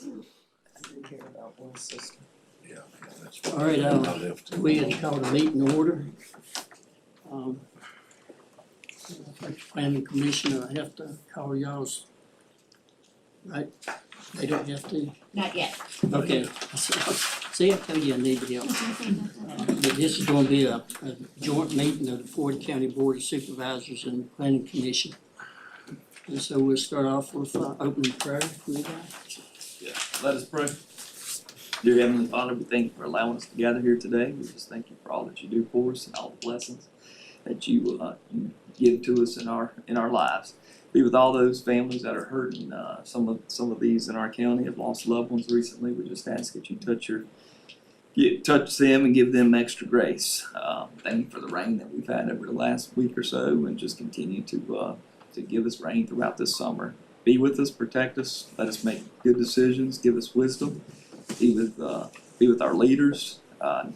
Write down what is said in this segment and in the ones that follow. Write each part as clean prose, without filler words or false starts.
They care about one system. Yeah, that's. All right, I left. we had called a meeting order. Planning Commission, I have to call y'all's, right? They don't have to? Not yet. Okay. See, I told you I needed help. But this is gonna be a joint meeting of the Floyd County Board of Supervisors and the Planning Commission. And so we'll start off with opening prayer for you guys. Yeah, let us pray. Dear Heavenly Father, we thank you for allowing us to gather here today. We just thank you for all that you do for us and all the blessings that you give to us in our lives. Be with all those families that are hurting. Some of these in our county have lost loved ones recently. We just ask that you touch them and give them extra grace. Thank you for the rain that we've had over the last week or so, and just continue to give us rain throughout this summer. Be with us, protect us, let us make good decisions, give us wisdom. Be with our leaders,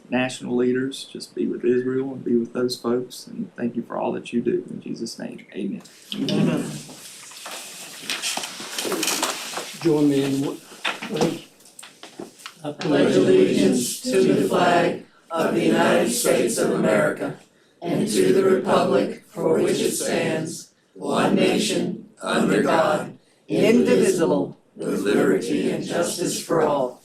national leaders. Just be with Israel and be with those folks. And thank you for all that you do. In Jesus' name, amen. Amen. Join me in what? I Pledge allegiance to the flag of the United States of America and to the republic for which it stands, one nation, under God, indivisible, with liberty and justice for all.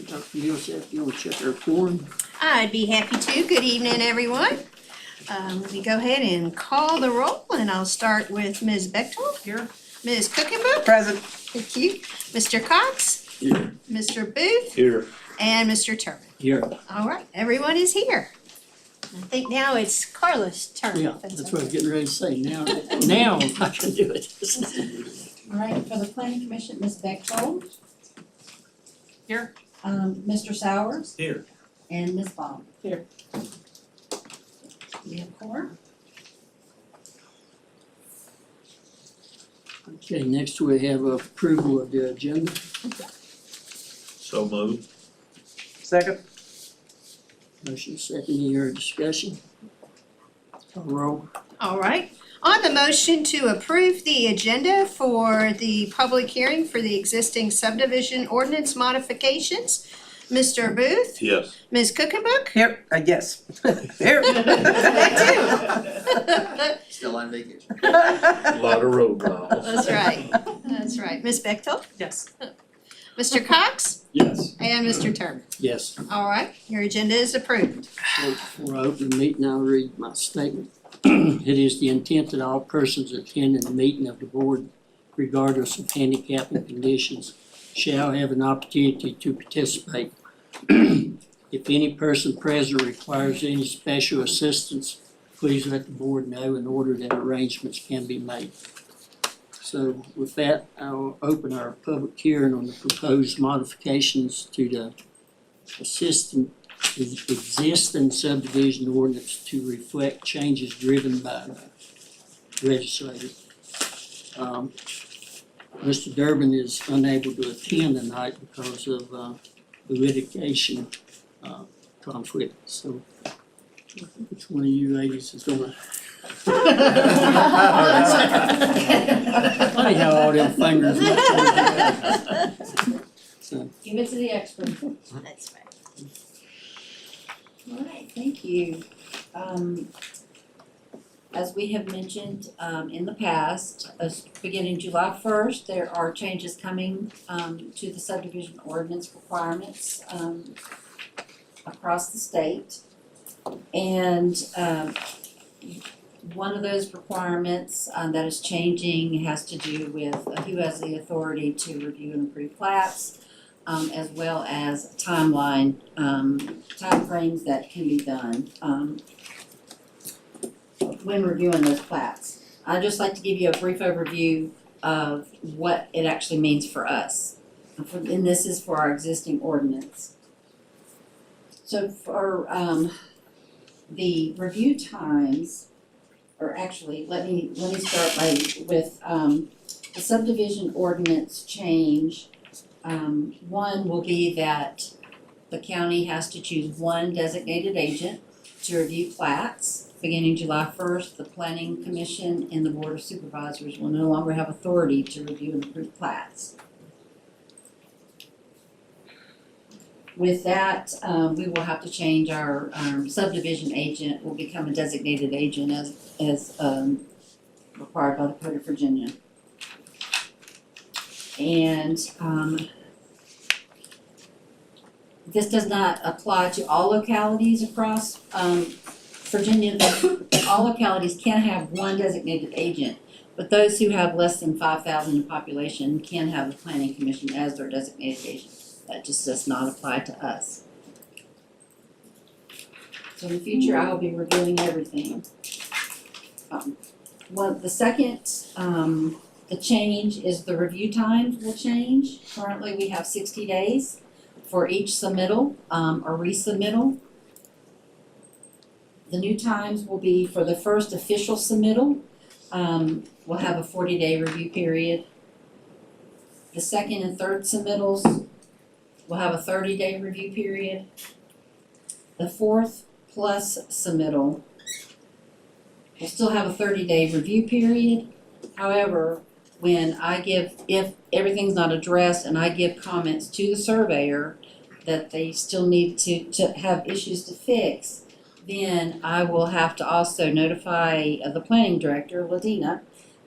Dr. Millsap, you want to check our quorum? I'd be happy to. Good evening, everyone. We go ahead and call the roll, and I'll start with Ms. Bechtold. Here. Ms. Cookenbook. Present. Thank you. Mr. Cox. Here. Mr. Booth. Here. And Mr. Turner. Here. All right, everyone is here. I think now it's Carla's turn. Yeah, if that's that's what I was okay. getting ready to say. Now I can do it. All right, for the planning commission, Ms. Bechtold. Here. Mr. Sowers. Here. And Ms. Baum. Here. We have four. Okay, next we have approval of the agenda. So moved. Second. Motion second, any other discussion? Call roll. All right. On the motion to approve the agenda for the public hearing for the existing subdivision ordinance modifications, Mr. Booth, Yes. Ms. Cookenbook. Here, yes. Here. That Still on vacation. A lot of road miles. That's right. That's right. Ms. Bechtold, Yes. Mr. Cox, Yes. and Mr. Turner. Yes. All right, your agenda is approved. So before I open the meeting, I'll read my statement. It is the intent that all persons attending the meeting of the board, regardless of handicap and conditions, shall have an opportunity to participate. If any person present requires any special assistance, please let the board know in order that arrangements can be made. So with that, I'll open our public hearing on the proposed modifications to the existing subdivision ordinance to reflect changes driven by the legislature. Mr. Durbin is unable to attend tonight because of the litigation conflict, so which one of you ladies is gonna? Funny how all them fingers look. So, Give it to the expert. That's right. All right, thank you. As we have mentioned, in the past, beginning July 1st, there are changes coming, to the subdivision ordinance requirements, across the state. And, one of those requirements, that is changing has to do with who has the authority to review and approve plats, as well as timeframes that can be done, when reviewing those plats. I'd just like to give you a brief overview of what it actually means for us. And this is for our existing ordinance. So for the review times, or actually, let me start with the subdivision ordinance change. One will be that the county has to choose one designated agent to review plats beginning July 1st, the Planning Commission and the Board of Supervisors will no longer have authority to review and approve plats. With that, we will have to change our subdivision agent, will become a designated agent as required by the Code of Virginia. And this does not apply to all localities across Virginia. All localities can have one designated agent, but those who have less than 5,000 in population can have the Planning Commission as their designated agent. That just does not apply to us. So in the future, I will be reviewing everything. The second, the change is the review times will change. Currently, we have 60 days for each submittal or resubmittal. The new times will be for the first official submittal, we'll have a 40-day review period. The second and third submittals will have a 30-day review period. The fourth plus submittal will still have a 30-day review period. However, if everything's not addressed and I give comments to the surveyor that they still need to have issues to fix, then I will have to also notify the planning director, Ladina,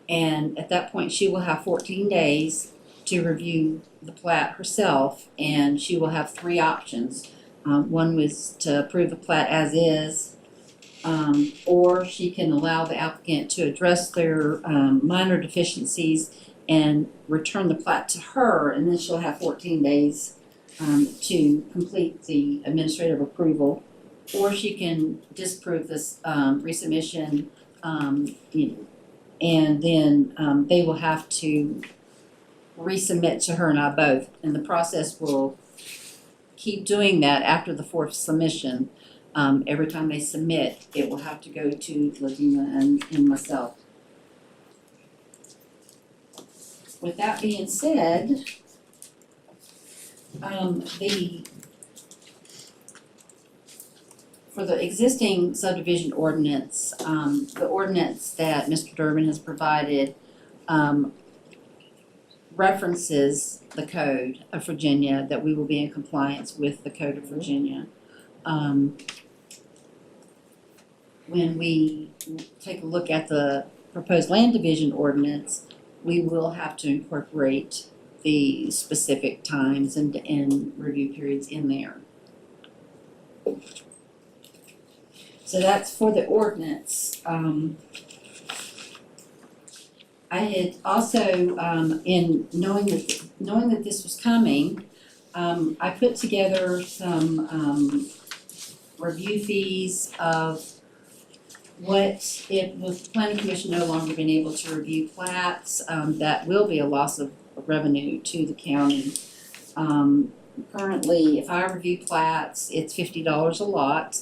and at that point she will have 14 days to review the plat herself, and she will have three options. One was to approve the plat as is, or she can allow the applicant to address their minor deficiencies and return the plat to her, and then she'll have 14 days to complete the administrative approval. Or she can disprove this resubmission, and then they will have to resubmit to her and I both, and the process will keep doing that after the fourth submission. Every time they submit, it will have to go to Ladina and myself. With that being said, for the existing subdivision ordinance, the ordinance that Mr. Durbin has provided references the Code of Virginia, that we will be in compliance with the Code of Virginia. When we take a look at the proposed land division ordinance, we will have to incorporate the specific times and review periods in there. So that's for the ordinance. I had also, in knowing that this was coming, I put together some review fees of what if with the Planning Commission no longer being able to review plats, that will be a loss of revenue to the county. Currently, if I review plats, it's $50 a lot.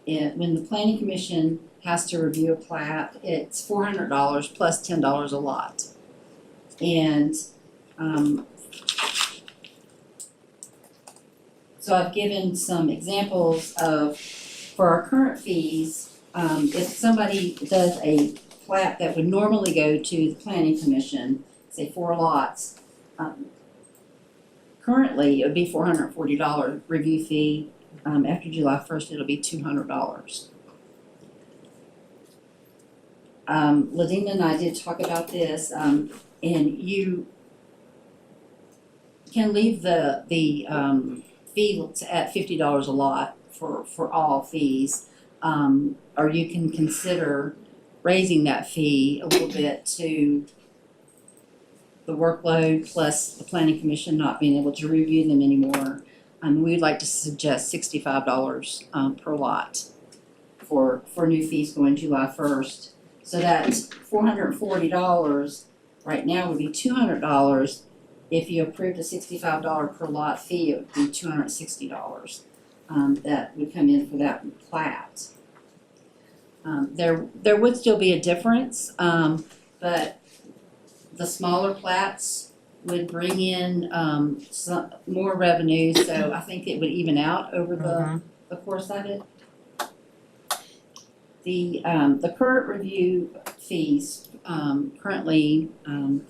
When the Planning Commission has to review a plat, it's $400 plus $10 a lot. And so I've given some examples of, for our current fees, if somebody does a plat that would normally go to the Planning Commission, say 4 lots, currently it would be $440 review fee. After July 1st, it'll be $200. Ladina and I did talk about this, and you can leave the fee at $50 a lot for all fees, or you can consider raising that fee a little bit to the workload plus the Planning Commission not being able to review them anymore. We'd like to suggest $65 per lot for new fees going July 1st. So that's $440 right now would be $200. If you approved a $65 per lot fee, it would be $260 that would come in for that plat. There would still be a difference, but the smaller plats would bring in some more revenue, so I think it would even out over the course of it. The current review fees, currently,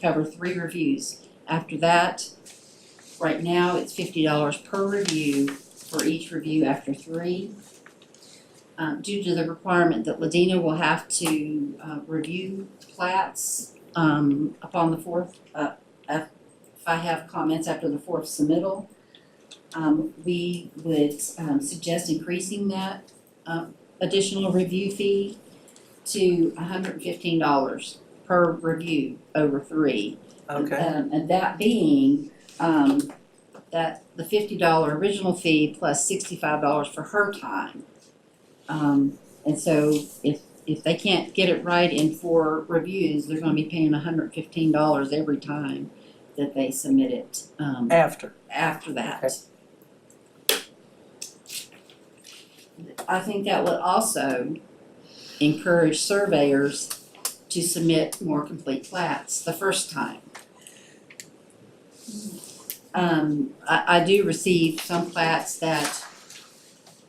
cover 3 reviews. After that, right now, it's $50 per review for each review after 3. Due to the requirement that Ladina will have to, review plats, upon the 4th, if I have comments after the 4th submittal, we would, suggest increasing that, additional review fee to $115 per review over 3. Okay, And that being, that the $50 original fee plus $65 for her time. And so if they can't get it right in 4 reviews, they're gonna be paying $115 every time that they submit it, after. after that. Okay. I think that would also encourage surveyors to submit more complete plats the first time. I do receive some plats that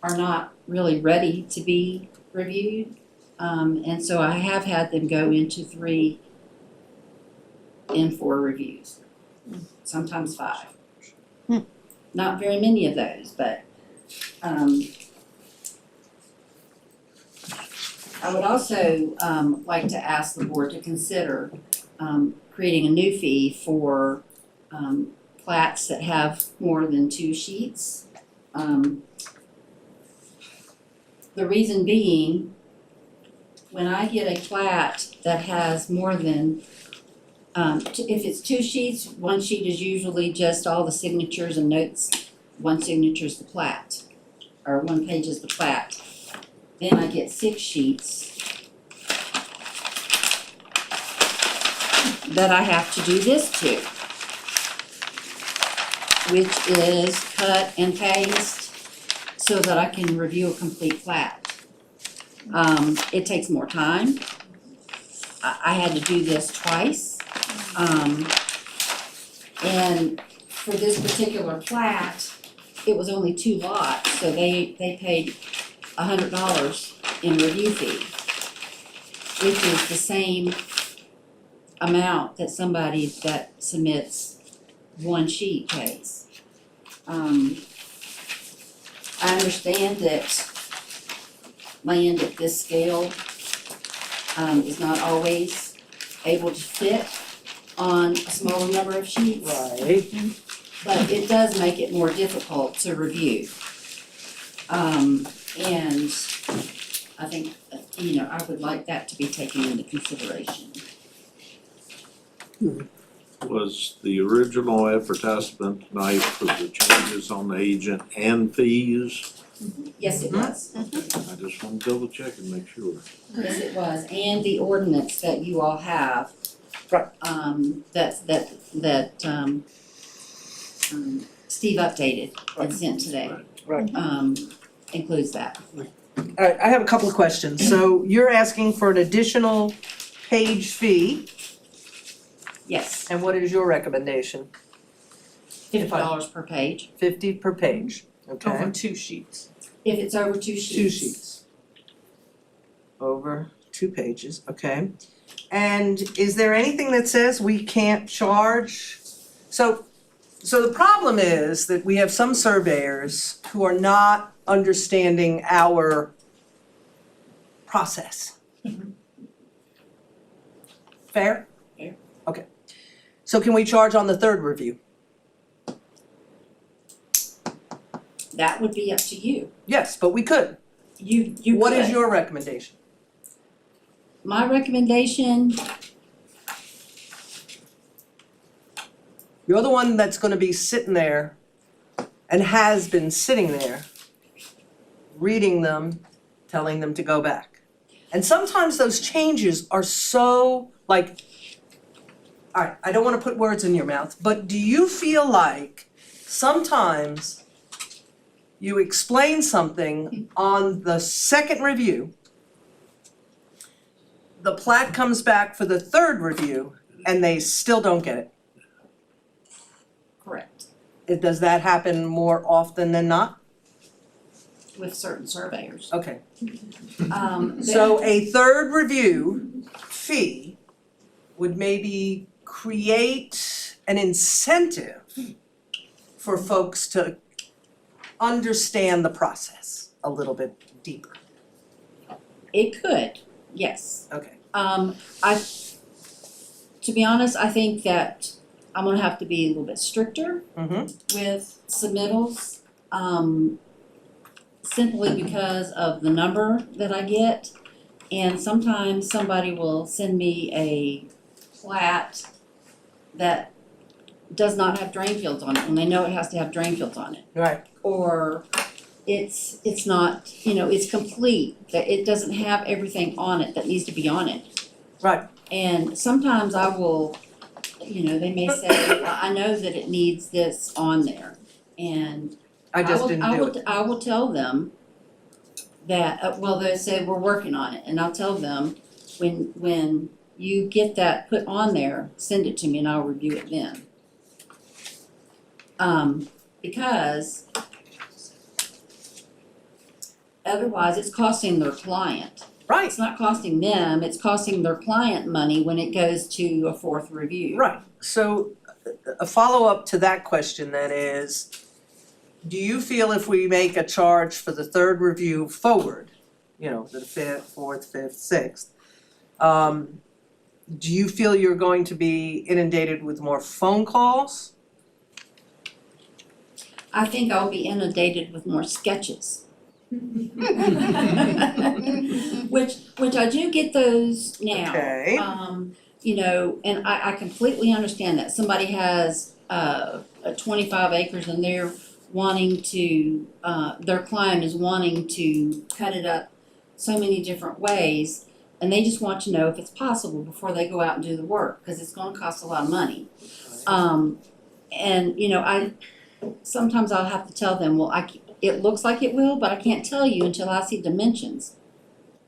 are not really ready to be reviewed. And so I have had them go into 3 and 4 reviews, sometimes 5. Not very many of those, but, I would also, like to ask the board to consider, creating a new fee for, plats that have more than 2 sheets. The reason being, when I get a plat that has more than, if it's 2 sheets, 1 sheet is usually just all the signatures and notes, 1 signature is the plat, or 1 page is the plat. Then I get 6 sheets that I have to do this to, which is cut and paste so that I can review a complete plat. It takes more time. I had to do this twice. And for this particular plat, it was only 2 lots, so they paid $100 in review fee, which is the same amount that somebody that submits 1 sheet pays. I understand that land at this scale is not always able to fit on a smaller number of sheets. Right. But it does make it more difficult to review. And I think, I would like that to be taken into consideration. Was the original advertisement tonight for the changes on the agent and fees? Yes, it was. I just want to double check and make sure. Yes, it was. And the ordinance that you all have. Right. Steve updated and sent today. Right. Includes that. Alright, I have a couple of questions. So you're asking for an additional page fee, Yes, and what is your recommendation? $50 per page. 50 per page, okay? Over 2 sheets. If it's over 2 sheets. 2 sheets. Over 2 pages, okay. And is there anything that says we can't charge? So the problem is that we have some surveyors who are not understanding our process. Fair? Fair. Okay. So can we charge on the 3rd review? That would be up to you. Yes, but we could. You What is could. your recommendation? My recommendation, You're the one that's gonna be sitting there and has been sitting there, reading them, telling them to go back. And sometimes those changes are so alright, I don't wanna put words in your mouth, but do you feel like sometimes you explain something on the 2nd review, the plat comes back for the 3rd review, and they still don't get it? correct. Does that happen more often than not? with certain surveyors. Okay, But- so a third review fee would maybe create an incentive for folks to understand the process a little bit deeper. It could, yes. Okay. To be honest, I think that I'm gonna have to be a little bit stricter Mm-hmm. with submittals, simply because of the number that I get. And sometimes somebody will send me a plat that does not have drain fields on it, and they know it has to have drain fields on it. Right. Or it's not, it's complete, that it doesn't have everything on it that needs to be on it. Right. And sometimes I will, they may say, well, I know that it needs this on there, and I just will- didn't I do will- it. I will tell them that, they say we're working on it, and I'll tell them, when you get that put on there, send it to me and I'll review it then. Because otherwise it's costing their client. Right, It's not costing them, it's costing their client money when it goes to a fourth review. right. So a follow-up to that question then is, do you feel if we make a charge for the third review forward, the fifth, fourth, fifth, sixth, do you feel you're going to be inundated with more phone calls? I think I'll be inundated with more sketches. Which I do get those now. Okay. And I completely understand that. Somebody has 25 acres and they're wanting to, their client is wanting to cut it up so many different ways, and they just want to know if it's possible before they go out and do the work, because it's gonna cost a lot of money. Sometimes I'll have to tell them, well, it looks like it will, but I can't tell you until I see dimensions.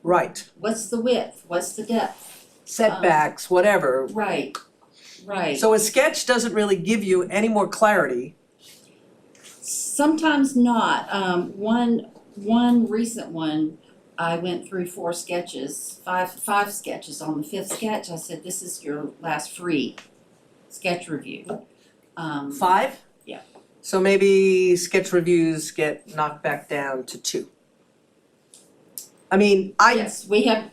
Right, What's the width? What's the depth? setbacks, whatever. Right. So a sketch doesn't really give you any more clarity. Sometimes not. One recent one, I went through 4 sketches, five sketches. On the 5th sketch, I said, this is your last free sketch review. 5? Yeah. So maybe sketch reviews get knocked back down to 2. I mean, Yes, we have,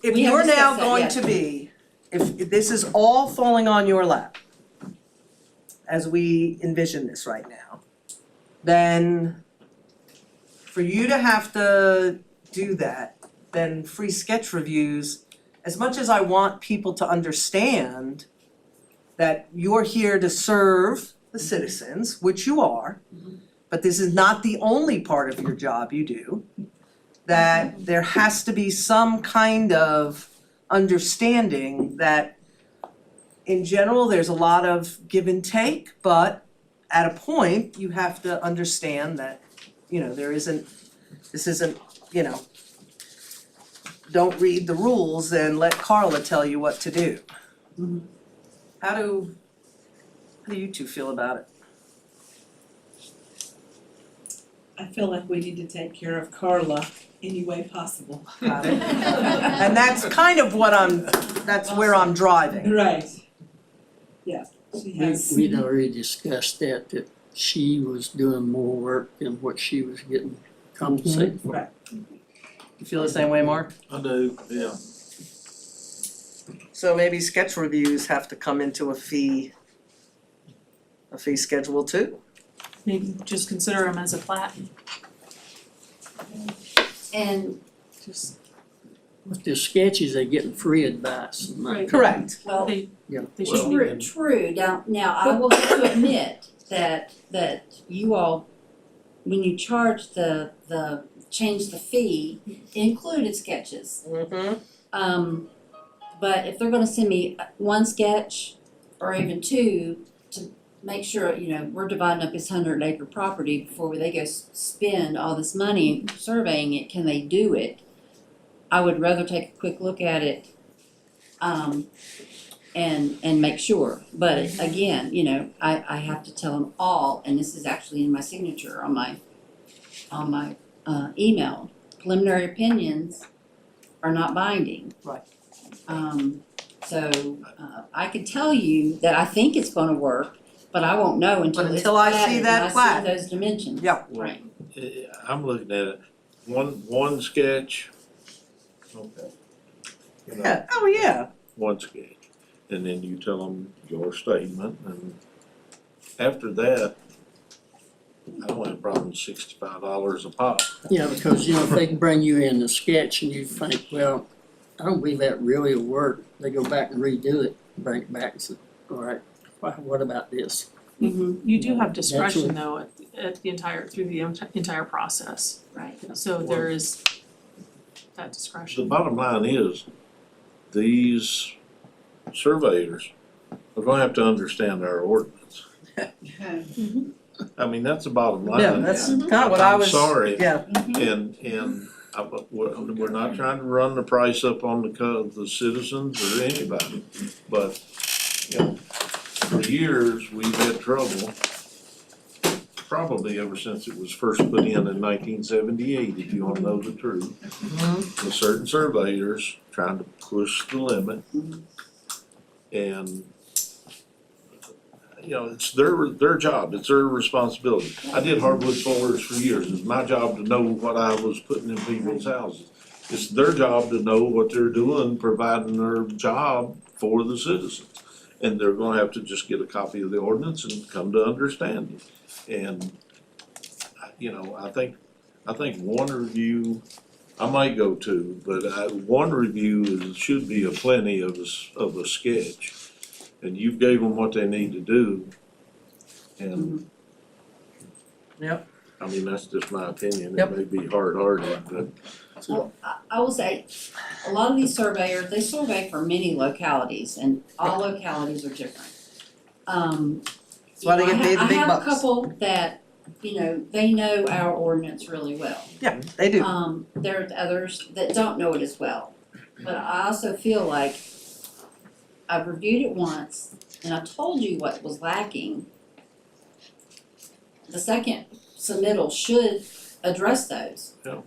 if we have you're now discussed that, going yes. to be, if this is all falling on your lap, as we envision this right now, then for you to have to do that, then free sketch reviews, as much as I want people to understand that you're here to serve the citizens, which you are, but this is not the only part of your job you do, that there has to be some kind of understanding that in general, there's a lot of give and take, but at a point, you have to understand that, this isn't, don't read the rules and let Carla tell you what to do. Mhm. How do you two feel about it? I feel like we need to take care of Carla any way possible. Got it? And that's kind of what that's where I'm driving. Right. Yeah, she has. We'd already discussed that she was doing more work than what she was getting compensated for. Right. You feel the same way, Mark? I do, yeah. So maybe sketch reviews have to come into a fee schedule too? Maybe just consider them as a plat. And, Just With the sketches, they're getting free advice. and not- Right. Correct. well, they Yeah. they Well- shouldn't true, even. now I will have to admit that you all, when you charge change the fee, included sketches. Mm-hmm. But if they're gonna send me 1 sketch or even 2 to make sure, we're dividing up this 100-acre property before they go spend all this money surveying it, can they do it? I would rather take a quick look at it, and make sure. But again, I have to tell them all, and this is actually in my signature on my emailed. Preliminary opinions are not binding. Right. I could tell you that I think it's gonna work, but I won't know until But it's until I see platted and that I plat. see those dimensions. Yeah. Right. I'm looking at it, one sketch. Okay. You know, Yeah, oh, yeah. one sketch, and then you tell them your statement, and after that, I don't have a problem with $65 a pop. Yeah, because, you know, if they can bring you in the sketch and you think, well, I don't believe that really will work, they go back and redo it, bring it back and say, all right, what about this? You do have discretion what- though at the entire, through the entire process. Right. So there is that The discretion. bottom line is, these surveyors are gonna have to understand our ordinance. I mean, that's the bottom line. Yeah, that's kind of what I was. I'm sorry. Yeah, And we're not trying to run the price up on the citizens or anybody, but, you know, for years, we've had trouble, probably ever since it was first put in 1978, if you wanna know the truth, with certain surveyors trying to push the limit. And, you know, it's their job, it's their responsibility. I did hardwood floors for years, it's my job to know what I was putting in people's houses. It's their job to know what they're doing, providing their job for the citizens. And they're gonna have to just get a copy of the ordinance and come to understand it. And, you know, I think one review, I might go two, but one review should be a plenty of a sketch. And you gave them what they need to do. And. Yep. I mean, that's just my opinion, Yep. it may be hard-hearted, but. Well, I will say, a lot of these surveyors, they survey for many localities, and all localities are different. That's why they get paid the big I have bucks. a couple that, you know, they know our ordinance really well. Yeah, they do. There are others that don't know it as well. But I also feel like I've reviewed it once, and I told you what was lacking. The second submittal should address those. Yeah.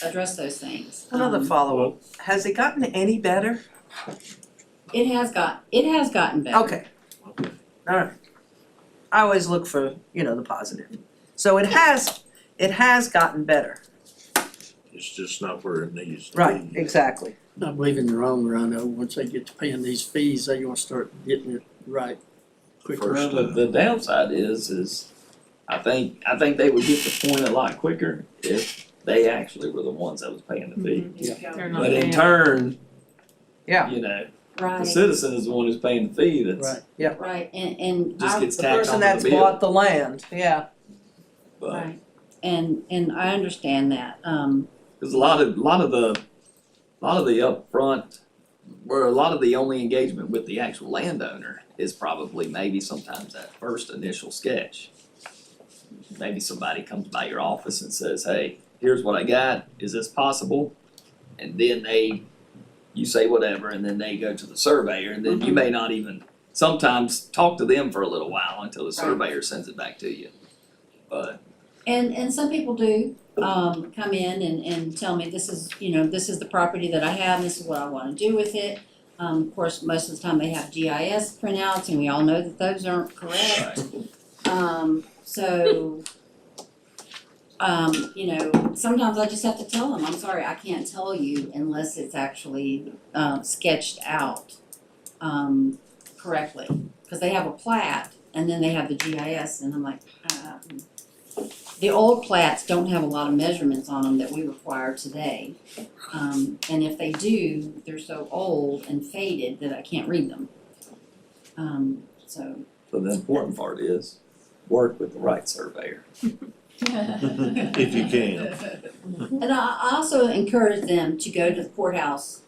Address those things. Another follow-up, has it gotten any better? It has gotten better. Okay. Alright. I always look for, you know, the positive. So it has gotten better. It's just not where it needs to be. Right, exactly. I believe in the long run, though, once they get to paying these fees, they're gonna start getting it right quicker. First, The downside is I think they would get the point a lot quicker if they actually were the ones that was paying the fee. They're not But in paying. turn, Yeah. you know, the Right, citizen is the one who's paying the fee that's Right, right, and just I, gets The tacked person onto the that's bill. bought the land, yeah. But right, and I understand that, because a lot of the upfront, where a lot of the only engagement with the actual landowner is probably maybe sometimes that first initial sketch. Maybe somebody comes by your office and says, hey, here's what I got, is this possible? And then you say whatever, and then they go to the surveyor, and then you may not even sometimes talk to them for a little while until the surveyor sends it back to you. But and some people do, come in and tell me, this is, you know, this is the property that I have, and this is what I wanna do with it. Of course, most of the time they have GIS printouts, and we all know that those aren't correct. So, you know, sometimes I just have to tell them, I'm sorry, I can't tell you unless it's actually, sketched out, correctly. Cause they have a plat, and then they have the GIS, and I'm like, the old plats don't have a lot of measurements on them that we require today. And if they do, they're so old and faded that I can't read them. So the important part is work with the right surveyor. If you can. And I also encourage them to go to the courthouse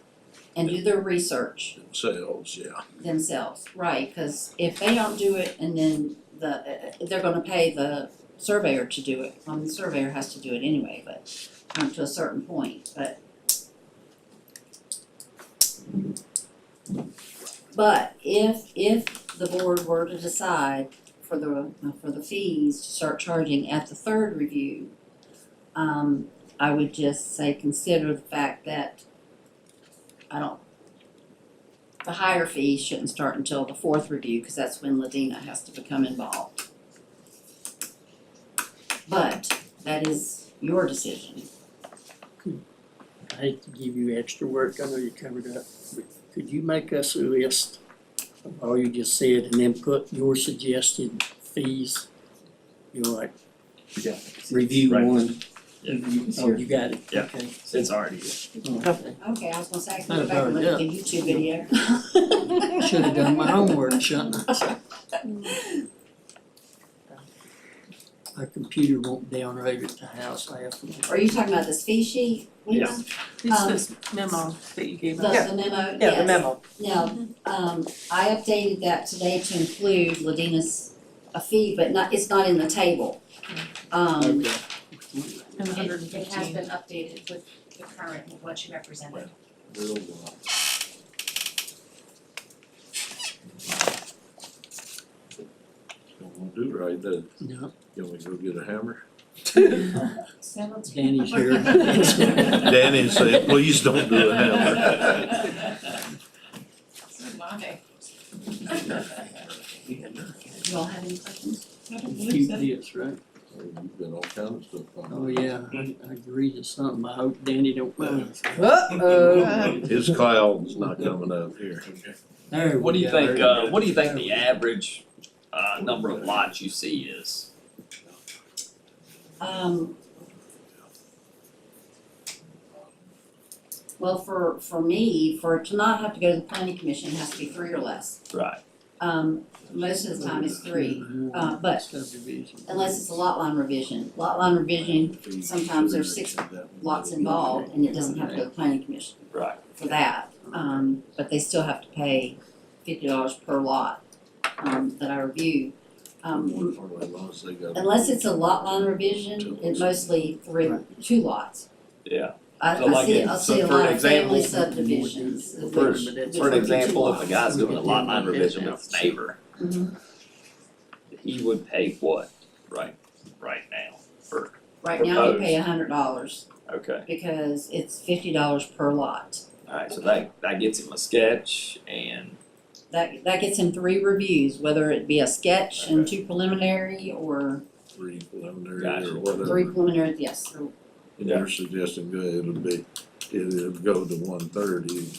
and do their research Sales, yeah. themselves, right? Cause if they don't do it and then they're gonna pay the surveyor to do it. The surveyor has to do it anyway, but, to a certain point, But if the board were to decide for the fees to start charging at the third review, I would just say consider the fact that the higher fee shouldn't start until the fourth review, cause that's when Ladina has to become involved. But that is your decision. I hate to give you extra work, I know you covered up, but could you make us a list of all you just said and then put your suggested fees? You know, like Yeah. review Right. one, Yeah. review, oh, you got it, Yeah. okay. It's already here. Okay. Okay, I was gonna say, I can Not go back and look at burned the YouTube video. Should have done my homework, shouldn't I? My computer won't download at the house, I have to. Are you talking about this fee sheet? Lena? Yeah. It's this memo that you gave The us. the memo? Yeah, the Yes. memo. Now, I updated that today to include Ladina's a fee, but it's not in the table. Okay. And It 115. has been updated with the current, with what you represented. Real Don't wanna do right, then, No, can we go get a hammer? Several times. Danny's here. Danny said, please don't do a hammer. So my. You all have any questions? I don't Few believe so. bits, right? You've been all kinds of stuff on. Oh, yeah, I agree to something, I hope Danny don't mind. Uh-oh. His cloud's not coming up here. There What do we you go. think, what do you think the average, number of lots you see is? Well, for me, for it to not have to go to the planning commission, it has to be 3 or less. Right. Most of the time it's 3, but Subdivision. unless it's a lot line revision. Lot line revision, sometimes there's 6 lots involved and it doesn't have to go to the planning commission Right. for that. But they still have to pay $50 per lot, that I review. Unless it's a lot line revision, it's mostly 2 lots. Yeah. I So like see, it- I'll so see a for lot an of family example- subdivisions, which For which an would be 2 example, if a lots. guy's doing a lot line revision with his neighbor, Mhm. he would pay what, right now, for, Right now, you pay Proposed. $100 okay. because it's $50 per lot. Alright, so that gets him a sketch and, That gets him 3 reviews, whether it be a sketch and 2 preliminary or 3 preliminary Gotcha. or whatever. 3 preliminary, yes. And you're suggesting it'll go to 130.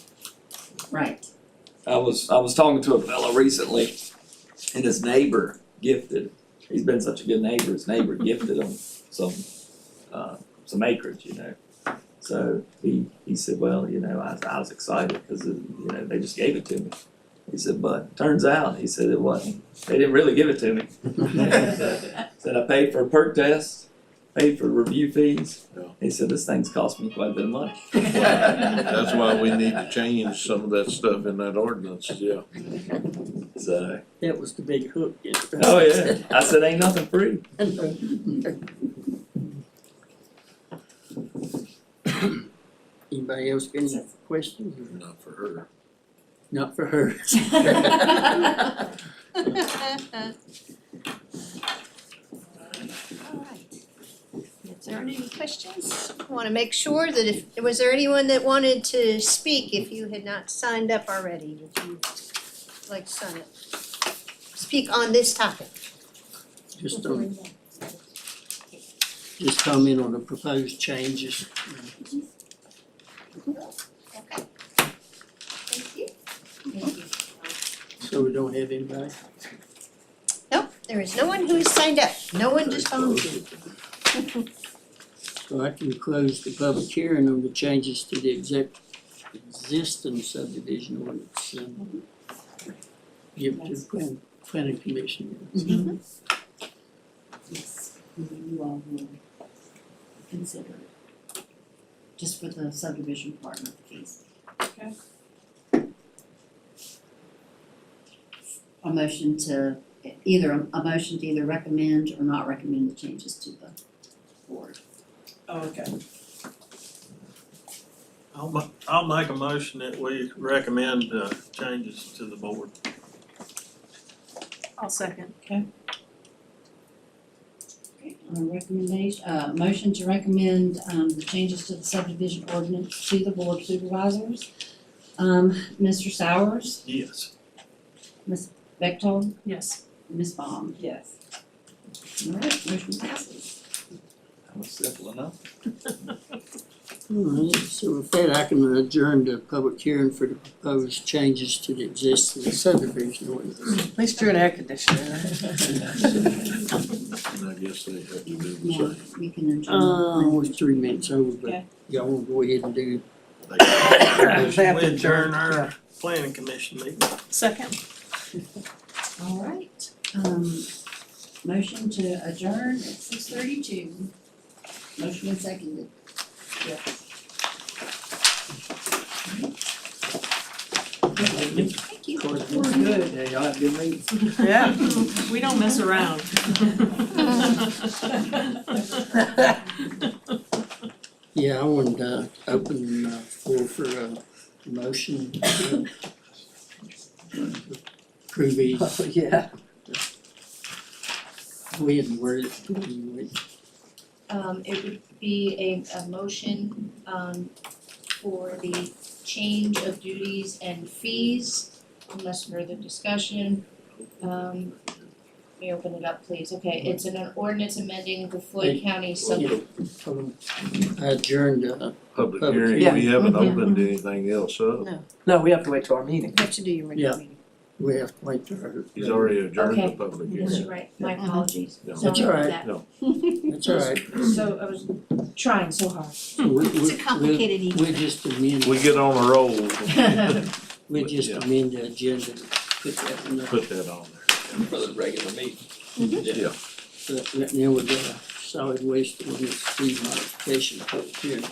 Right. I was talking to a fellow recently, and his neighbor gifted, he's been such a good neighbor, his neighbor gifted him some acreage, you know. So he said, well, you know, I was excited because, you know, they just gave it to me. He said, but turns out, he said it wasn't, they didn't really give it to me. Said I paid for a perk test, paid for review fees. Yeah. He said, this thing's cost me quite a bit of money. That's why we need to change some of that stuff in that ordinance, yeah. So, That was the big hook. oh yeah, I said, ain't nothing free. Anybody else got any questions? Or Not for her. not for her. Alright. If there aren't any questions, I wanna make sure that if, was there anyone that wanted to speak if you had not signed up already, would you like to sign up? Speak on this topic. Just comment on the proposed changes. Okay. Thank you. So we don't have anybody. Nope, there is no one who's signed up, no one just volunteered. So I can close the public hearing on the changes to the existing subdivision ordinance and give it to the planning commission. Yes, you all will consider it. Just for the subdivision part, not the fees. Okay. A motion to either recommend or not recommend the changes to the board. Oh, okay. I'll make a motion that we recommend changes to the board. I'll second. Okay, Motion to recommend, the changes to the subdivision ordinance to the board of supervisors. Mr. Sowers, Yes. Bechtold, Yes. Ms. Baum. Yes. All right, motion passes. That was simple enough. Alright, so with that, I can adjourn the public hearing for the proposed changes to the existing subdivision ordinance. At least you're an air conditioner. And I guess they have to do the Yeah, same. we can adjourn. We're 3 minutes over, but Okay. y'all wanna go ahead and do, We adjourn our planning commission meeting. Second. All right, motion to adjourn at 6:32. Motion and seconded. Thank you. we're good, yeah, y'all have a good meeting. Yeah, we don't mess around. Yeah, I wanted to open the floor for a motion to approve these. Yeah. Go ahead and word it anyway. It would be a motion, for the change of duties and fees, unless further discussion. Let me open it up, please. Okay, it's an ordinance amending the Floyd County Hold on. I adjourned, Public Public hearing, hearing. we haven't opened anything else up. No, we have to wait till our meeting. You have to do your regular Yeah. meeting. we have to wait till her. He's already adjourned the Okay. public That's hearing. right, my apologies. No. That's Sorry all about right. that. No. That's all right. So I was trying so hard. It's a complicated evening. We'll just amend, We get on a roll, we'll just Yeah. amend the agenda, put that in there. put that on there. For the regular meeting. Yeah. But right now we've got a solid waste ordinance fee modification public hearing.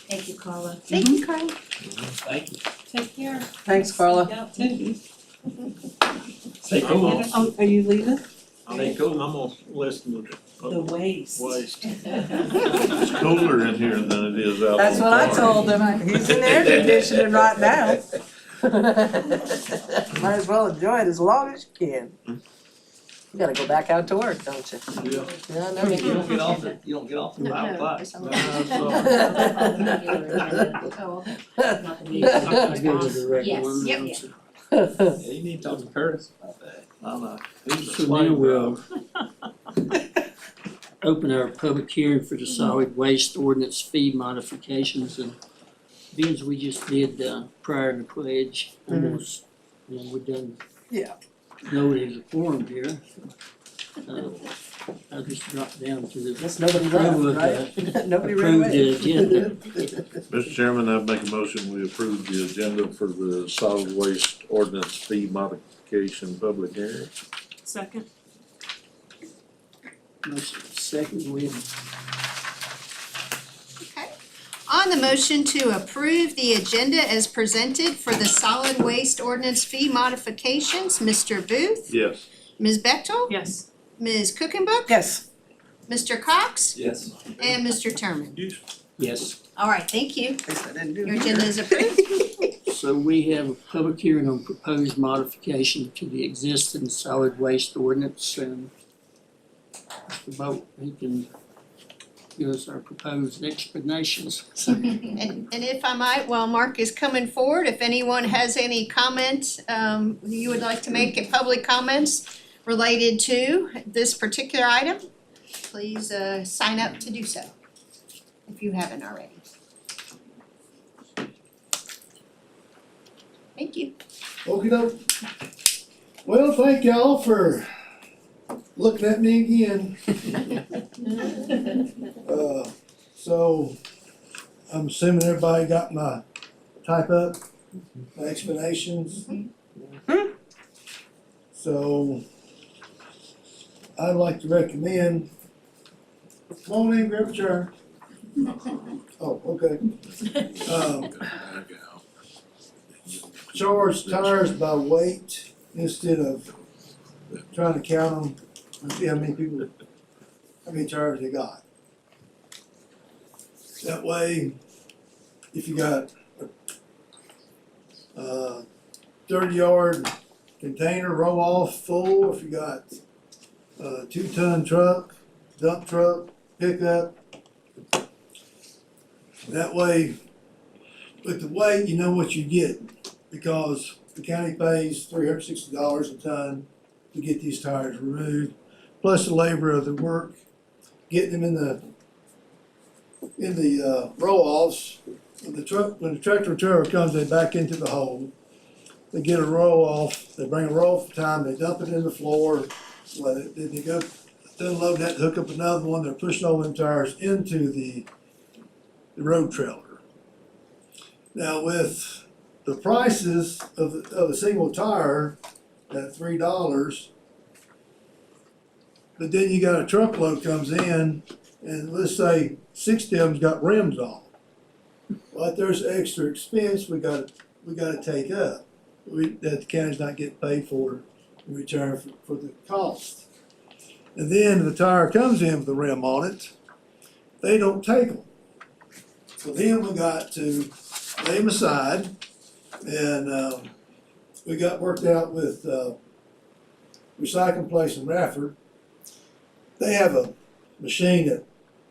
Thank you, Carla. Thank you, Carla. Thank you. Take care. Thanks, Carla. Out too. Stay cool. Oh, are you leaving? I'm gonna listen to The waste. waste. It's cooler in here than it is out That's on what I the farm. told him. He's in air conditioning right now. Might as well enjoy it as long as you can. You gotta go back out to work, don't you? Yeah. Yeah, I know you You do. don't get off at, you don't get off at 5 o'clock. it's all No, right. it's all- Oh, okay. Not the meeting. I'll go to the regular Yes, one. yep, now, yep. so- Yeah, you need to talk to Curtis about that. I know. He's a So slave now we'll driver. open our public hearing for the solid waste ordinance fee modifications, and being as we just did prior to pledge, almost, and we're done. Yeah. Nobody's a quorum here. I'll just drop down to the Guess nobody approval of left, the, right? Nobody ran approve the away. agenda. Mr. Chairman, I make a motion, we approve the agenda for the solid waste ordinance fee modification public hearing. Second. Motion second, we Okay. On the motion to approve the agenda as presented for the solid waste ordinance fee modifications, Mr. Booth, Yes. Ms. Bechtel, Yes. Ms. Cookenbook, Yes. Mr. Cox, Yes. and Mr. Terman. yes. All right, thank you. At least I didn't do Your it. agenda is approved. So we have a public hearing on proposed modification to the existing solid waste ordinance, and Mr. Boat, he can give us our proposed explanations. And if I might, while Mark is coming forward, if anyone has any comments, you would like to make, public comments related to this particular item, please, sign up to do so, if you haven't already. Thank you. Okey-doke. Well, thank y'all for looking at me again. So I'm assuming everybody got my type up, my explanations. So I'd like to recommend, come on in, grab a chair. Oh, okay. Charge tires by weight instead of trying to count them and see how many people, how many tires they got. That way, if you got a 30-yard container roll off full, if you got a 2-ton truck, dump truck, pickup. That way, with the weight, you know what you get, because the county pays $360 a ton to get these tires removed, plus the labor of the work, getting them in the roll-offs. When the tractor trailer comes, they back into the hole. They get a roll-off, they bring a roll-off time, they dump it in the floor, then they go unload that, hook up another one, they're pushing all them tires into the road trailer. Now with the prices of a single tire at $3, but then you got a truckload comes in, and let's say 60 of them's got rims on. Well, there's extra expense we gotta take up. That the county's not getting paid for in return for the cost. And then the tire comes in with the rim on it, they don't take them. So then we got to lay them aside, and we got worked out with Recycling Place in Radford. They have a machine that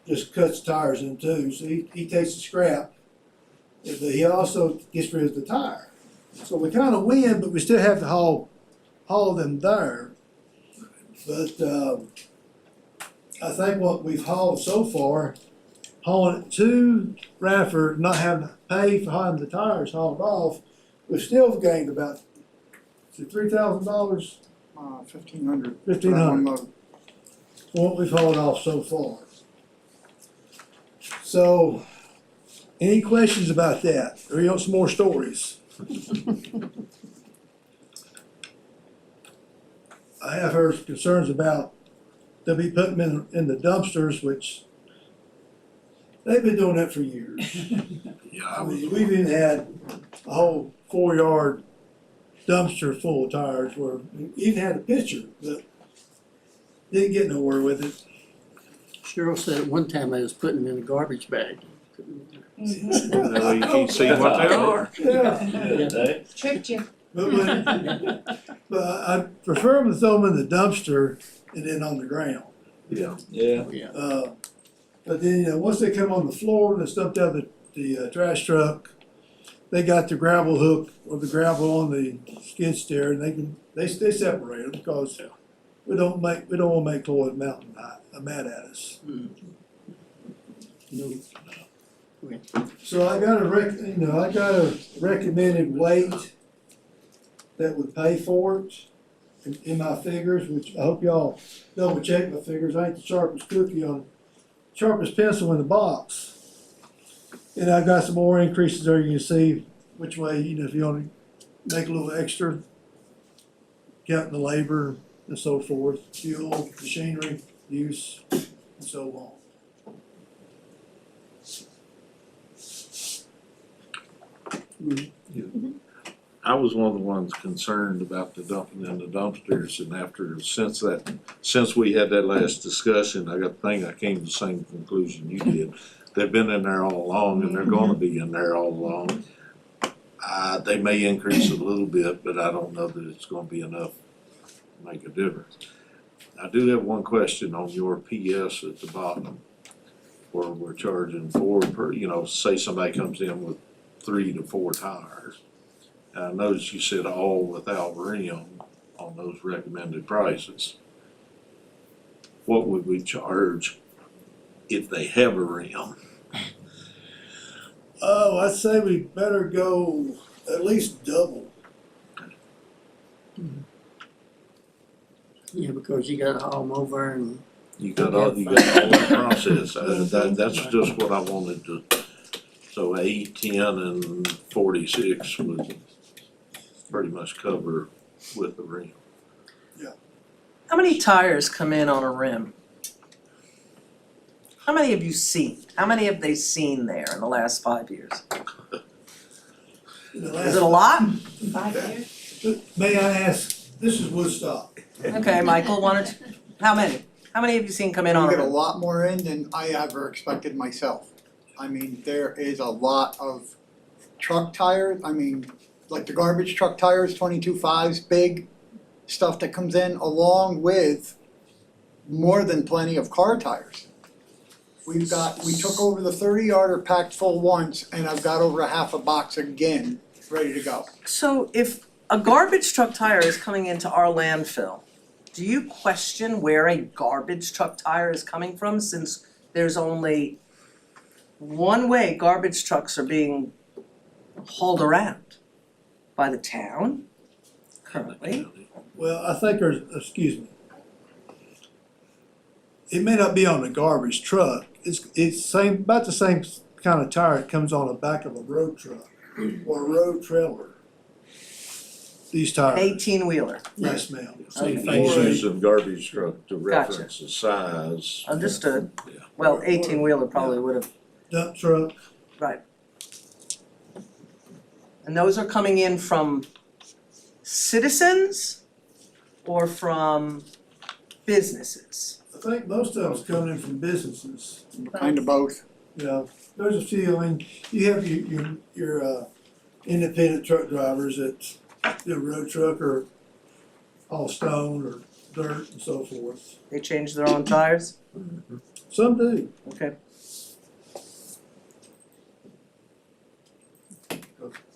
just cuts tires in two, so he takes the scrap, but he also gets rid of the tire. So we kind of win, but we still have to haul them there. But I think what we've hauled so far, hauling it to Radford, not having to pay for having the tires hauled off, we still gained about $3,000. $1,500. $1,500. What we've hauled off so far. So, any questions about that? Or you want some more stories? I have heard concerns about they'll be putting them in the dumpsters, which they've been doing that for years. Yeah, I mean, we've even had a whole 4-yard dumpster full of tires where we even had a picture, but didn't get nowhere with it. Cheryl said at one time they was putting them in a garbage bag. that way you can't see what they are. Yeah. Tricked you. But I prefer them to throw them in the dumpster and then on the ground. Yeah. Yeah. But then, once they come on the floor and they stumped out the trash truck, they got the gravel hook or the gravel on the skid steer, and they separate them because we don't want to make Floyd Mountain mad at us. No. So I got a recommended weight that would pay for it in my figures, which I hope y'all double check my figures. I ain't the sharpest sharpest pencil in the box. And I've got some more increases there. You can see which way, if you want to make a little extra, counting the labor and so forth, fuel, machinery use, and so on. I was one of the ones concerned about the dumping in the dumpsters, and since we had that last discussion, I came to the same conclusion you did. They've been in there all along, and they're gonna be in there all along. They may increase a little bit, but I don't know that it's gonna be enough to make a difference. I do have one question on your PS at the bottom, where we're charging 4 per, say somebody comes in with 3 to 4 tires. And I noticed you said all without rim on those recommended prices. What would we charge if they have a rim? Oh, I'd say we better go at least double. Yeah, because you gotta haul them over and You got all the process. That's just what I wanted to. So 8, 10, and 46 would pretty much cover with the rim. How many tires come in on a rim? How many have you seen? How many have they seen there in the last 5 years? Is it a lot? 5 years? May I ask, this is Woodstock. Okay, Michael, how many? How many have you seen come in on We a get a rim? lot more in than I ever expected myself. I mean, there is a lot of truck tires, like the garbage truck tires, 22.5s, big, stuff that comes in along with more than plenty of car tires. We took over the 30-yarder packed full once, and I've got over a half a box again, ready to go. So if a garbage truck tire is coming into our landfill, do you question where a garbage truck tire is coming from, since there's only one way garbage trucks are being hauled around? By the town, currently. Well, I think there's, excuse me. It may not be on a garbage truck, it's same, about the same kind of tire that comes on the back of a road truck or a road trailer. These tires. 18-wheeler. Yes, ma'am. He's using garbage truck to reference the size. Understood. Yeah. Well, 18-wheeler probably would have, Dump truck, and those are coming in from citizens or from businesses? I think most of them's coming in from businesses. Kind of both. You know, there's a few, I mean, you have your independent truck drivers that do a road truck or haul stone or dirt and so forth. They change their own tires? Some do. Okay.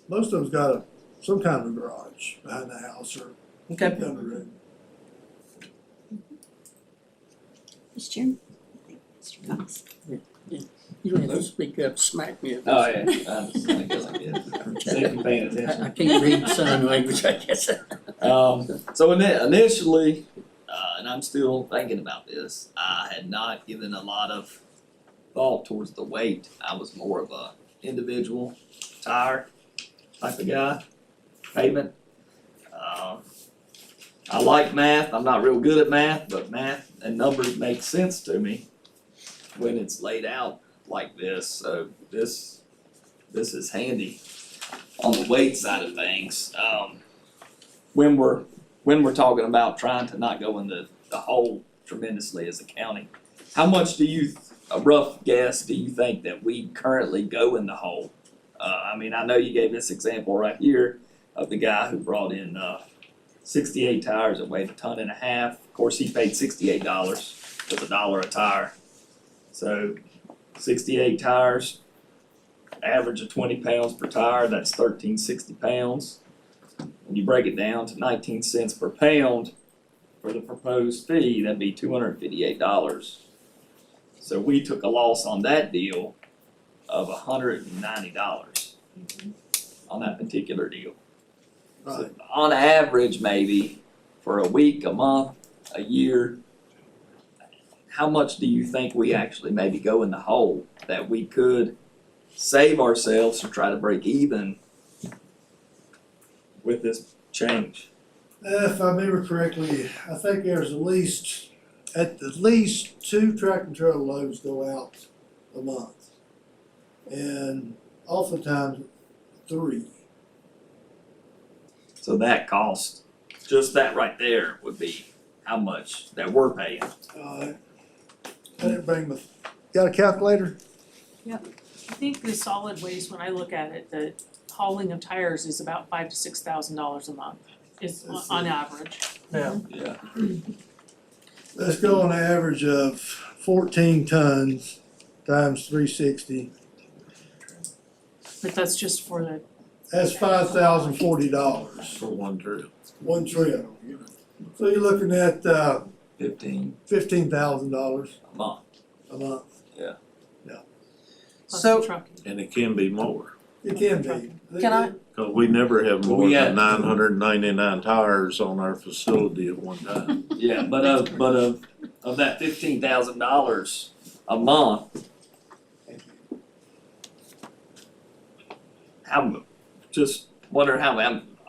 Most of them's got some kind of a garage behind the house or Okay. down the road. Mr. Chairman? Mr. Cox? You don't have to speak up, smack me. Oh, yeah, I guess I did. Safety paying attention. I can't read sign language, I guess. So initially, and I'm still thinking about this, I had not given a lot of thought towards the weight. I was more of a individual tire type of guy, payment. I like math, I'm not real good at math, but math and numbers make sense to me when it's laid out like this, so this is handy on the weight side of things. When we're talking about trying to not go in the hole tremendously as a county, how much do you, a rough guess, do you think that we currently go in the hole? I mean, I know you gave this example right here of the guy who brought in 68 tires that weighed 1.5 tons. Of course, he paid $68, with $1 a tire. So 68 tires, average of 20 pounds per tire, that's 1,360 pounds. When you break it down to 19 cents per pound for the proposed fee, that'd be $258. So we took a loss on that deal of $190 on that particular deal. So Right. on average, maybe for a week, a month, a year, how much do you think we actually maybe go in the hole that we could save ourselves or try to break even with this change? If I remember correctly, I think there's at least 2 tractor trailer loads go out a month. And oftentimes 3. So that cost, just that right there would be how much that we're paying. I didn't bring my, got a calculator? I think the solid waste, when I look at it, the hauling of tires is about $5,000 to $6,000 a month, is on average. Yeah. Yeah. Let's go on an average of 14 tons times 360. But that's just for the, That's $5,040, For one trip. one trip. So you're looking at $15,000 A month. a month. plus So- the trucking. And it can be more, It can be. Can I, cause we never have more We had- than 999 tires on our facility at one time. Yeah, but of that $15,000 a month, how, just wonder how,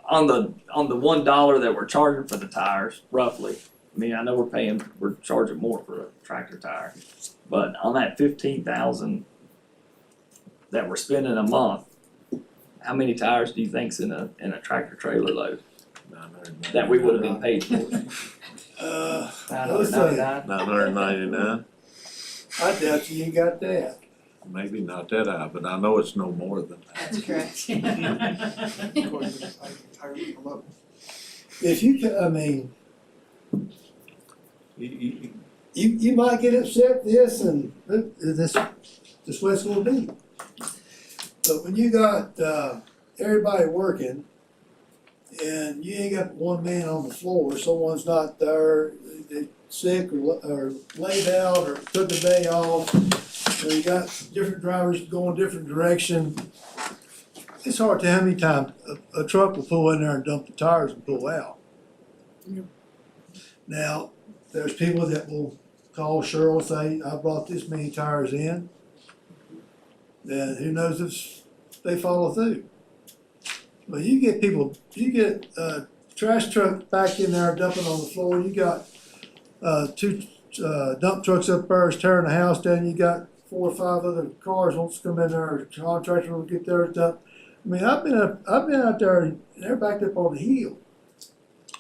on the $1 that we're charging for the tires, roughly. I mean, I know we're charging more for a tractor tire, but on that 15,000 that we're spending a month, how many tires do you think's in a tractor trailer load that we would have been paid for? Let's say, $999, I doubt you ain't got that. maybe not that high, but I know it's no more than that. That's correct. Tires come up. If you, I mean, You might get upset this and this what it's gonna be. But when you got, everybody working and you ain't got one man on the floor, someone's not there, they sick or laid out or took a day off, or you got different drivers going different direction. It's hard to tell how many times a truck will pull in there and dump the tires and pull out. Now, there's people that will call Cheryl, say, I brought this many tires in. Then who knows if they follow through. But you get a trash truck back in there dumping on the floor, you got two dump trucks up there tearing the house down, you got 4 or 5 other cars wants to come in there, or contractor will get theirs dumped. I mean, I've been out there and they're backed up on the hill.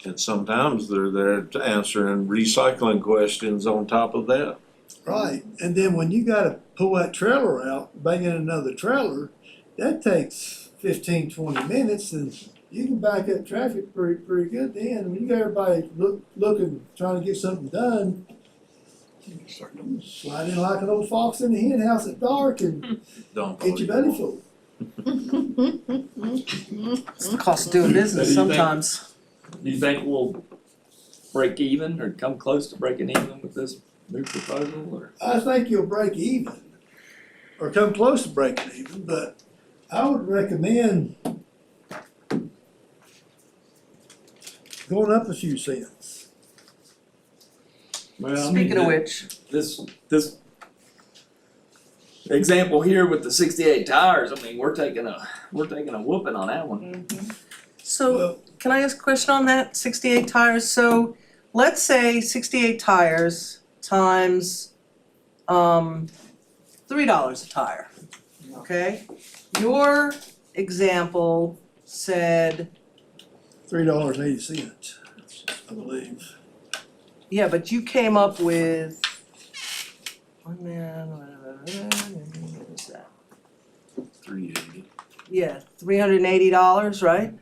And sometimes they're there to answering recycling questions on top of that. Right, and then when you gotta pull that trailer out, bring in another trailer, that takes 15, 20 minutes, and you can back up traffic pretty good then. When you got everybody looking, trying to get something done, slide in like an old fox in the hen house at dark and Don't get your belly full. It's the cost of doing business sometimes. Do you think we'll break even or come close to breaking even with this new proposal, or? I think you'll break even, or come close to breaking even, but I would recommend going up a few cents. Well, I Speaking mean, of which, this example here with the 68 tires, I mean, we're taking a whooping on that one. so Well, can I ask a question on that, 68 tires? So let's say 68 tires times $3 a tire, okay? Your example said, $3.80, I believe. yeah, but you came up with, what is that? 380. Yeah, $380, right?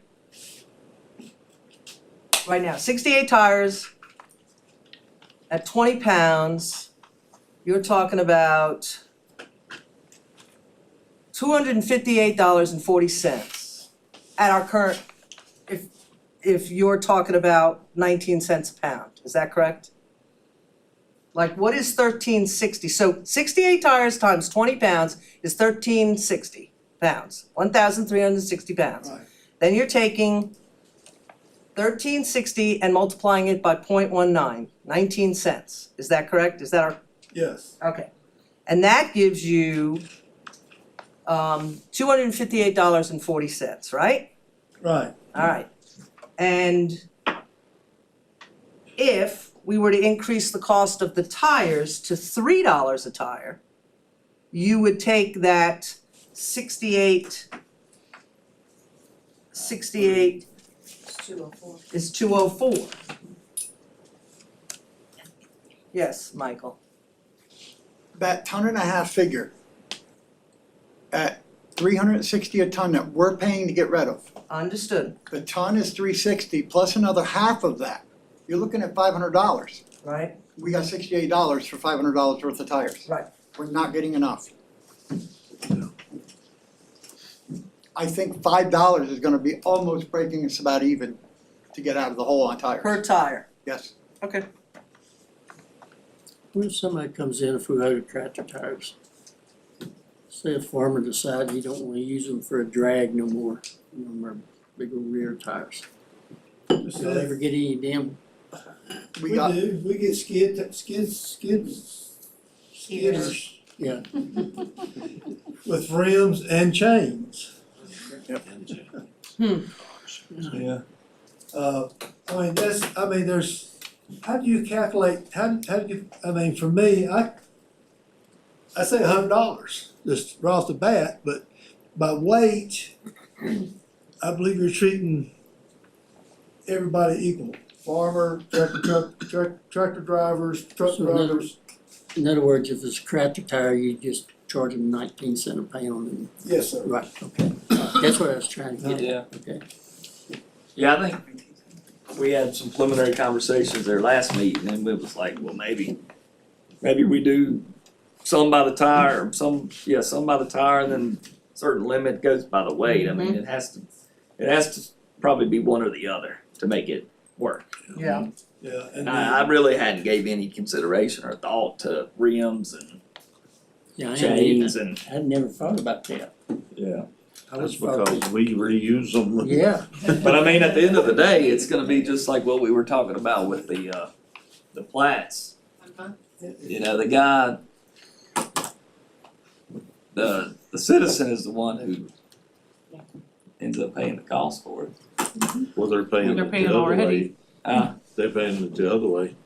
Right now, 68 tires at 20 pounds, you're talking about $258.40 at our current, if you're talking about 19 cents a pound, is that correct? Like, what is 1360? So 68 tires times 20 pounds is 1360 pounds, 1,360 pounds. Right. Then you're taking 1360 and multiplying it by 0.19, 19 cents. Is that correct? Is that our, Yes, okay. And that gives you $258.40, right? right. All right. And if we were to increase the cost of the tires to $3 a tire, you would take that 68 is 204. Yes, Michael. That 1.5 ton figure at 360 a ton that we're paying to get rid of. Understood, The ton is 360 plus another half of that. You're looking at $500. right? We got $68 for $500 worth of tires. Right. We're not getting enough. I think $5 is gonna be almost breaking us about even to get out of the hole on tires. Per tire. Yes. Okay. What if somebody comes in for load of tractor tires? Say a farmer decides he don't wanna use them for a drag no more big old rear tires. Just Do they ever get any damn, We got, do, we get skidders yeah, with rims and chains. Yeah. I mean, there's, how do you calculate, how do you, I mean, for me, I say $100, just right off the bat, but by weight, I believe you're treating everybody equal. Farmer, tractor drivers, truck So then- drivers. in other words, if it's a tractor tire, you just charge them 19 cents a pound and, Yes, sir. right, okay. That's what I was trying to get Yeah. at, okay. Yeah, I think we had some preliminary conversations there last meeting, and it was like, well, maybe we do some by the tire, or some by the tire, and then certain limit goes by the weight. I mean, it has to probably be one or the other to make it work. Yeah. Yeah, And I really hadn't gave any consideration or thought to rims and Yeah, I hadn't even, chains and, I'd never thought about that. yeah. I That's was thought, because we reuse them. yeah, But I mean, at the end of the day, it's gonna be just like what we were talking about with the plats. You know, the guy, the citizen is the one who ends up paying the cost for it. Well, they're paying They're it paying the other already. way. They're paying it the other way.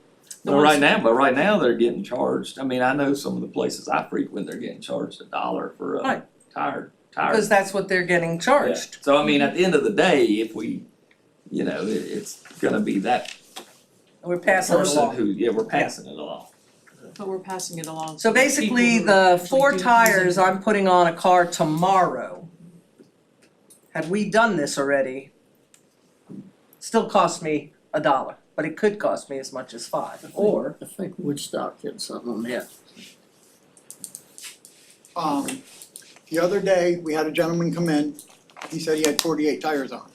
But right now they're getting charged. I mean, I know some of the places I frequent, they're getting charged $1 for a Right. tire. Because that's what they're getting charged. So I mean, at the end of the day, if we, you know, it's gonna be that We're passing it person along. who, we're passing it along. But we're passing it along. So to the basically, people who the actually 4 do use tires it. I'm putting on a car tomorrow, had we done this already, still cost me $1, but it could cost me as much as 5. Or, I think Woodstock did something on that. The other day, we had a gentleman come in, he said he had 48 tires on.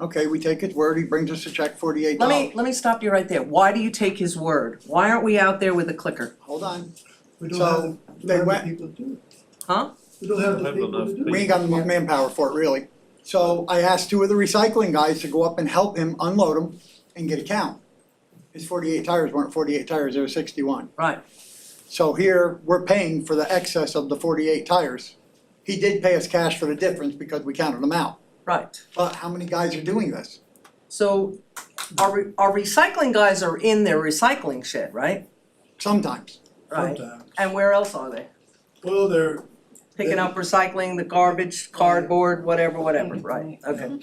Okay, we take his word, he brings us a check, $48. let me stop you right there. Why do you take his word? Why aren't we out there with a clicker? Hold on, We don't So, have, we they don't have went- the people to do it. Huh? We don't have the Have people to enough do it. we ain't got enough manpower for it, really. So I asked 2 of the recycling guys to go up and help him unload them and get a count. His 48 tires weren't 48 tires, they were 61. Right. So here, we're paying for the excess of the 48 tires. He did pay us cash for the difference because we counted them out. Right. But how many guys are doing this? So our recycling guys are in their recycling shed, right? Sometimes. Right. Sometimes. And where else are they? Well, they're, Picking up recycling, the garbage, cardboard, whatever, right, okay.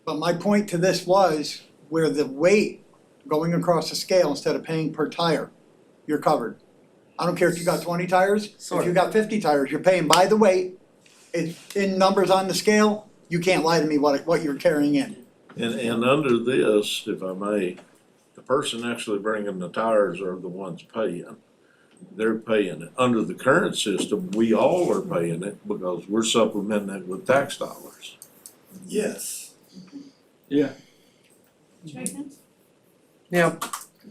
But my point to this was where the weight going across the scale instead of paying per tire, you're covered. I don't care if you got 20 tires, if you got 50 tires, you're paying by the weight. It's in numbers on the scale, you can't lie to me what you're carrying in. And under this, if I may, the person actually bringing the tires are the ones paying. They're paying it. Under the current system, we all are paying it because we're supplementing it with tax dollars. yes. Yeah.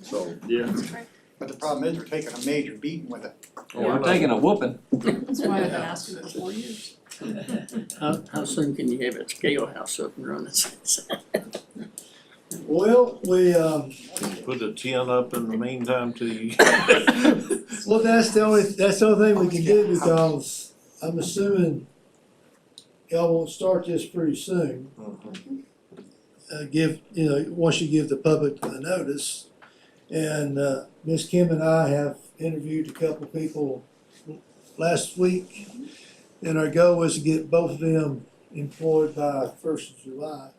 So, Yeah. But the problem is, we're taking a major beating with it. We're taking a whooping. That's why I've been asking for 4 years. How soon can you have that scale house up and running? Well, we, put a 10 up in the meantime till you. well, that's the only thing we can do because I'm assuming y'all won't start this pretty soon. Once you give the public the notice. And, Ms. Kim and I have interviewed a couple people last week. And our goal was to get both of them employed by 1st of July.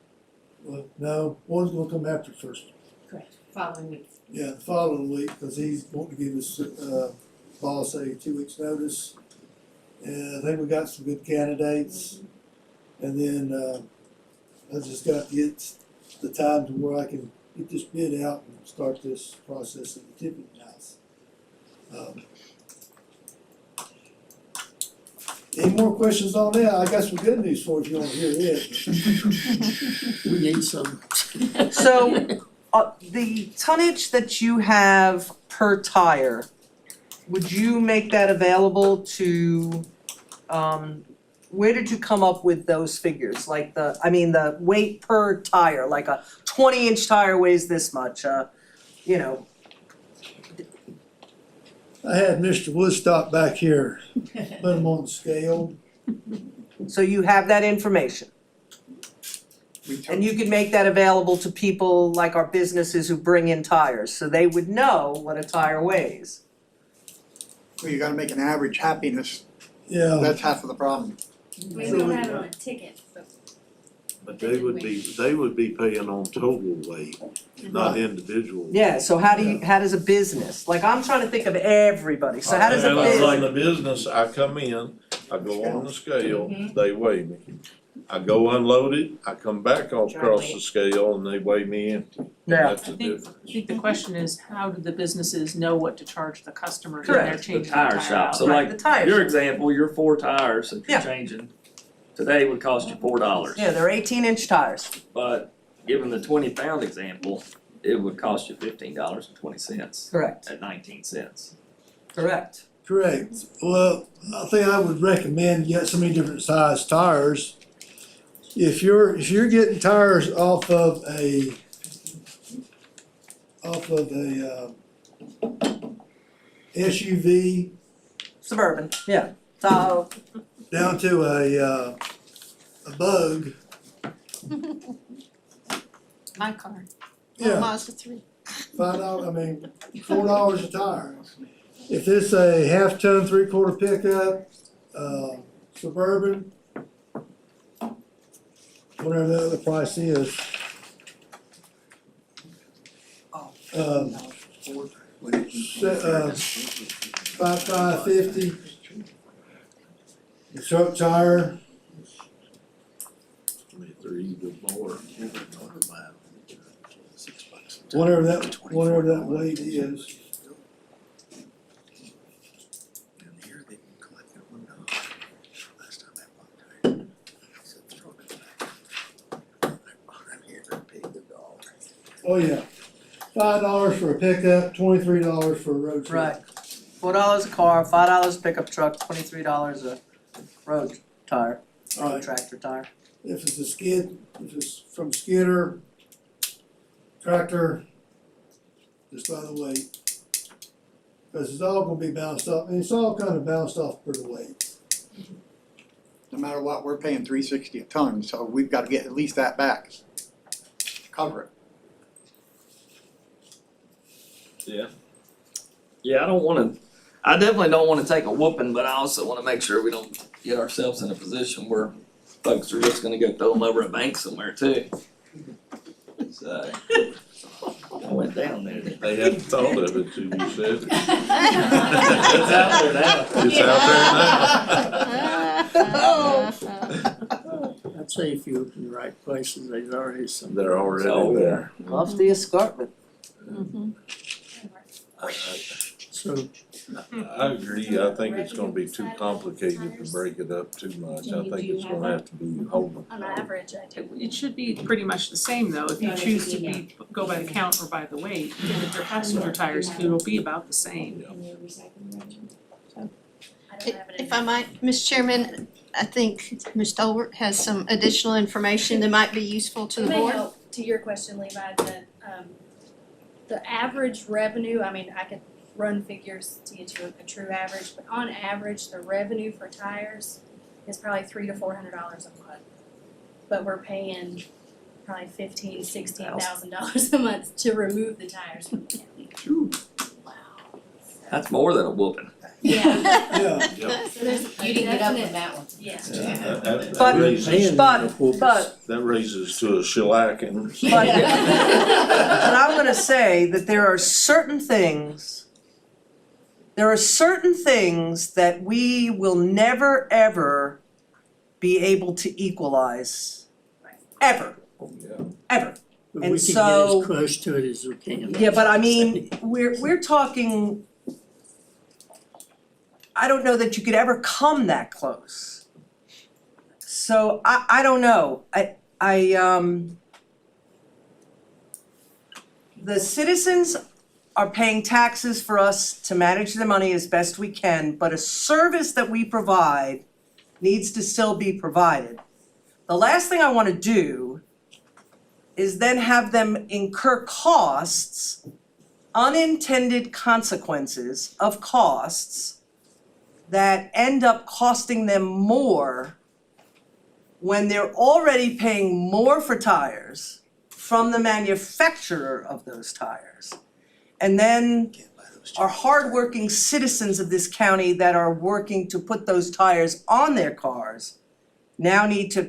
Well, no, one's gonna come after 1st. Correct, following week. Yeah, the following week, because he's wanting to give his, boss a 2 weeks notice. And I think we got some good candidates. And then, I just got to get the time to where I can get this bid out and start this process of the tipping house. Any more questions on that? I got some good news for you if you wanna hear it. We need some. So, the tonnage that you have per tire, would you make that available to, where did you come up with those figures? Like the weight per tire, like a 20-inch tire weighs this much, you know, I had Mr. Woodstock back here, put him on the scale. so you have that information. We took, And you could make that available to people like our businesses who bring in tires, so they would know what a tire weighs. well, you gotta make an average happiness, Yeah, that's half of the problem. We don't have it on a ticket, but But they would be paying on total weight, not individual. Yeah, so how does a business, like I'm trying to think of everybody, so how does a And business? on the business, I come in, I go on the scale, they weigh me. I go unload it, I come back across the scale and they weigh me empty. Yeah. That's the difference. I think the question is, how do the businesses know what to charge the customer when they're Correct. changing The the tire tire shop, out? so Right, like, the tire your shop. example, your 4 tires that you're Yeah. changing, today would cost you $4. Yeah, they're 18-inch tires. But given the 20-pound example, it would cost you $15.20 Correct. at 19 cents. Correct. Correct. Well, I think I would recommend you got so many different size tires. If you're getting tires off of a SUV Suburban, yeah. Tahoe. down to a Bug, My car, yeah, Mazda 3. $5, I mean, $4 a tire. If it's a 1/2 ton, 3/4 pickup, Suburban, whatever the other price is. $5,550. The truck tire, If they're even more. whatever that weight is. Oh, yeah. $5 for a pickup, $23 for a road truck. Right. $4 a car, $5 a pickup truck, $23 a road tire, Right. tractor tire. If it's a skid, if it's from skidder, tractor, just by the weight. Cause it's all gonna be bounced off, and it's all kind of bounced off per the weight. No matter what, we're paying $3.60 a ton, so we've gotta get at least that back. Cover it. Yeah, I definitely don't wanna take a whooping, but I also wanna make sure we don't get ourselves in a position where folks are just gonna go throw them over a bank somewhere too. So, I went down there. They hadn't thought of it till you said it. It's out there now. It's out I'd say if you open the right places, there's already some. They're already Oh, yeah. there. Off the escarpment. So, I agree, I think it's gonna be too complicated to break it up too much, I think it's gonna have to be whole. On average, I do. It should be pretty much the same though, if you choose to go by the count or by the weight, and if they're passenger tires, it'll be about the same. I don't have it in If I might, Mr. Chairman, I think Ms. Stolbert has some additional information that might be useful to the It may board. help to your question, Levi, the average revenue, I mean, I could run figures to get you a true average, but on average, the revenue for tires is probably $300 to $400 a month. But we're paying probably $16,000 a month to remove the tires from the county. That's more than a whooping. Yeah, Yeah, so there's a You didn't get up definite, from that one. yeah. That But- raises, But that raises to a shellacking. But I'm gonna say that there are certain things that we will never, ever be able to equalize. Ever, ever. we And can get so- as close to it as we can. Yeah, but I mean, we're talking, I don't know that you could ever come that close. So I don't know, the citizens are paying taxes for us to manage the money as best we can, but a service that we provide needs to still be provided. The last thing I wanna do is then have them incur costs, unintended consequences of costs that end up costing them more when they're already paying more for tires from the manufacturer of those tires. And then our hardworking citizens of this county that are working to put those tires on their cars now need to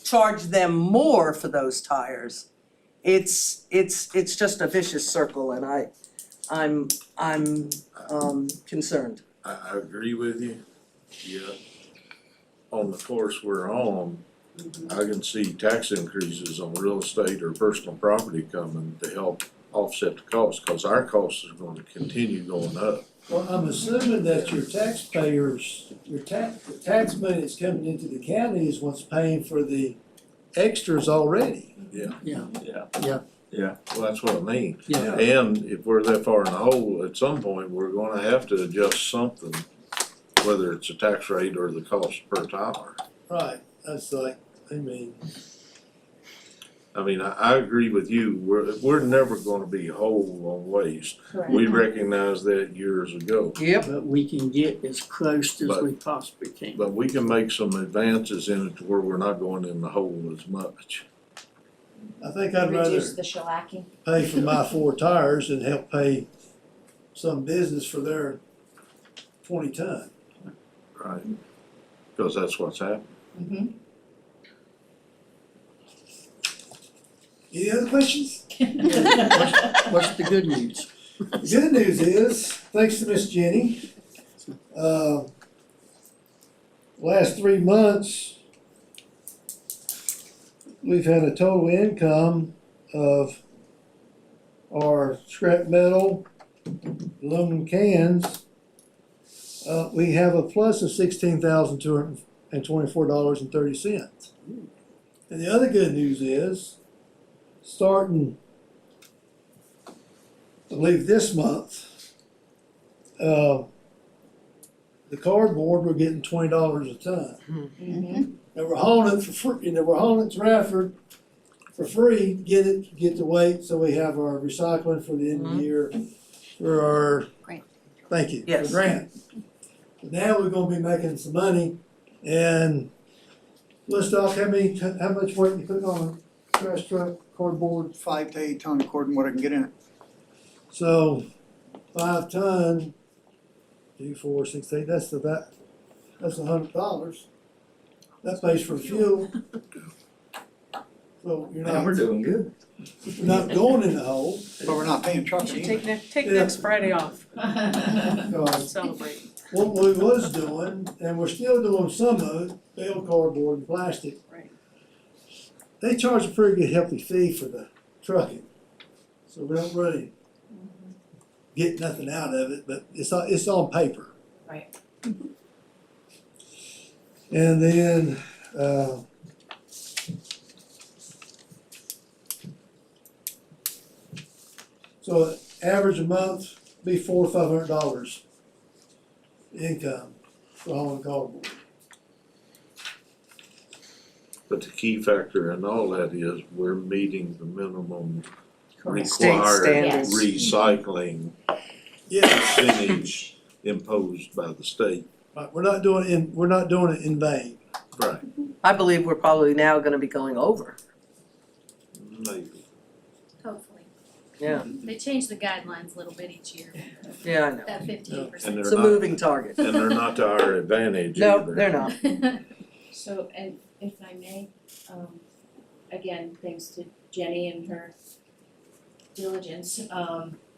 charge them more for those tires. It's just a vicious circle, and I'm concerned. I agree with you, yeah. On the course we're on, I can see tax increases on real estate or personal property coming to help offset the cost, cause our costs are gonna continue going up. Well, I'm assuming that your taxpayers, the tax money that's coming into the county is what's paying for the extras already. Well, that's what I mean. Yeah. And if we're that far in the hole, at some point, we're gonna have to adjust something, whether it's a tax rate or the cost per tire. Right, that's like, I mean, I agree with you, we're never gonna be whole on waste. We recognized that years ago, Yep. But we can get as close as we possibly can. but we can make some advances in it to where we're not going in the hole as much. I think I'd rather Reduce the shellacking. pay for my 4 tires and help pay some business for their 20-ton. Right. Cause that's what's happening. Mm-hmm. Any other questions? What's the good news? The good news is, thanks to Miss Jenny, last 3 months, we've had a total income of our scrap metal, aluminum cans. We have a plus of $16,224.30. And the other good news is, starting, I believe this month, the cardboard, we're getting $20 a ton. Mm-hmm. And we're hauling it for free, and we're hauling it to Radford for free, get the weight, so we have our recycling for the end of the year, for our. Grant. Thank you, Yes. for grant. So now we're gonna be making some money, and let's talk, how much weight you put on a trash truck, cardboard? 5 to 8 ton according to what I can get in it. So, 5 ton, 2, 4, 6, 8, that's $100. That pays for fuel. So you're not, doing good. you're not going in the hole. But we're not paying You trucks should either. take next Friday off, Because celebrate. what we was doing, and we're still doing some of it, bale cardboard and plastic. Right. They charge a pretty good healthy fee for the trucking. So we don't really get nothing out of it, but it's on paper. Right. And then, so average a month be $400 to $500 income for hauling cardboard. But the key factor in all that is we're meeting the minimum State required standards. recycling Yes, percentage imposed by the state. right, we're not doing it in vain. Right. I believe we're probably now gonna be going over. Maybe. Hopefully. Yeah, They change the guidelines a little bit each year, yeah, I know. that 15%. And It's they're a not, moving target. and they're not to our advantage No, either. they're not. So, and if I may, again, thanks to Jenny and her diligence,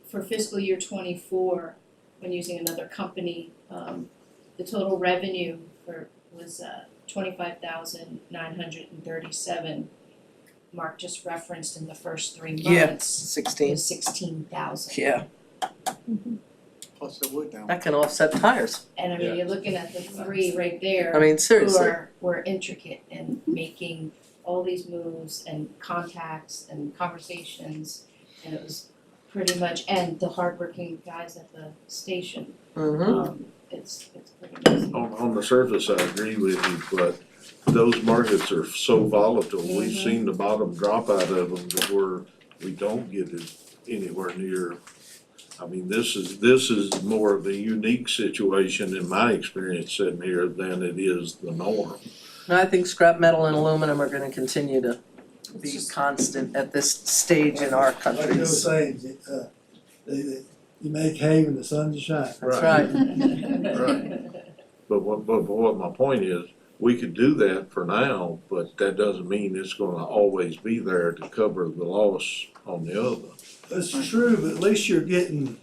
for fiscal year 24, when using another company, the total revenue was 25,937. Mark just referenced in the first 3 months. Yeah, It 16. was 16,000. Yeah, Plus the wood down. that can offset tires. And I mean, you're looking at the 3 right there. I mean, seriously. Were intricate in making all these moves and contacts and conversations, and it was pretty much, and the hardworking guys at the station. Mm-hmm. It's pretty amazing. On the surface, I agree with you, but those markets are so volatile. We've seen the bottom drop out of them to where we don't get it anywhere near. I mean, this is more of a unique situation in my experience sitting here than it is the norm. And I think scrap metal and aluminum are gonna continue to be constant at this stage in our Like they were countries. saying, you make hay when the sun's shining. That's right. Right. But what my point is, we could do that for now, but that doesn't mean it's gonna always be there to cover the loss on the other. That's true, but at least you're getting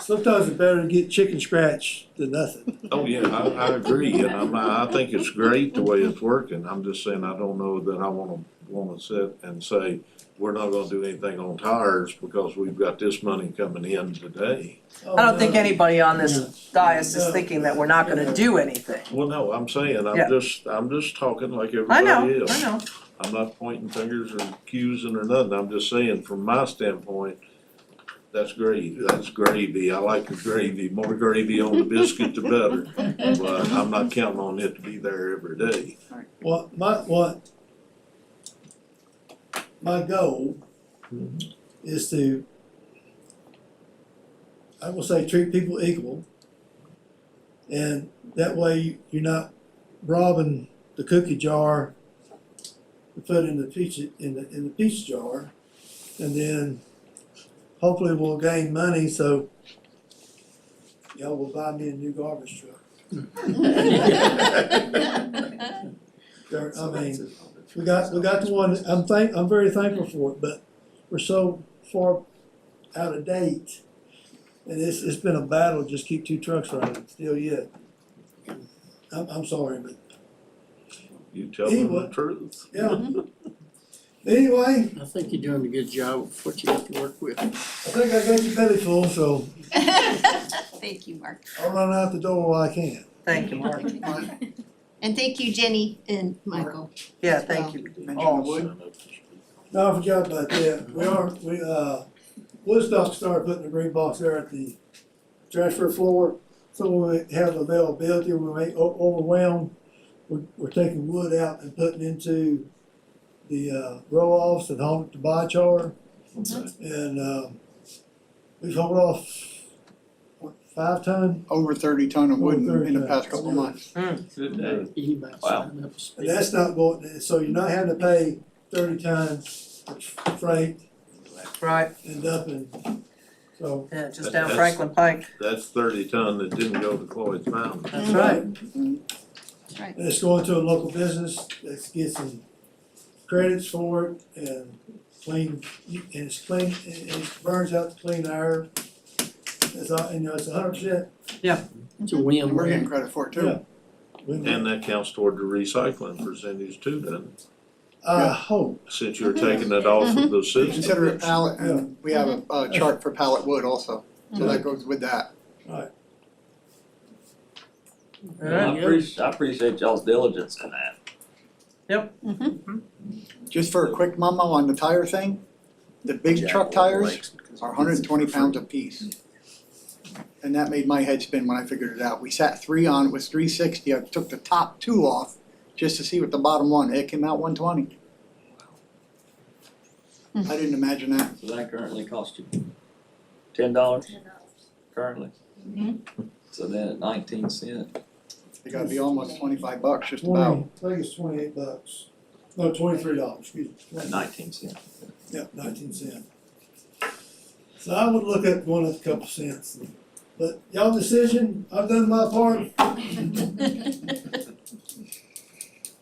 sometimes it's better to get chicken scratch than nothing. Oh, yeah, I agree, and I think it's great the way it's working, I'm just saying, I don't know that I wanna sit and say, we're not gonna do anything on tires because we've got this money coming in today. Oh, I don't think no. anybody on this dais is No. thinking that we're not gonna do anything. Well, no, I'm saying, Yeah. I'm just talking like I know, everybody I else. know. I'm not pointing fingers or accusing or nothing, I'm just saying, from my standpoint, that's gravy, I like the gravy, more gravy on the biscuit the better. But I'm not counting on it to be there every day. My goal is to, I will say, treat people equal. And that way you're not robbing the cookie jar to put in the pizza jar. And then hopefully we'll gain money, so y'all will buy me a new garbage truck. I mean, we got the one, I'm very thankful for it, but we're so far out of date. And it's been a battle, just keep 2 trucks running still yet. I'm sorry, but You tell them the Anyway. truth. yeah. Anyway, I think you're doing a good job with what you have to work with. I think I got your belly full, so Thank you, Mark. I'll run out the door while I can. Thank you, Mark. And thank you, Jenny and Michael. Yeah, thank you. Mention the wood. No, I forgot about that. Woodstock started putting the green box there at the transfer floor. So when we have availability, when we ain't overwhelmed, we're taking wood out and putting into the roll-offs and hauling it to biochar. And we've hauled off, 5 ton? Over 30 ton of wood Over 30 in the ton. past couple of months. Good day. Anybody Wow. sign up to speak? And that's not going, so you're not having to pay 30 tons of freight Right, and dumping. So, yeah, just down Franklin Pike. That's 30 ton that didn't go to Floyd's Mountain. That's right. That's right. and it's going to a local business that gets some credits for it and and it's clean, and it burns out the clean air. It's, it's 100%. It's a And we're getting win-win. credit for it too. Yeah. And that counts toward the recycling percentage too, doesn't it? I hope. Since you're taking it off of the citizens. Consider it pallet, and we have a chart for pallet wood also, so that goes with that. I appreciate y'all's diligence in that. Just for a quick memo on the tire thing, the big truck tires are 120 pounds a piece. And that made my head spin when I figured it out. We sat 3 on, it was 360, I took the top 2 off just to see what the bottom one, it came out 120. I didn't imagine that. So that currently cost you $10 currently? So then at 19 cents, It gotta be almost $25 just 20, about. I think it's $28. No, $23, excuse me. at 19 cents. Yeah, 19 cents. So I would look at going up a couple cents. But y'all decision, I've done my part.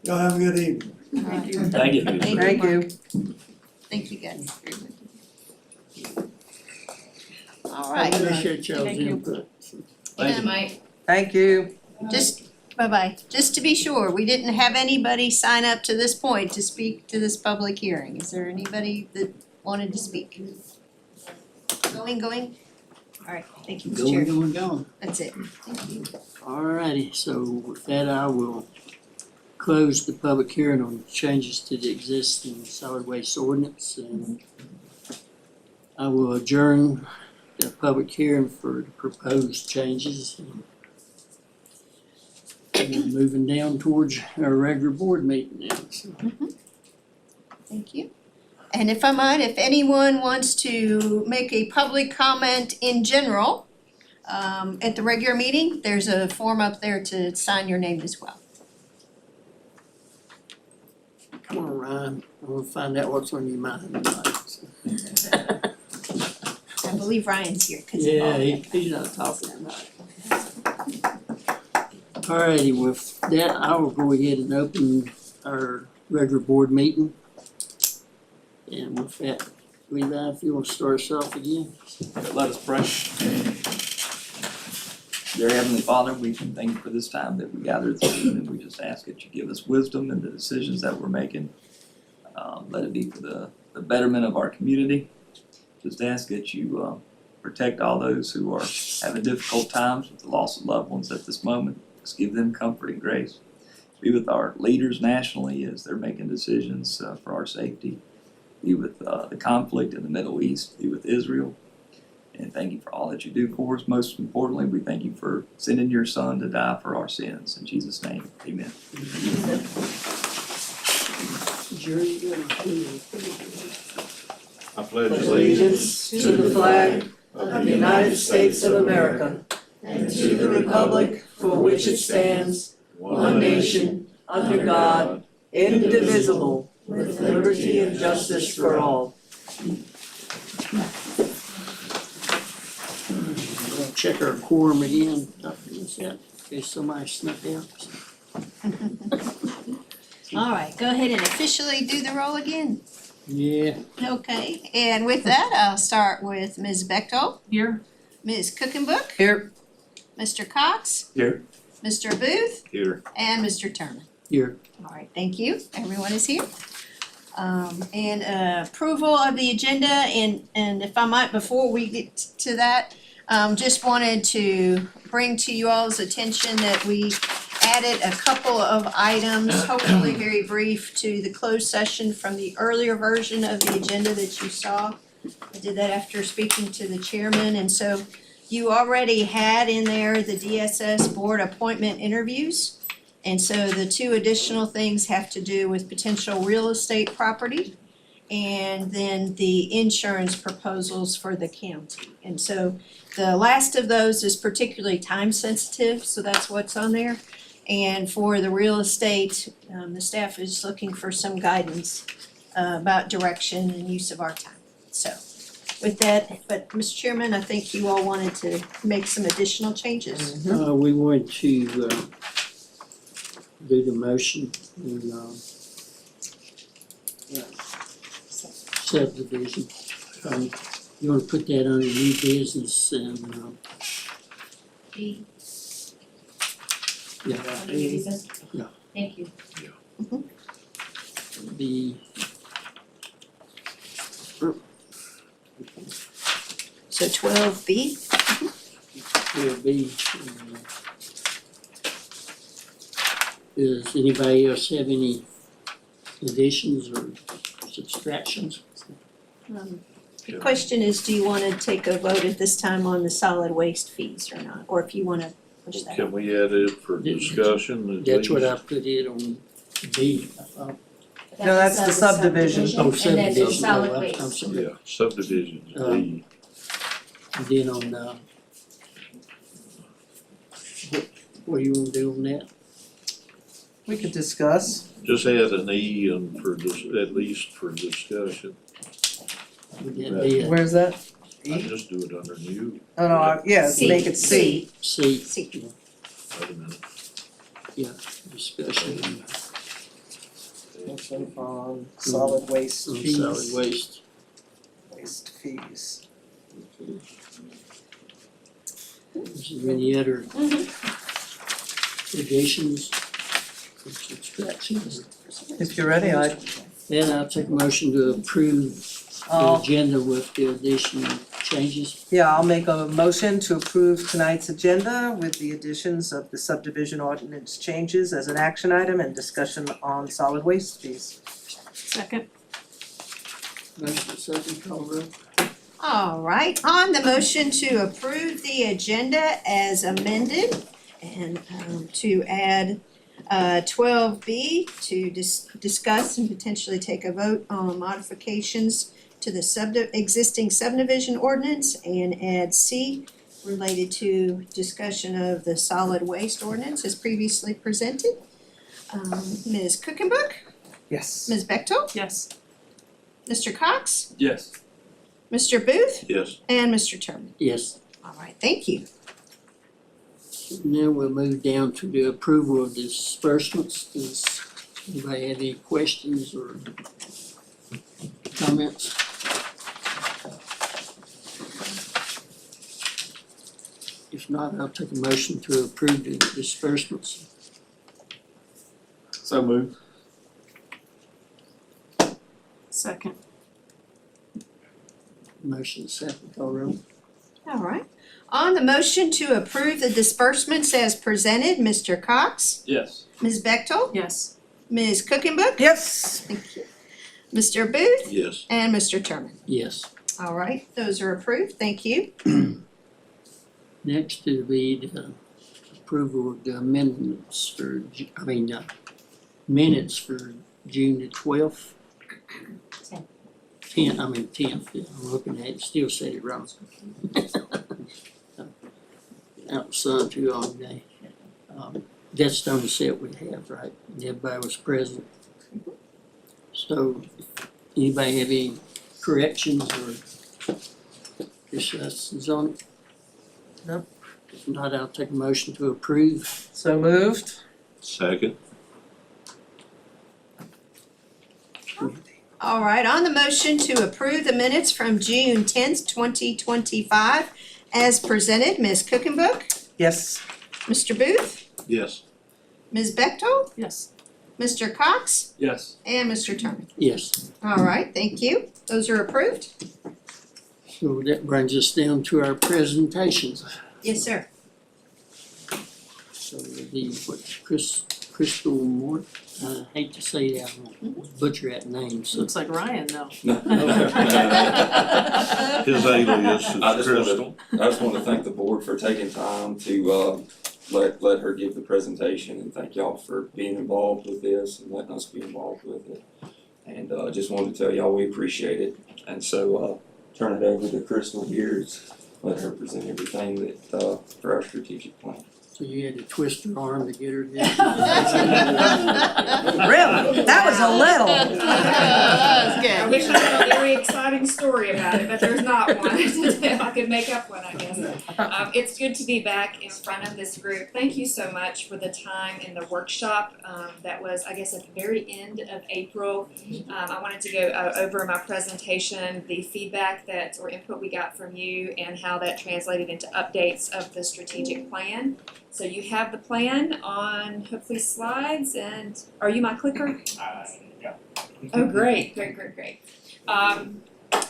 Y'all have a good evening. Thank you. Thank you. Thank you, guys. Very good. All I right, appreciate y'all's Thank you. input. Thank you. Mike. Thank you. bye-bye. Just to be sure, we didn't have anybody sign up to this point to speak to this public hearing. Is there anybody that wanted to speak? Going? All right, thank you, Mr. Chair. Going. That's it. Thank you. Alrighty, so with that, I will close the public hearing on changes to the existing solid waste ordinance, and I will adjourn the public hearing for the proposed changes. And we're moving down towards our regular board meeting now, so. Thank you. And if I might, if anyone wants to make a public comment in general, at the regular meeting, there's a form up there to sign your name as well. Come on, Ryan, I wanna find out what's on your mind tonight. I believe Ryan's here, 'cause Yeah, he's not talking tonight. Alrighty, with that, I will go ahead and open our regular board meeting. And with that, Levi, if you want to start us off again. Let us pray. Dear Heavenly Father, we can thank you for this time that we gathered through, and we just ask that you give us wisdom in the decisions that we're making. Let it be for the betterment of our community. Just ask that you protect all those who are having difficult times with the loss of loved ones at this moment. Just give them comfort and grace. Be with our leaders nationally as they're making decisions for our safety. Be with the conflict in the Middle East. Be with Israel. And thank you for all that you do for us. Most importantly, we thank you for sending your Son to die for our sins. In Jesus' name, amen. Jury, you're gonna do I pledge allegiance to the flag of the United States of America and to the republic for which it stands, one nation, under God, indivisible, with liberty and justice for all. We'll check our quorum again, Dr. Lissette, in case somebody snuck out. All right, go ahead and officially do the roll again. Yeah, Okay, and with that, I'll start with Ms. Bechtold, Here, Ms. Cookenbook, Here, Mr. Cox, Here. Mr. Booth, here. and Mr. Turner. here, All right, thank you. Everyone is here. And approval of the agenda, and if I might, before we get to that, just wanted to bring to you all's attention that we added a couple of items, hopefully very brief, to the closed session from the earlier version of the agenda that you saw. I did that after speaking to the chairman, and so you already had in there the DSS board appointment interviews. And so the two additional things have to do with potential real estate property and then the insurance proposals for the county. And so the last of those is particularly time sensitive, so that's what's on there. And for the real estate, the staff is looking for some guidance about direction and use of our time. So with that, but Mr. Chairman, I think you all wanted to make some additional changes. we want to, do the motion and, subdivision. You wanna put that under new business and, D, yeah, under new business? Yeah. Thank you. the. So 12B. Will be, does anybody else have any additions or subtractions? The question is, do you wanna take a vote at this time on the solid waste fees or not, or if you wanna push that? Can we add it for discussion at That's what I least? put it on B, I thought. No, that's the subdivision. Oh, And then the subdivision, solid oh, I'm waste. sorry. Yeah, subdivision, D. And then on, what do you wanna do on that? we could discuss. Just add an E and for this, at least for discussion. Would that be a Where's that? I just do it under new. Oh, no, yeah, C. make it C. C? C. Wait a minute. Discussion Motion on solid waste on fees. solid waste. Waste fees. Is there any other additions or subtractions? If you're ready, Then I'll take a motion to approve the I'll agenda with the additional changes. I'll make a motion to approve tonight's agenda with the additions of the subdivision ordinance changes as an action item and discussion on solid waste fees. second, Motion second, call roll. All right, on the motion to approve the agenda as amended and to add 12B to discuss and potentially take a vote on modifications to the existing subdivision ordinance and add C related to discussion of the solid waste ordinance as previously presented. Ms. Cookenbook, Yes. Ms. Bechtold, yes. Mr. Cox, Yes. Mr. Booth, Yes, and Mr. Turner. Yes. All right, thank you. Now we'll move down to the approval of disbursements. Does anybody have any questions or comments? If not, I'll take a motion to approve the disbursements. So moved. Second. Motion second, call roll. All right. On the motion to approve the disbursements as presented, Mr. Cox, Yes. Ms. Bechtel, Yes. Ms. Cookenbook, Yes. thank you, Mr. Booth, Yes. and Mr. Terman. Yes. All right, those are approved, thank you. Next will be the approval of the amendments for, minutes for June the 12th. 10th, yeah, I'm looking at it, still said it wrong. Out in sun too all day. That's the only set we have, right? Everybody was present. So, anybody have any corrections or discussions on it? Nope. If not, I'll take a motion to approve. So moved. Second. All right, on the motion to approve the minutes from June 10th, 2025, as presented, Ms. Cookenbook, Yes. Mr. Booth, Yes. Ms. Bechtel, Yes. Mr. Cox, Yes. and Mr. Terman. Yes. All right, thank you. Those are approved. So that brings us down to our presentations. Yes, sir. So the, Crystal Mort, I hate to say that, I'm gonna butcher that name, so. Looks like Ryan though. His alias is I just Crystal. I just want to thank the board for taking time to let her give the presentation, and thank y'all for being involved with this and letting us be involved with it. And just wanted to tell y'all we appreciate it. And so turn it over to Crystal here, let her present everything that for our strategic plan. So you had to twist her arm to get her there. Really? That was a little. That was I good. wish I had a very exciting story about it, but there's not one. I could make up one, I guess. It's good to be back in front of this group. Thank you so much for the time in the workshop. That was, I guess, at the very end of April. I wanted to go over my presentation, the feedback or input we got from you, and how that translated into updates of the strategic plan. So you have the plan on hopefully slides, and are you my clicker? Yeah. Oh, great.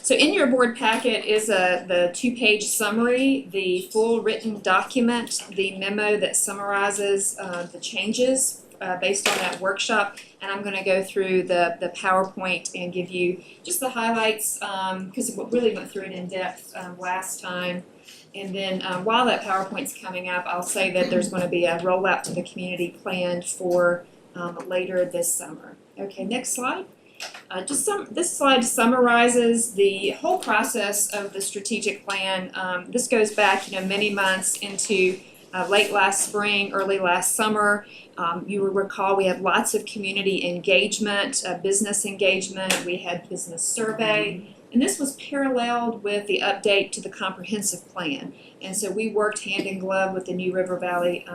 So in your board packet is the 2-page summary, the full written document, the memo that summarizes the changes based on that workshop, and I'm going to go through the PowerPoint and give you just the highlights because we really went through it in depth last time. And then while that PowerPoint's coming up, I'll say that there's going to be a rollout to the community planned for later this summer. Okay, next slide. This slide summarizes the whole process of the strategic plan. This goes back, many months into late last spring, early last summer. You will recall we had lots of community engagement, business engagement. We had business survey. And this was paralleled with the update to the comprehensive plan. And so we worked hand in glove with the New River Valley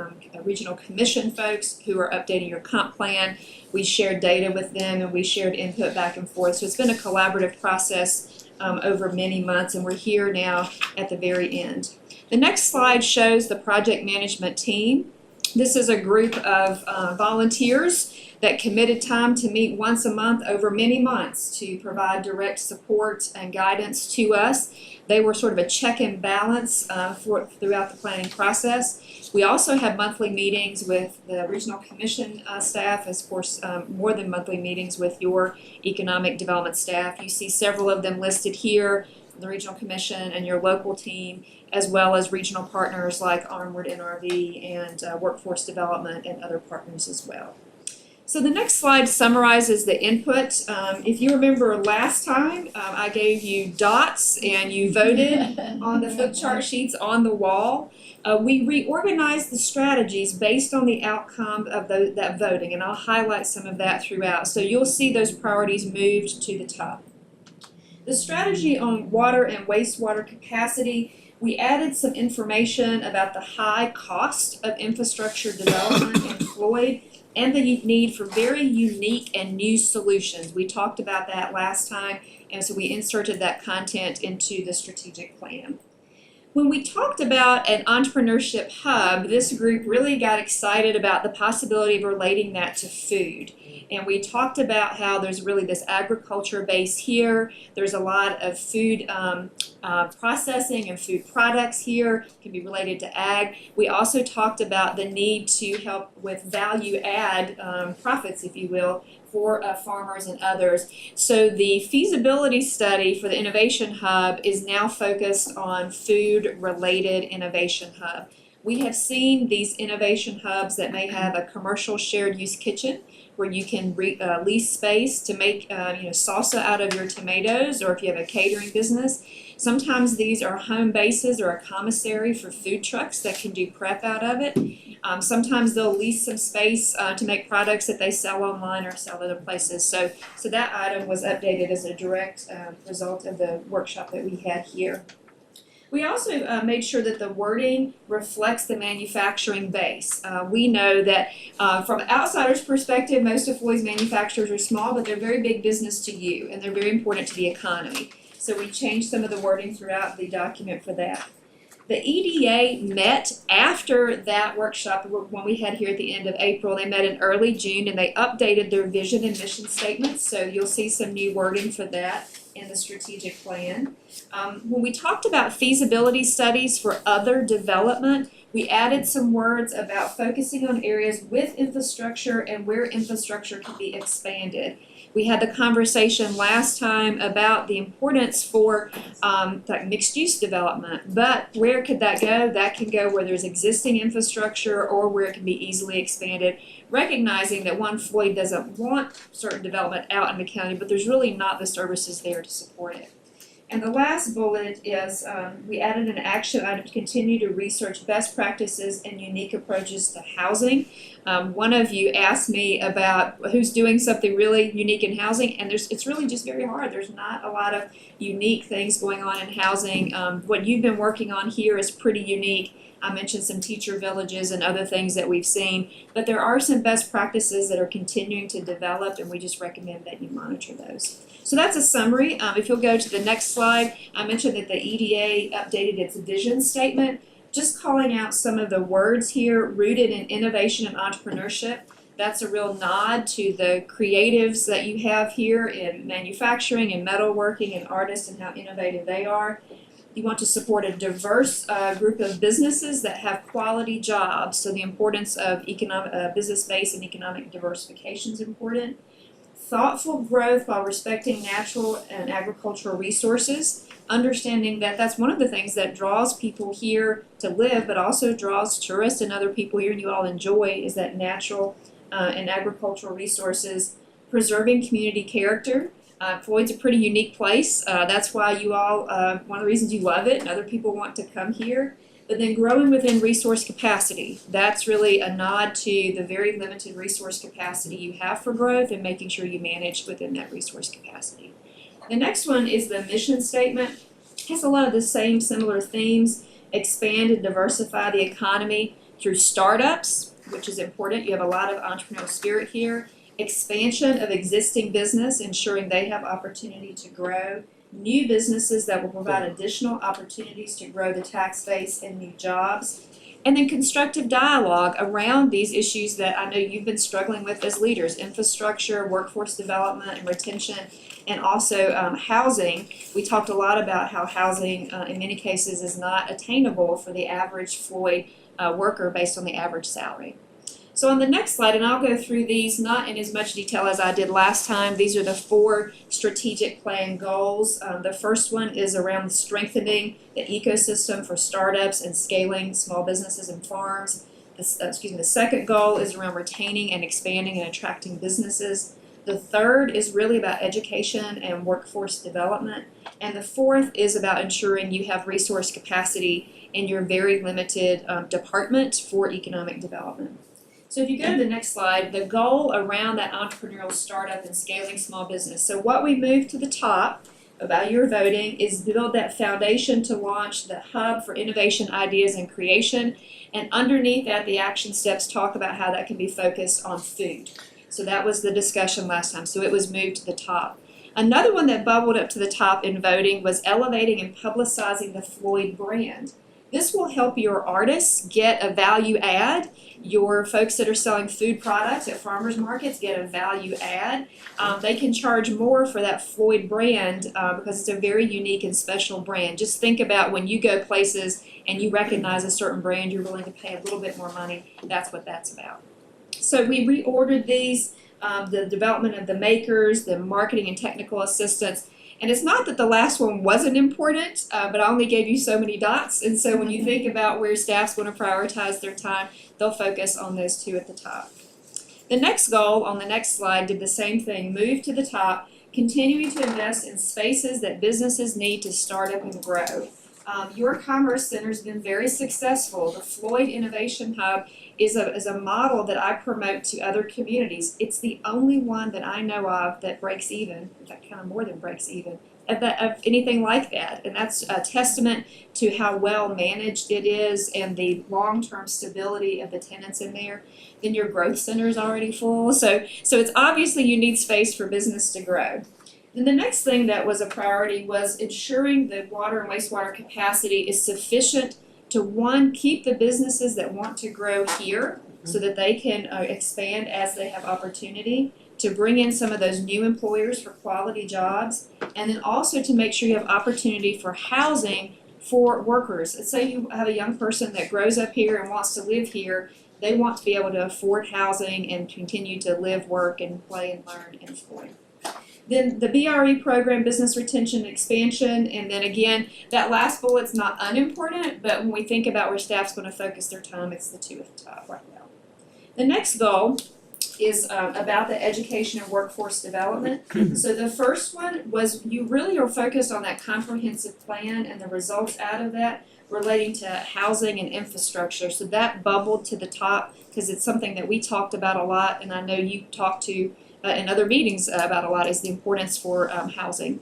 Regional Commission folks who are updating your comp plan. We shared data with them and we shared input back and forth. So it's been a collaborative process over many months, and we're here now at the very end. The next slide shows the project management team. This is a group of volunteers that committed time to meet once a month over many months to provide direct support and guidance to us. They were sort of a check and balance throughout the planning process. We also have monthly meetings with the Regional Commission staff, as of course more than monthly meetings with your economic development staff. You see several of them listed here, the Regional Commission and your local team, as well as regional partners like Armored NRV and Workforce Development and other partners as well. So the next slide summarizes the input. If you remember last time, I gave you dots and you voted on the flip chart sheets on the wall. We reorganized the strategies based on the outcome of that voting, and I'll highlight some of that throughout. So you'll see those priorities moved to the top. The strategy on water and wastewater capacity, we added some information about the high cost of infrastructure development in Floyd and the need for very unique and new solutions. We talked about that last time, and so we inserted that content into the strategic plan. When we talked about an entrepreneurship hub, this group really got excited about the possibility of relating that to food. And we talked about how there's really this agriculture base here. There's a lot of food processing and food products here, can be related to ag. We also talked about the need to help with value add profits, if you will, for farmers and others. So the feasibility study for the Innovation Hub is now focused on food-related Innovation Hub. We have seen these Innovation Hubs that may have a commercial shared use kitchen where you can lease space to make salsa out of your tomatoes, or if you have a catering business. Sometimes these are home bases or a commissary for food trucks that can do prep out of it. Sometimes they'll lease some space to make products that they sell online or sell other places. So that item was updated as a direct result of the workshop that we had here. We also made sure that the wording reflects the manufacturing base. We know that from an outsider's perspective, most of Floyd's manufacturers are small, but they're very big business to you, and they're very important to the economy. So we changed some of the wording throughout the document for that. The EDA met after that workshop when we had here at the end of April. They met in early June and they updated their vision and mission statements. So you'll see some new wording for that in the strategic plan. When we talked about feasibility studies for other development, we added some words about focusing on areas with infrastructure and where infrastructure can be expanded. We had the conversation last time about the importance for like mixed-use development, but where could that go? That can go where there's existing infrastructure or where it can be easily expanded, recognizing that Floyd doesn't want certain development out in the county, but there's really not the services there to support it. And the last bullet is we added an action item to continue to research best practices and unique approaches to housing. One of you asked me about who's doing something really unique in housing, and it's really just very hard. There's not a lot of unique things going on in housing. What you've been working on here is pretty unique. I mentioned some teacher villages and other things that we've seen, but there are some best practices that are continuing to develop, and we just recommend that you monitor those. So that's a summary. If you'll go to the next slide, I mentioned that the EDA updated its vision statement, just calling out some of the words here rooted in innovation and entrepreneurship. That's a real nod to the creatives that you have here in manufacturing and metalworking and artists and how innovative they are. You want to support a diverse group of businesses that have quality jobs, so the importance of business base and economic diversification is important. Thoughtful growth while respecting natural and agricultural resources, understanding that that's one of the things that draws people here to live, but also draws tourists and other people here, and you all enjoy, is that natural and agricultural resources. Preserving community character. Floyd's a pretty unique place. That's why you all, one of the reasons you love it and other people want to come here. But then growing within resource capacity. That's really a nod to the very limited resource capacity you have for growth and making sure you manage within that resource capacity. The next one is the mission statement. It has a lot of the same similar themes. Expand and diversify the economy through startups, which is important. You have a lot of entrepreneurial spirit here. Expansion of existing business, ensuring they have opportunity to grow. New businesses that will provide additional opportunities to grow the tax base and new jobs. And then constructive dialogue around these issues that I know you've been struggling with as leaders: infrastructure, workforce development and retention, and also housing. We talked a lot about how housing in many cases is not attainable for the average Floyd worker based on the average salary. So on the next slide, and I'll go through these not in as much detail as I did last time, these are the 4 strategic plan goals. The first one is around strengthening the ecosystem for startups and scaling small businesses and farms. The second goal is around retaining and expanding and attracting businesses. The third is really about education and workforce development. And the fourth is about ensuring you have resource capacity in your very limited department for economic development. So if you go to the next slide, the goal around that entrepreneurial startup and scaling small business. So what we moved to the top about your voting is build that foundation to launch the hub for innovation, ideas, and creation. And underneath that, the action steps talk about how that can be focused on food. So that was the discussion last time. So it was moved to the top. Another one that bubbled up to the top in voting was elevating and publicizing the Floyd brand. This will help your artists get a value add. Your folks that are selling food products at farmers markets get a value add. They can charge more for that Floyd brand because it's a very unique and special brand. Just think about when you go places and you recognize a certain brand, you're willing to pay a little bit more money. That's what that's about. So we reordered these, the development of the makers, the marketing and technical assistants. And it's not that the last one wasn't important, but I only gave you so many dots. And so when you think about where staff's going to prioritize their time, they'll focus on those two at the top. The next goal on the next slide did the same thing, move to the top, continuing to invest in spaces that businesses need to start up and grow. Your Commerce Center's been very successful. The Floyd Innovation Hub is a model that I promote to other communities. It's the only one that I know of that breaks even, in fact, kind of more than breaks even, of anything like that. And that's a testament to how well managed it is and the long-term stability of the tenants in there. Then your growth center is already full. So it's obviously you need space for business to grow. Then the next thing that was a priority was ensuring the water and wastewater capacity is sufficient to, one, keep the businesses that want to grow here so that they can expand as they have opportunity, to bring in some of those new employers for quality jobs, and then also to make sure you have opportunity for housing for workers. Let's say you have a young person that grows up here and wants to live here. They want to be able to afford housing and continue to live, work, and play and learn in Floyd. Then the BRE program, business retention and expansion, and then again, that last bullet's not unimportant, but when we think about where staff's going to focus their time, it's the two at the top right now. The next goal is about the education and workforce development. So the first one was you really are focused on that comprehensive plan and the results out of that relating to housing and infrastructure. So that bubbled to the top because it's something that we talked about a lot, and I know you talked to in other meetings about a lot, is the importance for housing.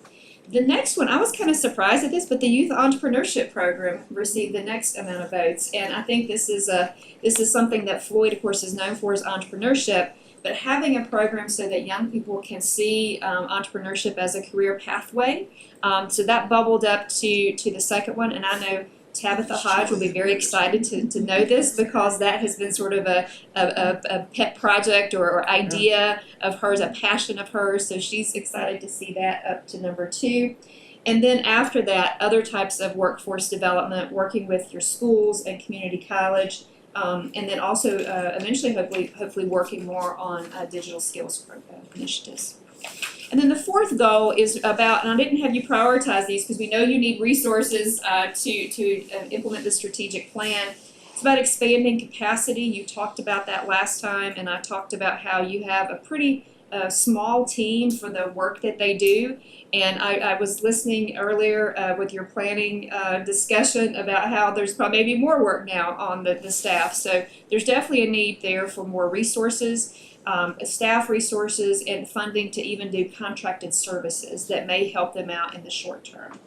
The next one, I was kind of surprised at this, but the Youth Entrepreneurship Program received the next amount of votes, and I think this is something that Floyd, of course, is known for, is entrepreneurship. But having a program so that young people can see entrepreneurship as a career pathway, so that bubbled up to the second one, and I know Tabitha Hodge will be very excited to know this because that has been sort of a pet project or idea of hers, a passion of hers, so she's excited to see that up to number 2. And then after that, other types of workforce development, working with your schools and community college, and then also eventually hopefully working more on digital skills initiatives. And then the fourth goal is about, and I didn't have you prioritize these because we know you need resources to implement the strategic plan. It's about expanding capacity. You talked about that last time, and I talked about how you have a pretty small team for the work that they do. And I was listening earlier with your planning discussion about how there's probably maybe more work now on the staff. So there's definitely a need there for more resources. Staff resources and funding to even do contracted services that may help them out in the short term.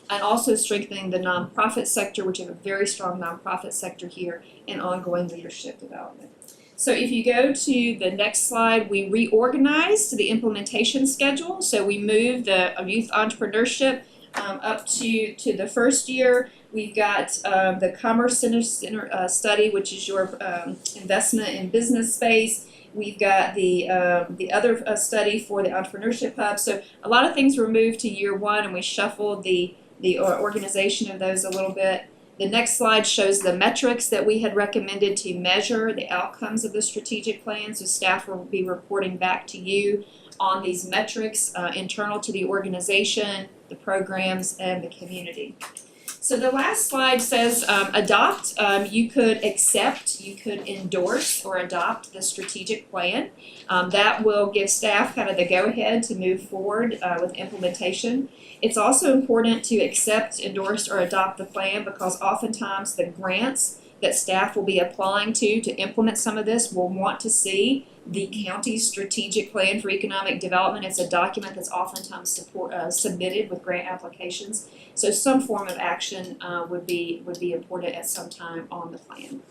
And also strengthening the nonprofit sector, which is a very strong nonprofit sector here, and ongoing leadership development. So if you go to the next slide, we reorganized the implementation schedule. So we moved the youth entrepreneurship up to the first year. We've got the Commerce Center study, which is your investment in business space. We've got the other study for the entrepreneurship hub. So a lot of things were moved to year 1, and we shuffled the organization of those a little bit. The next slide shows the metrics that we had recommended to measure the outcomes of the strategic plan. So staff will be reporting back to you on these metrics internal to the organization, the programs, and the community. So the last slide says adopt. You could accept, you could endorse or adopt the strategic plan. That will give staff kind of the go-ahead to move forward with implementation. It's also important to accept, endorse, or adopt the plan because oftentimes the grants that staff will be applying to implement some of this will want to see the county's strategic plan for economic development. It's a document that's oftentimes submitted with grant applications. So some form of action would be important at some time on the plan.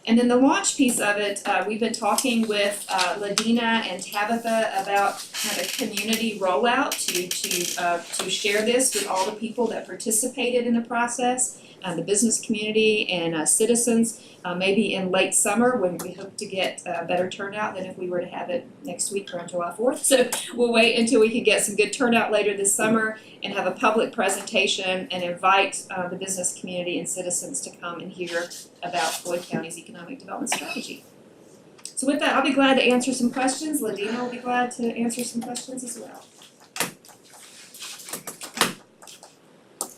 And then the launch piece of it, we've been talking with Ladina and Tabitha about kind of a community rollout to share this with all the people that participated in the process. the business community and citizens, maybe in late summer when we hope to get a better turnout than if we were to have it next week or on July 4th. So we'll wait until we can get some good turnout later this summer and have a public presentation and invite the business community and citizens to come and hear about Floyd County's economic development strategy. So with that, I'll be glad to answer some questions. Ladina will be glad to answer some questions as well.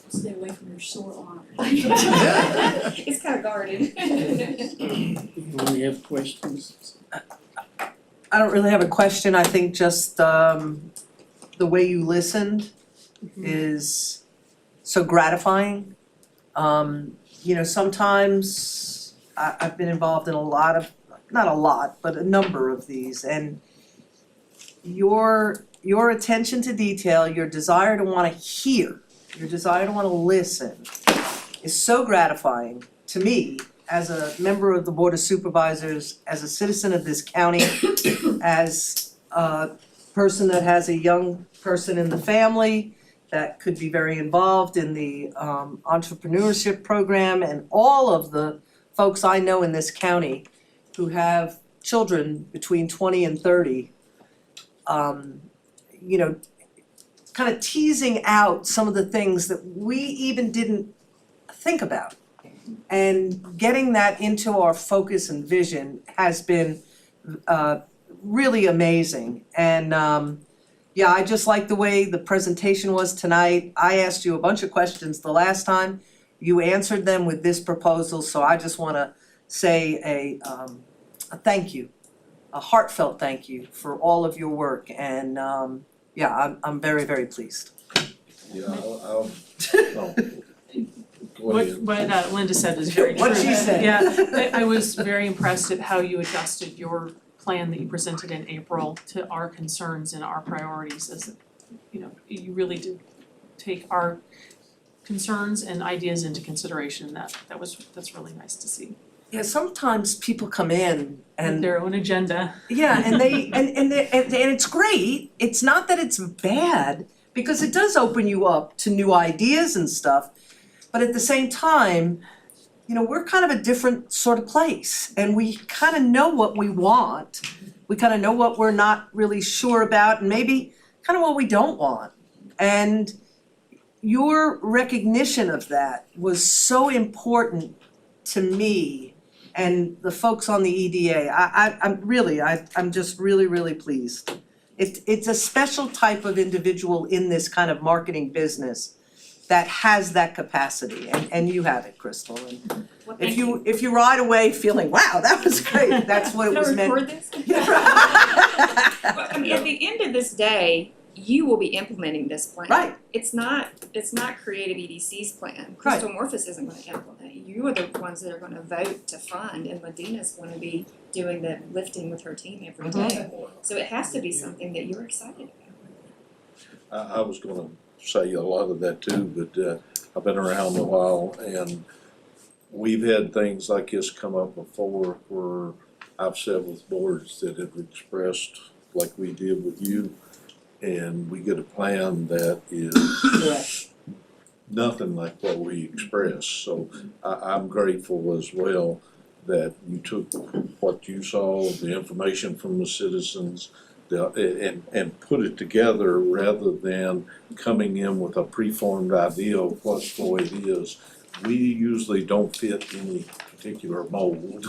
Stay away from your sore arm. It's kind of guarded. You only have questions? I don't really have a question, I think just the way you listened is so gratifying. You know, sometimes I've been involved in a lot of, not a lot, but a number of these, and your attention to detail, your desire to wanna hear, your desire to wanna listen is so gratifying to me as a member of the Board of Supervisors, as a citizen of this county, as a person that has a young person in the family that could be very involved in the entrepreneurship program, and all of the folks I know in this county who have children between 20 and 30, you know, kind of teasing out some of the things that we even didn't think about. And getting that into our focus and vision has been really amazing. And yeah, I just like the way the presentation was tonight. I asked you a bunch of questions the last time. You answered them with this proposal, so I just wanna say a thank you, a heartfelt thank you for all of your work, and yeah, I'm very, very pleased. Yeah, I'll go ahead. What Linda said is very true. What she said. Yeah, I was very impressed at how you adjusted your plan that you presented in April to our concerns and our priorities, as you know, you really did take our concerns and ideas into consideration. That's really nice to see. Yeah, sometimes people come in With and their own agenda. yeah, and it's great. It's not that it's bad, because it does open you up to new ideas and stuff. But at the same time, you know, we're kind of a different sort of place, and we kind of know what we want. We kind of know what we're not really sure about, and maybe kind of what we don't want. And your recognition of that was so important to me and the folks on the EDA. I'm just really pleased. It's a special type of individual in this kind of marketing business that has that capacity, and you have it, Crystal. And Well, if you ride away feeling, wow, that was great, that's what it was meant. Can I record this? Well, I mean, at the end of this day, you will be implementing this plan. Right. It's not Creative EDC's plan. Crystal Morphus isn't gonna implement it. You are the ones that are gonna vote to fund, and Medina's gonna be doing the lifting with her team every day. So it has to be something that you're excited about. I was gonna say a lot of that too, but I've been around a while, and we've had things like this come up before where I've sat with boards that have expressed, like we did with you, and we get a plan that is nothing like what we expressed. So I'm grateful as well that you took what you saw, the information from the citizens, and put it together rather than coming in with a preformed idea of what Floyd is. We usually don't fit any particular mold.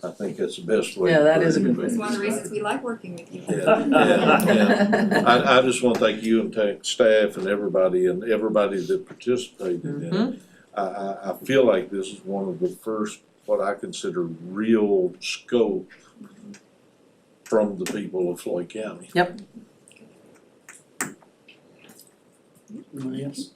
I think that's the best way. Yeah, that is a good It's one of the reasons we like working with you. And I just want to thank you and thank staff and everybody that participated in it. I feel like this is one of the first, what I consider real scope from the people of Floyd County. Yep. Anyone else?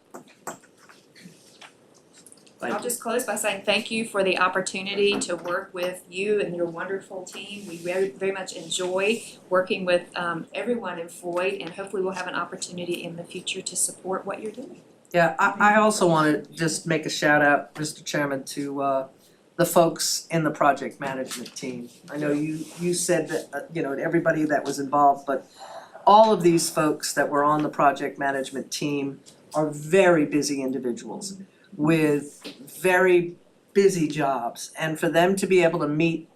I'll just close by saying thank you for the opportunity to work with you and your wonderful team. We very, very much enjoy working with everyone in Floyd, and hopefully we'll have an opportunity in the future to support what you're doing. Yeah, I also wanna just make a shout out, Mr. Chairman, to the folks in the project management team. I know you said that, you know, everybody that was involved, but all of these folks that were on the project management team are very busy individuals. with very busy jobs, and for them to be able to meet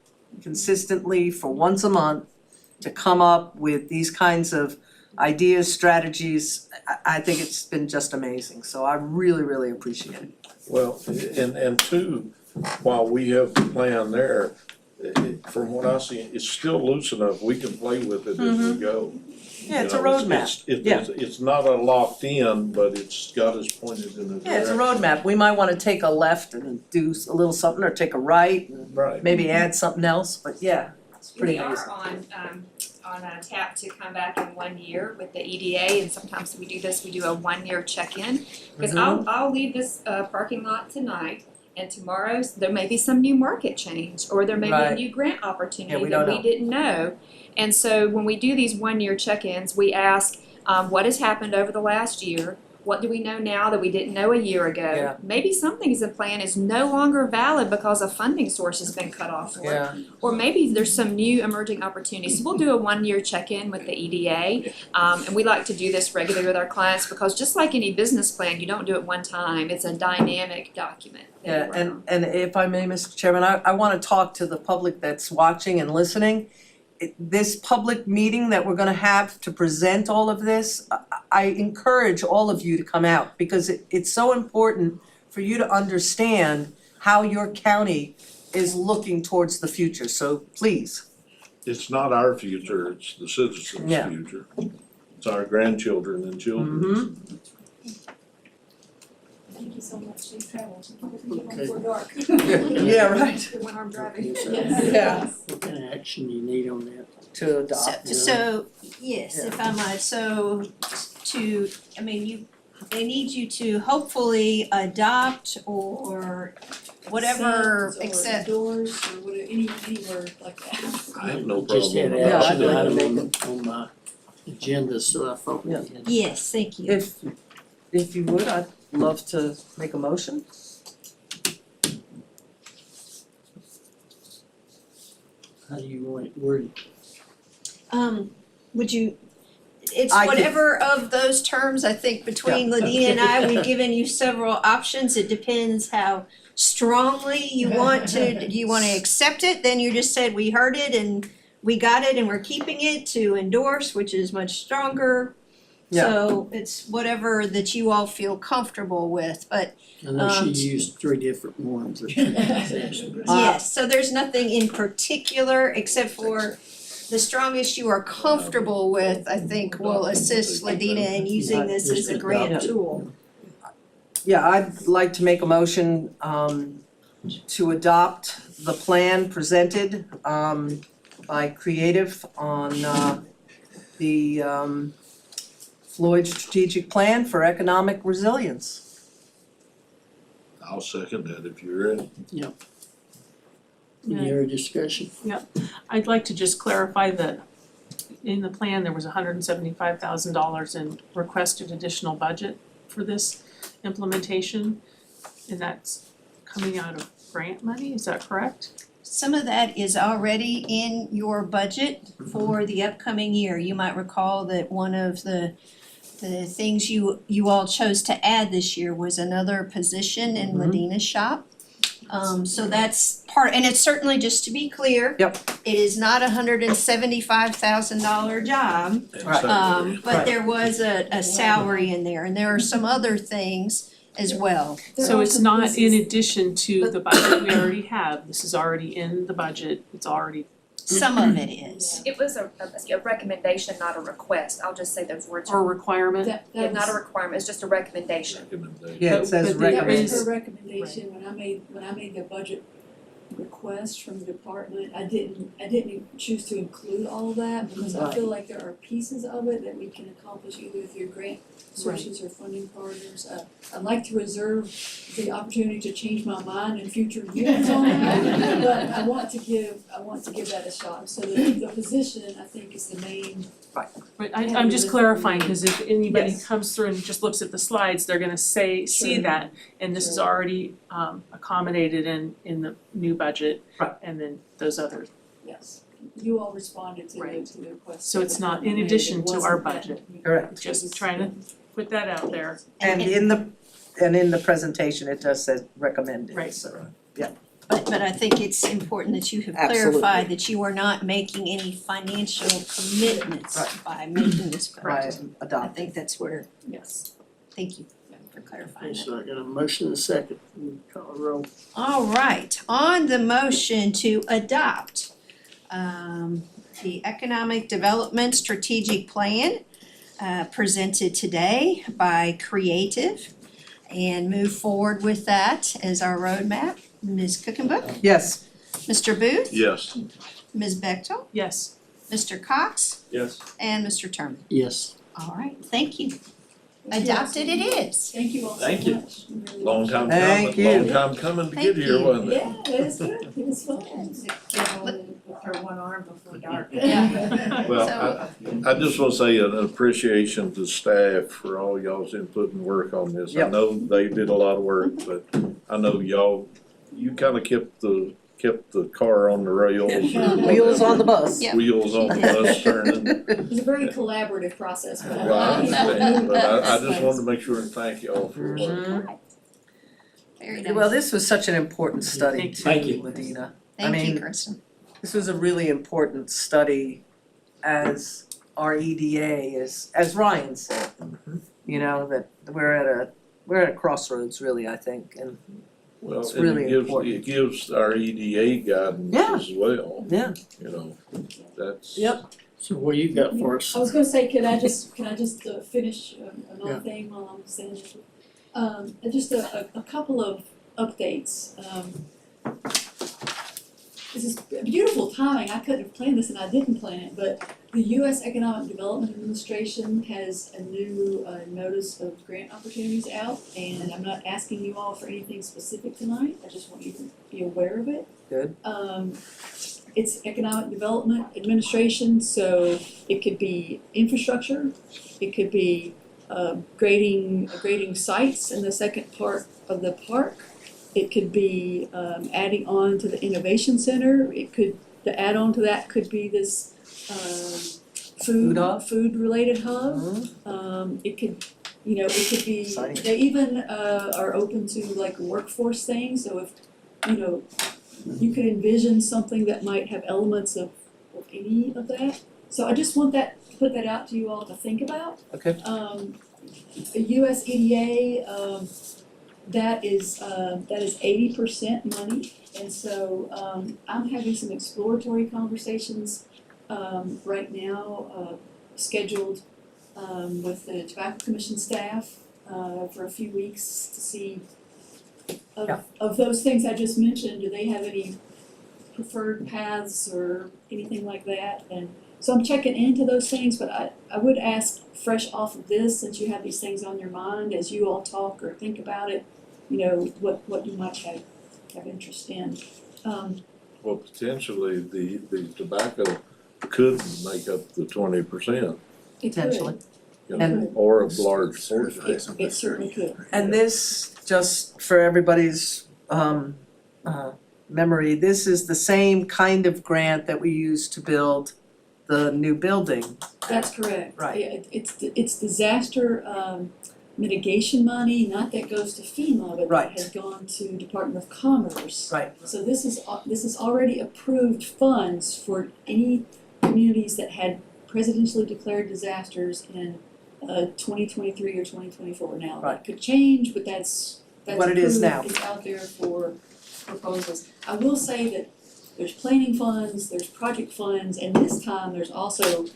consistently for once a month, to come up with these kinds of ideas, strategies, I think it's been just amazing, so I really, really appreciate it. Well, and two, while we have the plan there, from what I see, it's still loose enough, we can play with it as we go. Yeah, it's a You know, roadmap. It's not a locked in, but it's got us pointed in a direction. Yeah, it's a roadmap, we might wanna take a left and do a little something, or take a right, and Right. maybe add something else, but yeah, it's pretty amazing. We are on a tap to come back in 1 year with the EDA, and sometimes we do this, we do a 1 year check-in. Because I'll leave this parking lot tonight, and tomorrow there may be some new market change, or there may be a Right. new grant Yeah, opportunity we that don't we know. didn't know. And so when we do these 1 year check-ins, we ask, what has happened over the last year? What do we know now that we didn't know a year ago? Yeah. Maybe some things in plan is no longer valid because a funding source has been cut off for it. Yeah, Or maybe there's some new emerging opportunities. So we'll do a 1 year check-in with the EDA. And we like to do this regularly with our clients because just like any business plan, you don't do it one time. It's a dynamic document. that yeah, you work on. and if I may, Mr. Chairman, I wanna talk to the public that's watching and listening. This public meeting that we're gonna have to present all of this, I encourage all of you to come out, because it's so important for you to understand how your county is looking towards the future, so please. It's not our future, it's the citizens' Yeah. future. It's our grandchildren and children. Thank you so much, safe travels. Okay. Before dark. Yeah, right. When I'm driving. Yeah. What kind of action you need on that? To adopt. So, yes, if I might, so they need you to hopefully adopt or whatever, Send or except, endorse or whatever, any word like that. I have no Just had problem. Yeah, action I'd item on my agenda, so I thought we Yeah. had. yes, thank you. If you would, I'd love to make a motion. How do you want it worded? Would you, it's I could- whatever of those terms, I think between Ladina and I, we've given you several options, it depends how strongly you want to, do you wanna accept it, then you just said, we heard it and we got it and we're keeping it, to endorse, which is much stronger. Yeah. So it's whatever that you all feel comfortable with, but I know she Um, used 3 different ones. yes, so there's nothing in particular except for the strongest you are comfortable with, I think will assist Ladina in using this as a grant tool. Yeah, I'd like to make a motion to adopt the plan presented by Creative on the Floyd Strategic Plan for Economic Resilience. I'll second that if you're ready. Any other discussion? I'd like to just clarify that in the plan, there was $175,000 in requested additional budget for this implementation. And that's coming out of grant money, is that correct? Some of that is already in your budget for the upcoming year. You might recall that one of the things you all chose to add this year was another position in Ladina's shop. So that's part, and it's certainly, just to be clear. Yep. It is not $175,000 job, Right. but there was a salary in there, and there are some other things as well. So it's not in addition to the budget we already have, this is already in the budget, it's already. Some of it is. It was a recommendation, not a request. I'll just say those words. Or requirement. Yeah, not a requirement, it's just a recommendation. Yeah, it says But there That recommend. was is- her recommendation, when I made the budget request from the department, I didn't choose to include all of that, because I feel like there are pieces of it that we can accomplish either through grant sources or funding partners. I'd like to reserve the opportunity to change my mind in future years on that, but I want to give that a shot, so the position, I think, is the main. Right, I'm just clarifying, cause if anybody Yes. comes through and just looks at the slides, they're gonna see Sure. that, and this is Sure. already accommodated in the new budget. Right. And then those others, Yes, you all responded to Right. the request. so it's not in Maybe it addition to our wasn't that. budget, Correct. just trying to put that out there. And and in the presentation, it does say recommended, Right. so. But I think it's important that you have Absolutely. clarified that you are not making any financial commitments Right. by making this By project. I adopting. think that's where, yes, thank you for clarifying that. So I got a motion and a second. Call the roll. All right, on the motion to adopt the Economic Development Strategic Plan presented today by Creative and move forward with that as our roadmap. Ms. Cookenbook, Yes, Mr. Booth, Yes. Ms. Bechtel, Yes. Mr. Cox, Yes. and Mr. Terman. Yes. All right, thank you. Adopted it is. Thank you all so Thank you. much. Really Long time Thank coming, you. long time coming to Thank get here, you. wasn't it? Yeah, it was good, it was fun. Get on with her one arm before dark. Well, I just wanna say an appreciation to staff for all y'all's input and work on this. I Yep. know they did a lot of work, but I know you kinda kept the car on the rails or wheels on the bus. Yeah. wheels on the bus turning. It was a very collaborative process. but Well, I understand, but I just wanted to make sure and thank y'all for what. Mhm. Very nice. Well, this was such an important study Thank too, you. Medina. Thank you, mean, Kristen. This was a really important study as our EDA as Ryan said. You know, that we're at a crossroads really, I think, and Well, It's and really it gives, important. it gives our EDA guidance Yeah. as well, yeah, you know, that's. Yep. So what do you got for us? I was gonna say, can I just finish my Yeah. thing while I'm saying it? Just a couple of updates. This is beautiful timing, I couldn't have planned this and I didn't plan it, but the US Economic Development Administration has a new notice of grant opportunities out, and I'm not asking you all for anything specific tonight, I just want you to be aware of it. Good. It's Economic Development Administration, so it could be infrastructure, it could be grading sites in the second part of the park. It could be adding on to the Innovation Center, the add-on to that could be this Food hub? food-related hub. Mhm. It could, it could be, Exciting. they even are open to like workforce things, so if, you could envision something that might have elements of any of that. So I just want to put that out to you all to think about. Okay. The US EDA, that is 80% money, and so I'm having some exploratory conversations right now, scheduled with the Tobacco Commission staff for a few weeks to see of those things I just mentioned, do they have any preferred paths or anything like that? And so I'm checking into those things, but I would ask, fresh off of this, since you have these things on your mind as you all talk or think about it, what you might have interest in. Well, potentially, the tobacco could make up the 20%, It Potentially. could, And- or a large portion. it certainly could. And this, just for everybody's memory, this is the same kind of grant that we used to build the new building. That's correct. Right. Yeah, it's disaster mitigation money, not that goes to FEMA, but Right. that has gone to Department of Commerce. Right. So this is already approved funds for any communities that had presidentially declared disasters in 2023 or 2024. Now, Right. that could change, but that's What it is now. approved, it's out there for proposals. I will say that there's planning funds, there's project funds, and this time there's also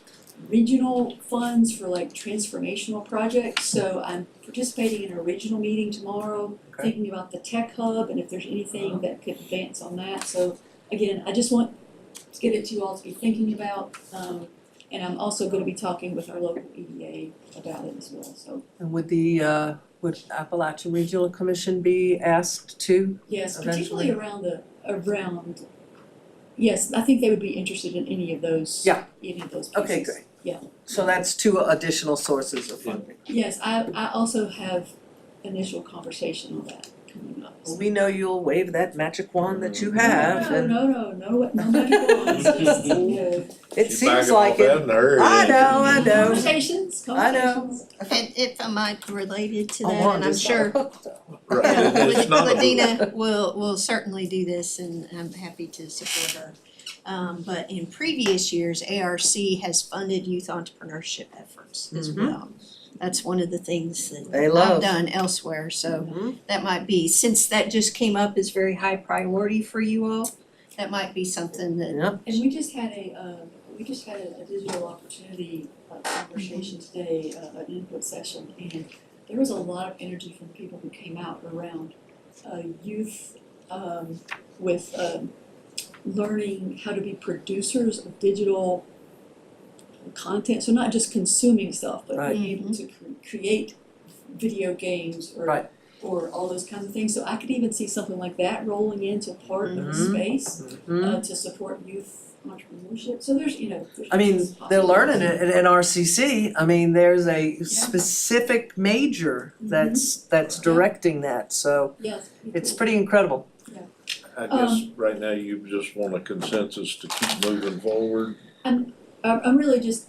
regional funds for like transformational projects. So I'm participating in a regional meeting tomorrow, Okay. thinking about the tech hub and if there's anything that could advance on that. So again, I just want to get it to you all to be thinking about. And I'm also gonna be talking with our local EDA about it as well, so. And would Appalachian Regional Commission be asked to? Yes, Eventually. particularly around, yes, I think they would be interested in any of those. Yeah. Any of those pieces. Okay, great. Yeah. So that's two additional sources of funding. Yes, I also have initial conversation on that coming up. So- We know you'll wave that magic wand that you have, and No magic wands, just, you know, it She's seems backing like off it. that in a hurry, I ain't she? know. conversations. I know. And if I might related to that, and Wand I'm is not sure hooked, though. Right, it's not a- Ladina will certainly do this, and I'm happy to support her. But in previous years, ARC has funded youth entrepreneurship efforts as Mhm. well. That's one of the things They that love. I've done elsewhere, so Mhm. that might be, since that just came up as very high priority for you all, that might be something that, Yep. And we just had a digital opportunity conversation today, an input session, and there was a lot of energy from people who came out around youth with learning how to be producers of digital content, so not just consuming stuff, but Right. being able to create video games Right. or all those kinds of things. So I could even see something like that rolling into part of the Mhm. space Mhm. to support youth entrepreneurship. So there's, there's I mean, they're possibilities. learning it at NRCC. I mean, there's a specific major that's directing that, so Yes. it's pretty incredible. I guess right now you just want a consensus to keep moving forward. I'm really just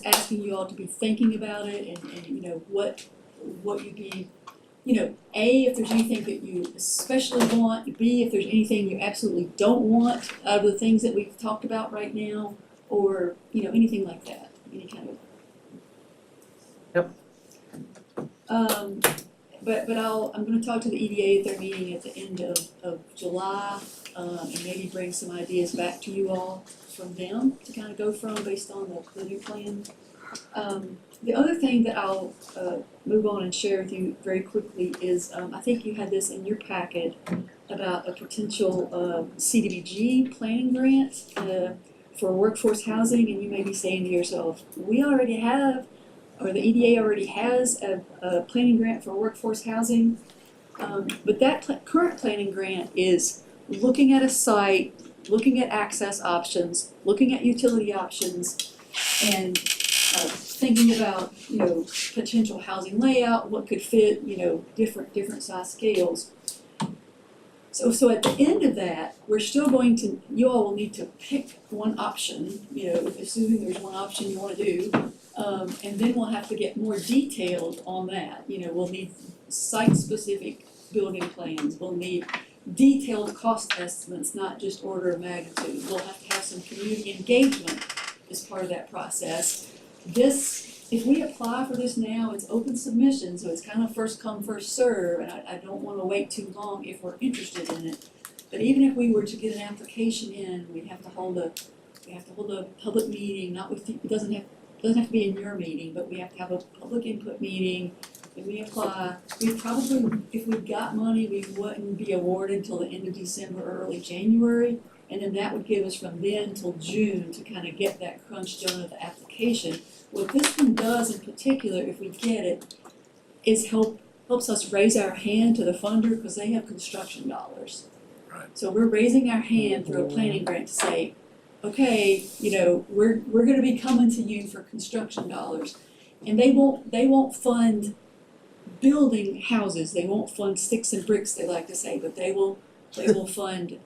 asking you all to be thinking about it and what you'd be, A, if there's anything that you especially want, B, if there's anything you absolutely don't want out of the things that we've talked about right now, or, anything like that, any kind of. Yep. But I'm gonna talk to the EDA at their meeting at the end of July, and maybe bring some ideas back to you all from them to kind of go from based on the new plan. The other thing that I'll move on and share with you very quickly is, I think you had this in your packet about a potential CDBG planning grant for workforce housing, and you may be saying to yourself, we already have, or the EDA already has a planning grant for workforce housing. But that current planning grant is looking at a site, looking at access options, looking at utility options, and thinking about, potential housing layout, what could fit, different size scales. So at the end of that, we're still going to, you all will need to pick one option, assuming there's one option you wanna do. And then we'll have to get more detailed on that, we'll need site-specific building plans, we'll need detailed cost estimates, not just order of magnitude. We'll have to have some community engagement as part of that process. If we apply for this now, it's open submission, so it's kind of first come, first serve, and I don't wanna wait too long if we're interested in it. But even if we were to get an application in, we'd have to hold a public meeting, it doesn't have to be in your meeting, but we have to have a public input meeting. If we apply, we probably, if we got money, we wouldn't be awarded until the end of December or early January. And then that would give us from then till June to kind of get that crunch done of the application. What this one does in particular, if we get it, is helps us raise our hand to the funder because they have construction dollars. Right. So we're raising our hand through a planning grant to say, okay, we're gonna be coming to you for construction dollars. And they won't fund building houses, they won't fund sticks and bricks, they like to say, but they will fund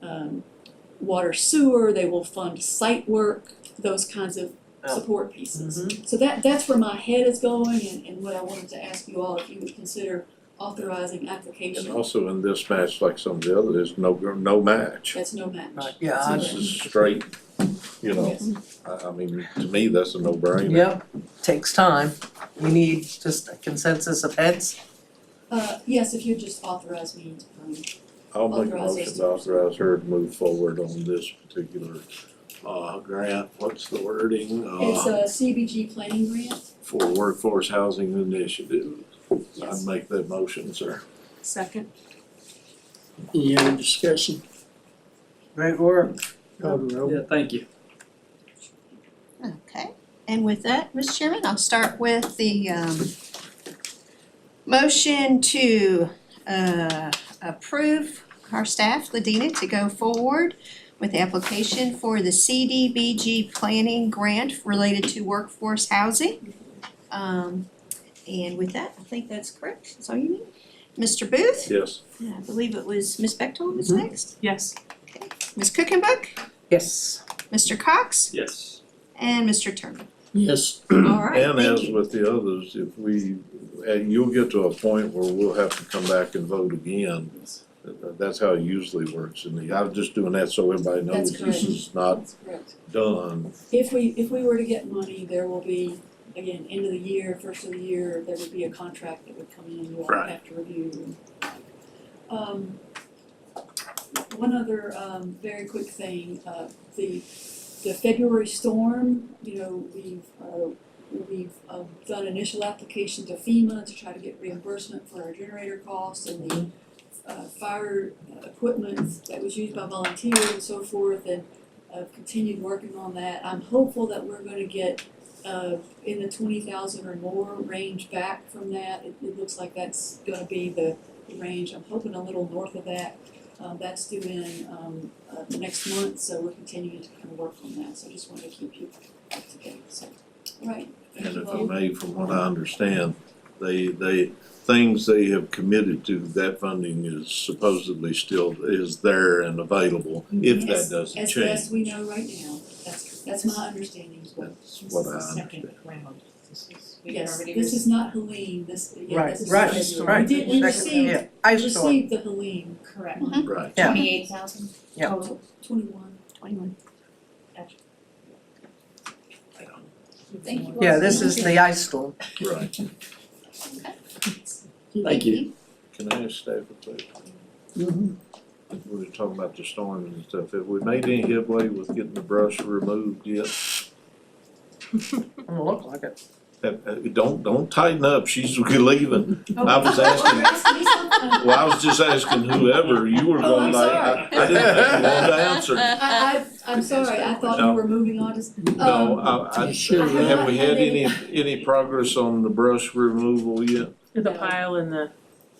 water sewer, they will fund site work, those kinds of support pieces. So that's where my head is going and what I wanted to ask you all, if you would consider authorizing application. And also in this match, like some of the others, no match. That's no match. Right, yeah, This is straight, Yes. I mean, to me, that's a no-brainer. Yep, takes time. We need just a consensus of heads. Yes, if you'd just authorize me, I'll make a Authorize motion us to to authorize her to move forward on this particular grant, what's the wording? it's a CBG planning grant. For Workforce Housing Initiative. Yes. I'd make that motion, sir. Second. Any other discussion? Great work. Call the roll. Yeah, thank you. okay. And with that, Mr. Chairman, I'll start with the motion to approve our staff, Ladina, to go forward with the application for the CDBG planning grant related to workforce housing. And with that, I think that's correct, that's all you need. Mr. Booth? Yes. I believe it was Ms. Bechtold was next. Yes. Ms. Cookenbook? Yes. Mr. Cox? Yes. And Mr. Turner. Yes. All right, And thank as you. with the others, if we, and you'll get to a point where we'll have to come back and vote again. That's how it usually works, and I'm just doing that so everybody knows That's this correct. is not That's correct. done. If we were to get money, there will be, again, end of the year, first of the year, there would be a contract that would come in, you all would Right. have to review. One other, very quick thing, the February storm, you know, we've done initial application to FEMA to try to get reimbursement for our generator costs and the fire equipment that was used by volunteers and so forth, and I've continued working on that. I'm hopeful that we're gonna get in the 20,000 or more range back from that. It looks like that's gonna be the range. I'm hoping a little north of that. That's due in the next month, so we're continuing to kind of work on that. So I just wanted to keep you up to date. So, all right. Thank And you if I all. may, from what I understand, things they have committed to, that funding is supposedly still is there and available if that doesn't As change. best we know right now, that's my understanding as well. That's what I understand. round. This is, Yes, this is not Helene, this, yeah, Right, this is. right, February. right. We did, we Second, received, yeah, we ice storm. received the Helene Correct. Right. Yeah. 28,000 Yeah. total. 21. 21. Thank you all Yeah, so this much. is the ice storm. Right. Thank you. Can I ask staff a question? Mhm. We were talking about the storms and stuff. Have we made any headway with getting the brush removed yet? Doesn't look like it. Don't tighten up. She's leaving. I was asking, well, I was just asking whoever, you were Oh, going I'm like, sorry. I didn't know you wanted to answer. I'm sorry, I thought No. you were moving on to, No, Sure. have we had any progress on the brush removal yet? The pile and the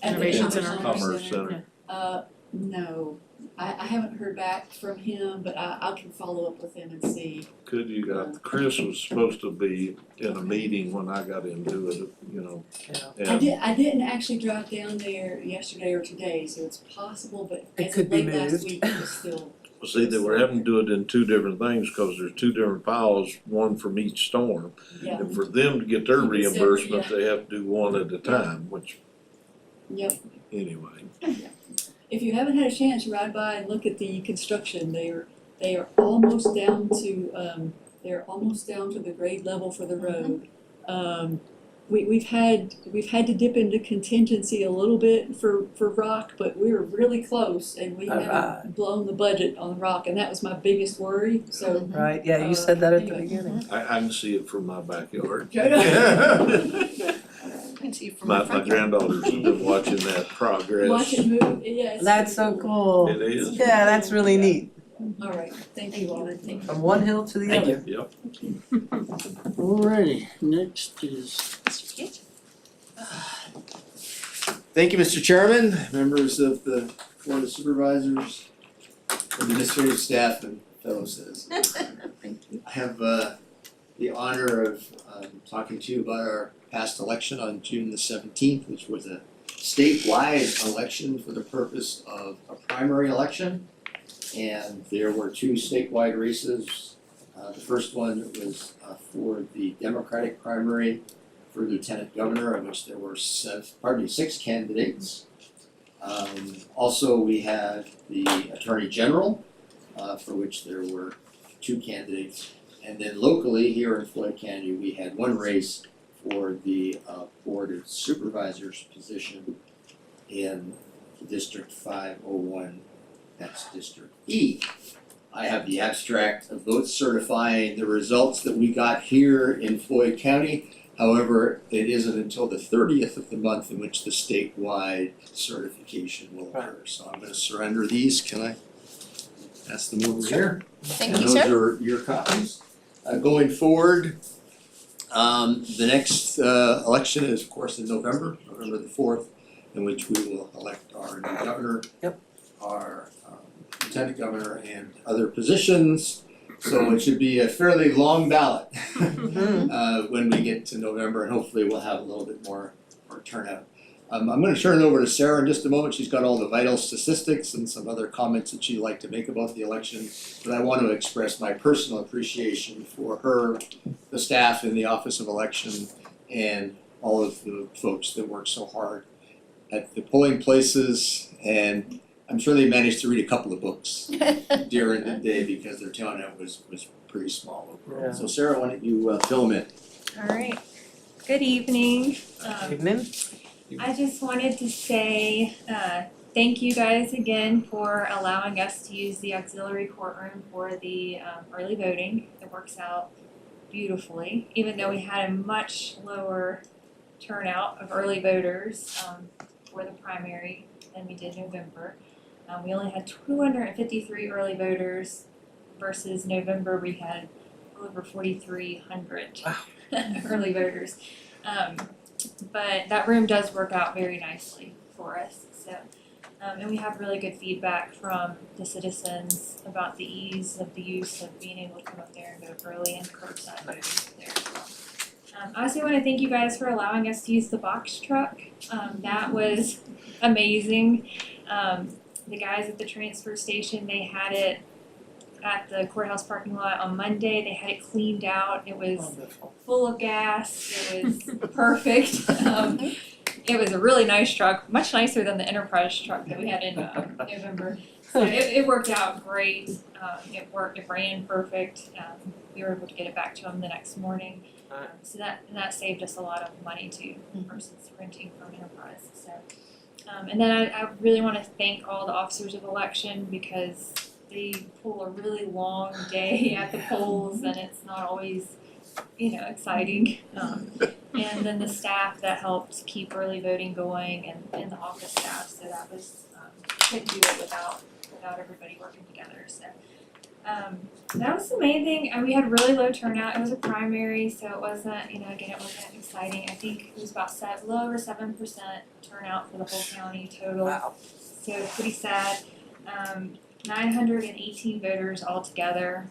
at the Innovation Commerce Center. Commerce Center. No, I haven't heard back from him, but I can follow up with him and see. Could you, Chris was supposed to be in a meeting when I got into it, you know. and- I didn't actually drive down there yesterday or today, so it's possible, but It as of could be late last moved. week, it was still. See, they were having to do it in two different things, cause there's two different piles, one from each storm. Yeah, And for them to get their Keep it separate, reimbursement, they have to do one at a time, which, yep. anyway. If you haven't had a chance, ride by and look at the construction. They are almost down to the grade level for the road. We've had to dip into contingency a little bit for rock, but we were really close and we haven't blown the budget on rock, and that was my biggest worry. So Right, yeah, you said that at the anyway. beginning. I can see it from my backyard. I can see from My my front yard. granddaughters have been watching that progress. Watch it move. Yeah, it's That's so pretty cool. It is. Yeah, that's really neat. All right, thank you all. Thank you. From one hill to the Thank other. Yep. Alrighty, next is Mr. Kidd? Thank you, Mr. Chairman, members of the Board of Supervisors, administrative staff, and fellow citizens. Thank you. I have the honor of talking to you about our past election on June the 17th, which was a statewide election for the purpose of a primary election. And there were two statewide races. The first one was for the Democratic primary for lieutenant governor, of which there were 6 candidates. Also, we had the attorney general, for which there were 2 candidates. And then locally, here in Floyd County, we had one race for the Board of Supervisors position in District 501, that's District E. I have the abstract of votes certifying the results that we got here in Floyd County. However, it isn't until the 30th of the month in which the statewide certification will occur. So I'm gonna surrender these. Can I pass them over here? Thank you, And sir. those are your copies. Going forward, the next election is, of course, in November the 4th, in which we will elect our new governor. Yep. Our lieutenant governor and other positions. So it should be a fairly long ballot when we get to November, and hopefully we'll have a little bit more turnout. I'm gonna turn it over to Sarah in just a moment. She's got all the vital statistics and some other comments that she'd like to make about the election. But I want to express my personal appreciation for her, the staff in the Office of Election, and all of the folks that work so hard at the polling places. And I'm sure they managed to read a couple of books during the day because their turnout was pretty small overall. Yeah. So Sarah, why don't you fill them in? All right, good evening. Evening. I just wanted to say, thank you guys again for allowing us to use the auxiliary courtroom for the early voting. It works out beautifully, even though we had a much lower turnout of early voters for the primary than we did November. We only had 253 early voters versus November we had over 4,300 early voters. But that room does work out very nicely for us, so, and we have really good feedback from the citizens about the ease of the use of being able to come up there and vote early and curbside voting there as well. I also wanna thank you guys for allowing us to use the box truck, that was amazing. The guys at the transfer station, they had it at the courthouse parking lot on Monday. They had it cleaned out. It was full of gas. It was perfect. It was a really nice truck, much nicer than the Enterprise truck that we had in November. So it worked out great. It ran perfect. We were able to get it back to them the next morning. So that saved us a lot of money too versus renting from Enterprise. So, and then I really want to thank all the officers of election because they pull a really long day at the polls and it's not always, exciting. And then the staff that helped keep early voting going and the office staff, so that was, couldn't do it without everybody working together, so. That was the main thing, we had really low turnout, it was a primary, so it wasn't, again, it wasn't exciting. I think it was about a little over 7% turnout for the whole county total. Wow. So pretty sad. 918 voters altogether.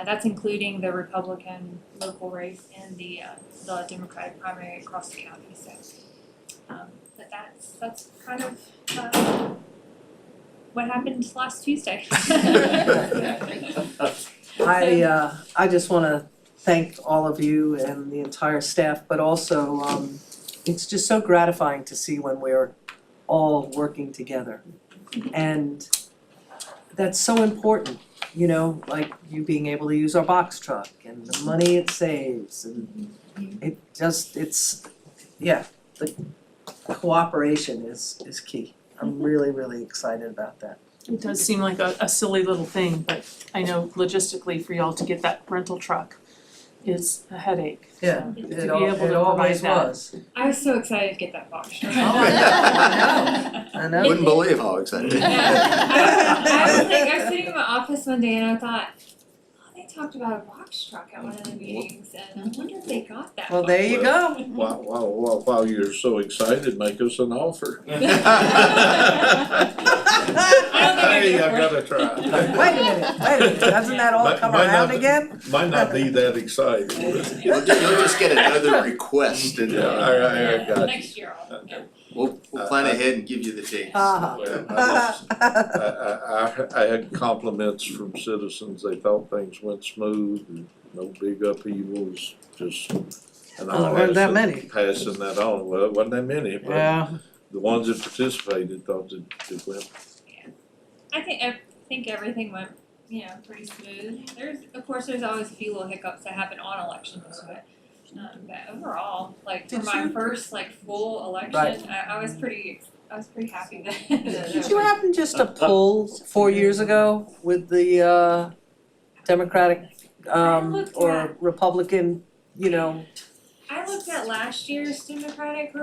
That's including the Republican local race and the Democratic primary across the county. So, but that's kind of what happened last Tuesday. I just wanna thank all of you and the entire staff, but also, it's just so gratifying to see when we're all working together. And that's so important, like you being able to use our box truck and the money it saves and the cooperation is key. I'm really, really excited about that. It does seem like a silly little thing, but I know logistically for y'all to get that rental truck is a headache. Yeah, To be it able to provide always that. was. I was so excited to get that box truck. I know. Wouldn't believe how excited. I was sitting in my office one day and I thought, they talked about a box truck at one of the meetings and I wonder if they got that. Well, there you go. While you're so excited, make us an offer. Hey, I gotta try. Wait a minute, doesn't that all come around again? Might not be that exciting. You'll just get another request and I got you. Next year I'll, yeah. we'll plan ahead and give you the dates. I had compliments from citizens, they thought things went smooth, and no big upheavals, just. And Oh, there weren't that many. Passing that on, well, it wasn't that many, but Yeah, the ones that participated thought it went. I think everything went, pretty smooth. There's always a few little hiccups that happen on election day. But overall, for Did my you- first full election, Right. I was pretty happy that. did you happen just to pull 4 years ago with the Democratic or Republican, I looked at last year's Democratic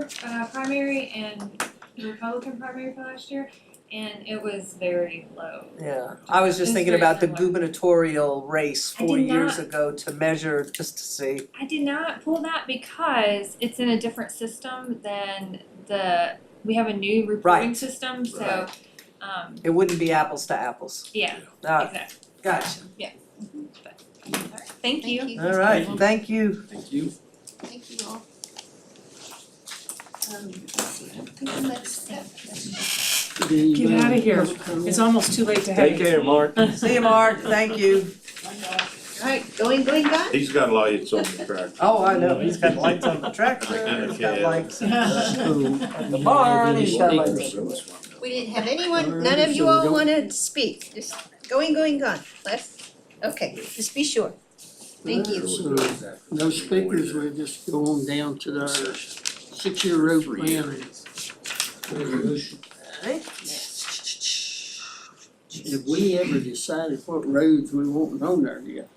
primary and the Republican primary for last year, and it was very low. Yeah, I was just It's thinking very about the similar. gubernatorial race I 4 did years not- ago to measure, just to see. I did not pull that because it's in a different system than we have a new reporting Right. system, so, It wouldn't be apples to apples. yeah, Ah, exactly. gotcha. Thank you. All right, thank you. Thank you. Thank you all. Get out of here. It's almost too late to have. Take care, Mark. See you, Mark, thank you. Alright, going, gone? He's got lights on the tractor. Oh, I know, he's got lights on the tractor, And a he's got cab. lights at the barn, he's got lights. We didn't have anyone, none of you all wanted to speak, just going, gone, Les? Okay, just be sure. Thank you. So, no speakers, we'll just go on down to our 6-year road plan. Resolution. Have we ever decided what roads we want on there yet?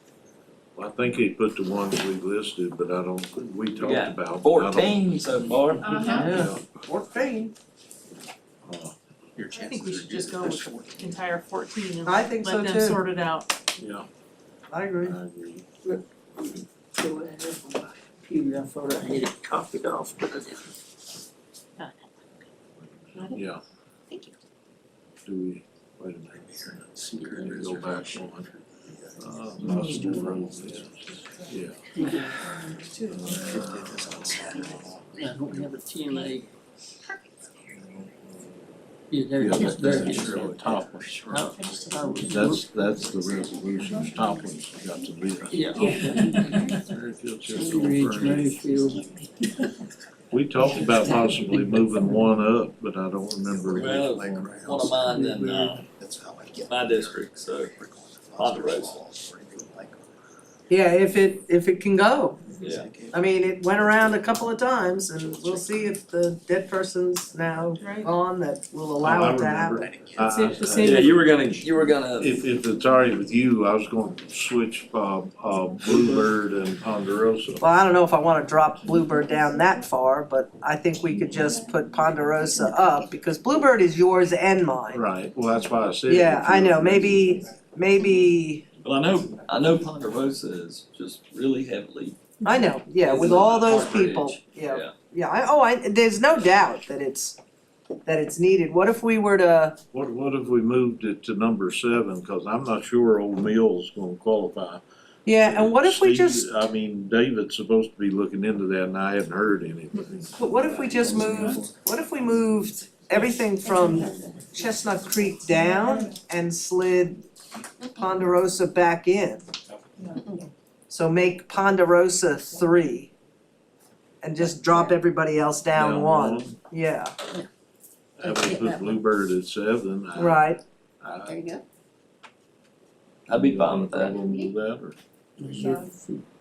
Well, I think he put the ones we listed, but I don't, we talked got about. I don't- 14 so far. Yeah. 14. Uh, I think we should just go with the entire 14 and I think so let them too. sort it out. Yeah, I agree. I agree. So I have on my computer, I thought I had it copied off, but I didn't. Yeah. Thank you. Do we, wait a minute here, let me go back one. Possible road list. Yeah. I don't have a TMA. Yeah, there Yeah, it is, there it that's is. the top one. I was- That's the resolution, the top one's got to be. Yeah. Very good, just over Ridge, there. Mayfield. We talked about possibly moving one up, but I don't remember. Well, which one. one of mine in my district, so Ponderosa. Yeah, if it can go. Yeah. I mean, it went around a couple of times and we'll see if the dead person's now Right. gone that will Oh, allow I it to remember. happen. It's the same Yeah, with- you were gonna. If it's all right with you, I was going to switch, Bluebird and Ponderosa. Well, I don't know if I wanna drop Bluebird down that far, but I think we could just put Ponderosa up because Bluebird is yours and mine. Right, well, that's why I said. Yeah, I know, maybe, Well, I know Ponderosa is just really heavily. I know, yeah, with all those people, yeah. Yeah, there's no doubt that it's needed. What if we were to, What if we moved it to number 7, cause I'm not sure Old Mill's gonna qualify. yeah, and what if we Steve- just, I mean, David's supposed to be looking into that and I hadn't heard anything. but what if we just moved everything from Chestnut Creek down and slid Ponderosa back in? So make Ponderosa 3 and just drop everybody else down 1, yeah, And we put Bluebird at 7. right. There you go. I'd be fine with that. Problem with that, or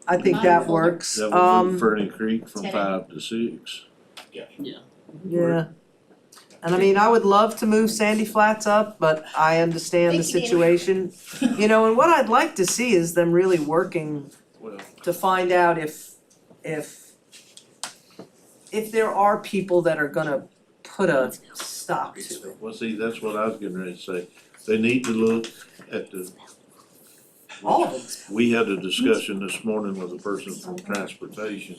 I think that works, that would move Ferny Creek from 5 to 6. yeah. And I mean, I would love to move Sandy Flats up, but I understand the Thank you, Dana. situation. You know, and what I'd like to see is them really working Well, to find out if there are people that are gonna put a stop to it. well, see, that's what I was getting ready to say. They need to look at the. All of it. We had a discussion this morning with a person from transportation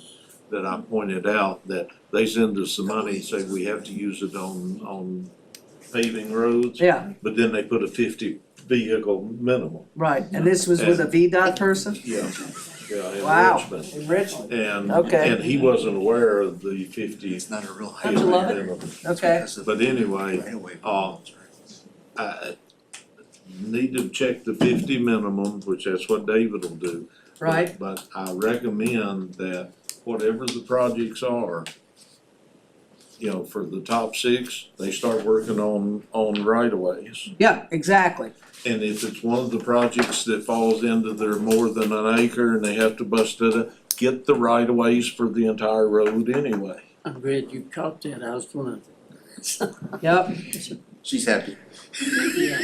that I pointed out that they send us the money, say we have to use it on paving roads. Yeah, But then they put a 50 vehicle minimum. right, and this was with a VDOT person? Yeah. Yeah, in Wow, Richmond. in Richmond, And, Okay. and he wasn't aware of the 50 It's not a real Don't you love it? minimum. okay. But anyway, I need to check the 50 minimum, which that's what David will do. Right, But I recommend that whatever the projects are, you know, for the top 6, they start working on right of ways. yeah, exactly, And if it's one of the projects that falls into their more than an acre and they have to bust it up, get the right of ways for the entire road anyway. I'm glad you caught that, I was gonna. yep, She's happy. Yeah,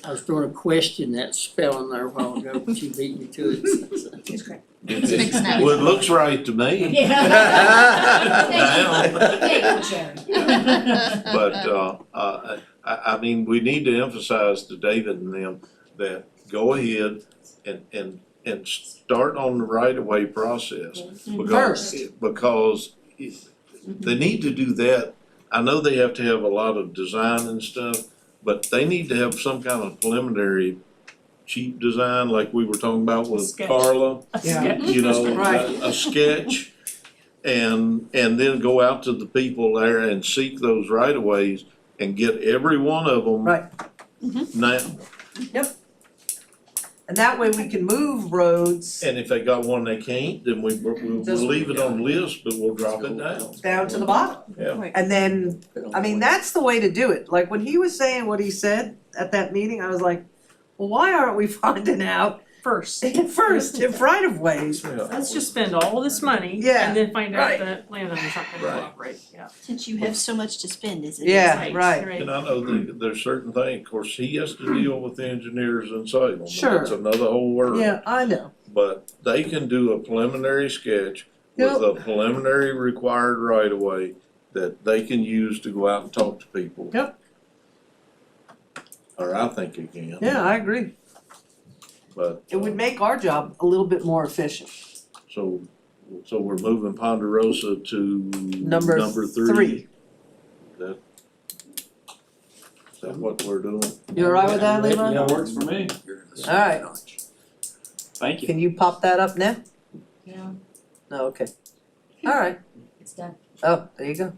I was gonna question that spelling there a while ago, but you beat me to it. It's great. Well, it looks right to me. But, I mean, we need to emphasize to David and them that go ahead and start on the right-of-way process. Because they need to do that. I know they have to have a lot of design and stuff, but they need to have some kind of preliminary cheap design like we were talking about with Sketch. Carla. yeah, You know, Right. a sketch. and then go out to the people there and seek those right of ways and get every one of them Right. now. And that way we can move roads And if they got one they can't, then we'll Just- leave it on the list, but we'll drop it down. down to the bottom. Yeah. And then, I mean, that's the way to do it. Like when he was saying what he said at that meeting, I was like, well, why aren't we finding out First, first if right of ways? let's just spend all this money Yeah, and then find out right. that landowner's not gonna Right. cooperate, yeah. Since you have so much to spend, is it? Yeah, right. And I know that there's certain things, of course, he has to deal with the engineers in Salem. Sure. That's another whole world. Yeah, I know. But they can do a preliminary sketch with a preliminary required right of way that they can use to go out and talk to people. Yep. Or I think it can. Yeah, I agree. But, It would make our job a little bit more efficient. so we're moving Ponderosa to Number number three. Is that what we're doing? You all right with that, Levi? Yeah. Works for me. All right. Thank you. Can you pop that up now? Yeah, No, okay. All right. it's done. Oh, there you go.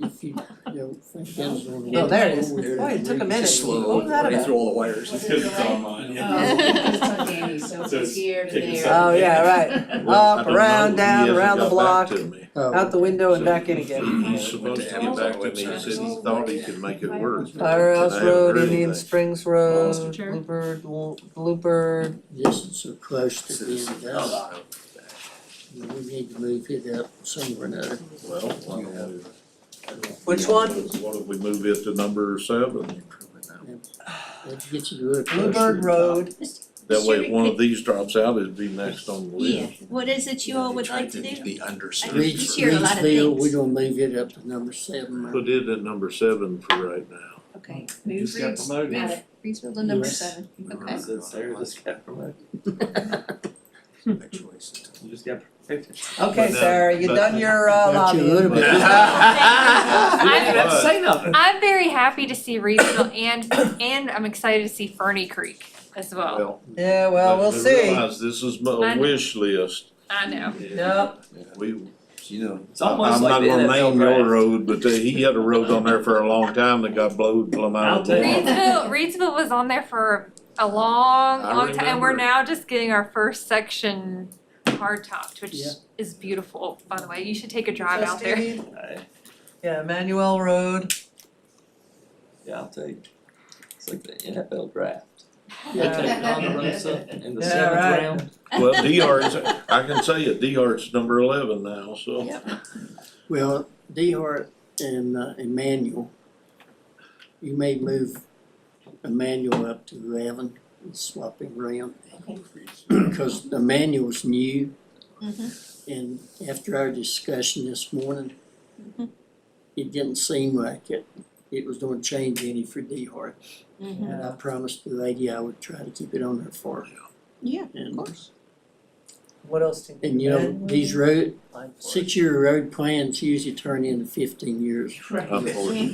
If you don't think that's on the. Oh, there it is. Boy, it took a minute. What was that about? all the wires. It's because it's on mine, it's on Danny, so it's here to there. Oh, yeah, right. I Up, don't around, know. down, He hasn't around the got block, back to me. out the window and back in again. He's supposed to get back to me, he said he thought he could make it work. Firehouse And I haven't Road, heard Indian anything. Springs Road, Mr. Chair? Bluebird. This is so close to being done. We need to move it up somewhere or another. Well, why don't we? Which one? What if we move it to number 7? That gets you to a closer. Bluebird Road. That way, if one of these drops out, it'd be next on the Yeah, list. what is it you all would like to do? Be understood. Reeds, hear a lot of Reedsville, things. we're gonna move it up to number 7. Put it at number 7 for right now. Okay, You move just got Reeds, promoted. got it, Reedsville to number Yes. 7, okay. I said Sarah just got promoted. You just got promoted. Okay, But now- Sarah, you but- done your Got you a little lobbying? bit. You didn't have to But- say nothing. I'm very happy to see Reedsville and I'm excited to see Ferny Creek as well. Well, Yeah, well, we'll but see. realize this is I a know. wish list. I know. Yep. We, You know, It's almost I'm like not the gonna NFL name your draft. road, but he had a road on there for a long time that got blowed plumb out of the I'll take water. Reedsville was on there for a long, I long time, and we're remember. now just getting our first section hard topped, which Yeah. is beautiful, by the way. You should take a drive out there. Justine? Hey, Yeah, Emmanuel Road. yeah, I'll take. It's like the NFL draft. Yeah. Take Ponderosa in the Yeah, 7th right. round. Well, DR's, I can say it, DR's number 11 now, so. Well, DeHart and Emmanuel, you may move Emmanuel up to 11 and swap him around. Because Emmanuel's new. And after our discussion this morning, it didn't seem like it was gonna change any for DeHart. And I promised the lady I would try to keep it on there for her. Yeah, And, What else did and you know, these 6-year road plans usually turn into 15 years. Unfortunately.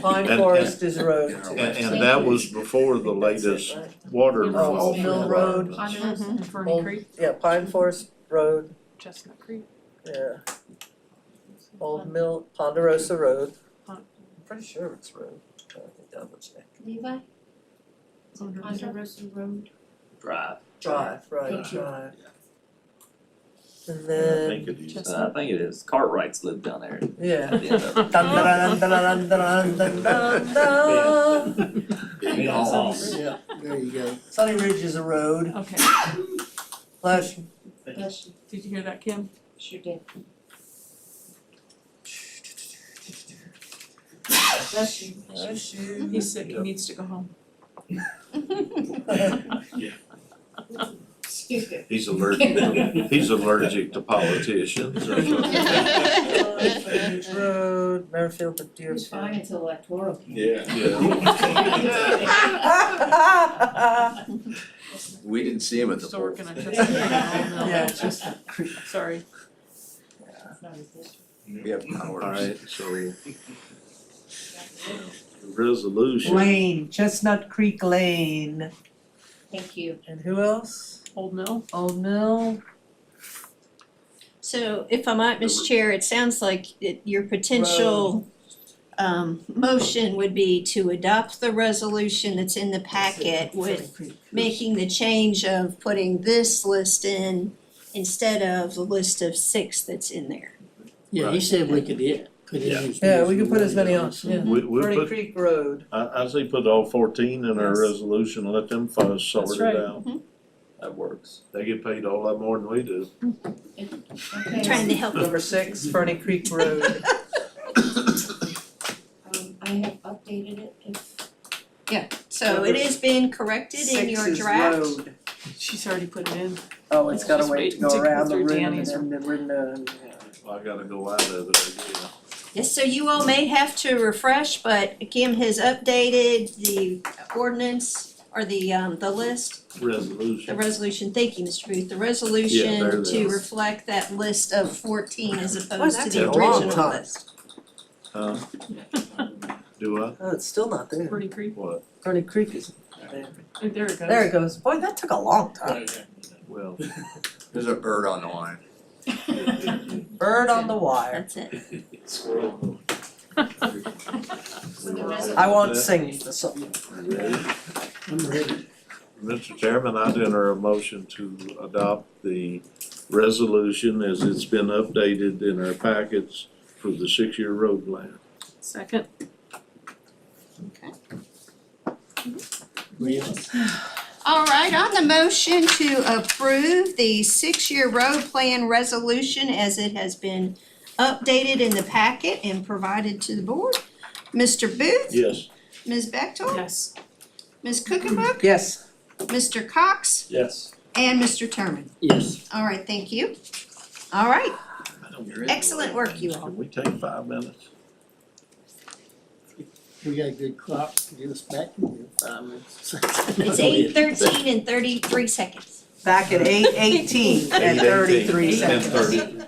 Pine And- Forest is a road too. And that was before the latest water. Oh, Old Mill Road. Ponderosa and Ferny Old- Creek, Yeah, Pine Forest Road, Chestnut Creek. yeah. Old Mill, Ponderosa Road. Pon- I'm pretty sure it's road. I think double check. Levi? Ponderosa. Ponderosa Road. Drive. Drive, right, Thank you. drive. And I then, think it is. I think it is. Cartwrights live down there. yeah. At the end of it. Dun, dun, dun, dun, dun, dun, dun, dun. big Yeah, hoss. Yeah, there you go. Sunny Ridge is a road. Okay, Flash, Bless you. did you hear that, Kim? Sure did. Bless you. Flash you. He's sick, he needs to go home. He's allergic to politicians. Flash Road, Merrifield to He was fine until electoral came. Yeah. Yeah. We didn't see him at the Still poll. working on Chestnut Creek. Yeah, it's just, Sorry. It's not his district. We have powers. Alright, so. Resolution. Lane, Chestnut Creek Lane. Thank you. And who else? Old Mill. Old Mill. So if I might, Ms. Chair, it sounds like your potential motion would be to adopt the resolution that's in the packet with making the change of putting this list in instead of the list of 6 that's in there. Yeah, he said we could put in as Yeah, many we as can put as many on, want. yeah. We'll Ferny put, Creek Road, I say put all 14 in our Yes. resolution, and let them fellas sort That's it right. out. That works. They get paid a whole lot more than we do. Okay. Trying to help you. number 6, Ferny Creek Road. I have updated it if, So it is being corrected in your 6 is draft. road. She's already put it in. Oh, it's gotta Just wait wait to go to go around the through rim and Danny's then the rim. I gotta go out of it again. Yes, so you all may have to refresh, but Kim has updated the ordinance or the list, the Resolution. resolution, thank you, Mr. Booth, the Yeah, resolution there it to is. reflect that list of 14 as opposed to that's the a long original time. list. Do I? Oh, it's still not there. Ferny Creek. What? Ferny Creek is there. Oh, there it goes. There it goes. Boy, that took a long time. Well, There's a bird on the line. Bird on the wire. That's it. Squirrel. I won't sing the song. ready? I'm ready. Mr. Chairman, I'd enter a motion to adopt the resolution as it's been updated in our packets for the 6-year road plan. Second. All right, on the motion to approve the 6-year road plan resolution as it has been updated in the packet and provided to the board, Mr. Booth, Yes. Ms. Bechtel, Yes. Ms. Cookenbook, Yes. Mr. Cox, Yes. and Mr. Turman. Yes. All right, thank you. All right, excellent work, you all. Can we take 5 minutes? We got a good clock to get us back in here 5 minutes. It's 8:13 and 33 seconds. Back at 8:18 and 33 8:18 and seconds. 30.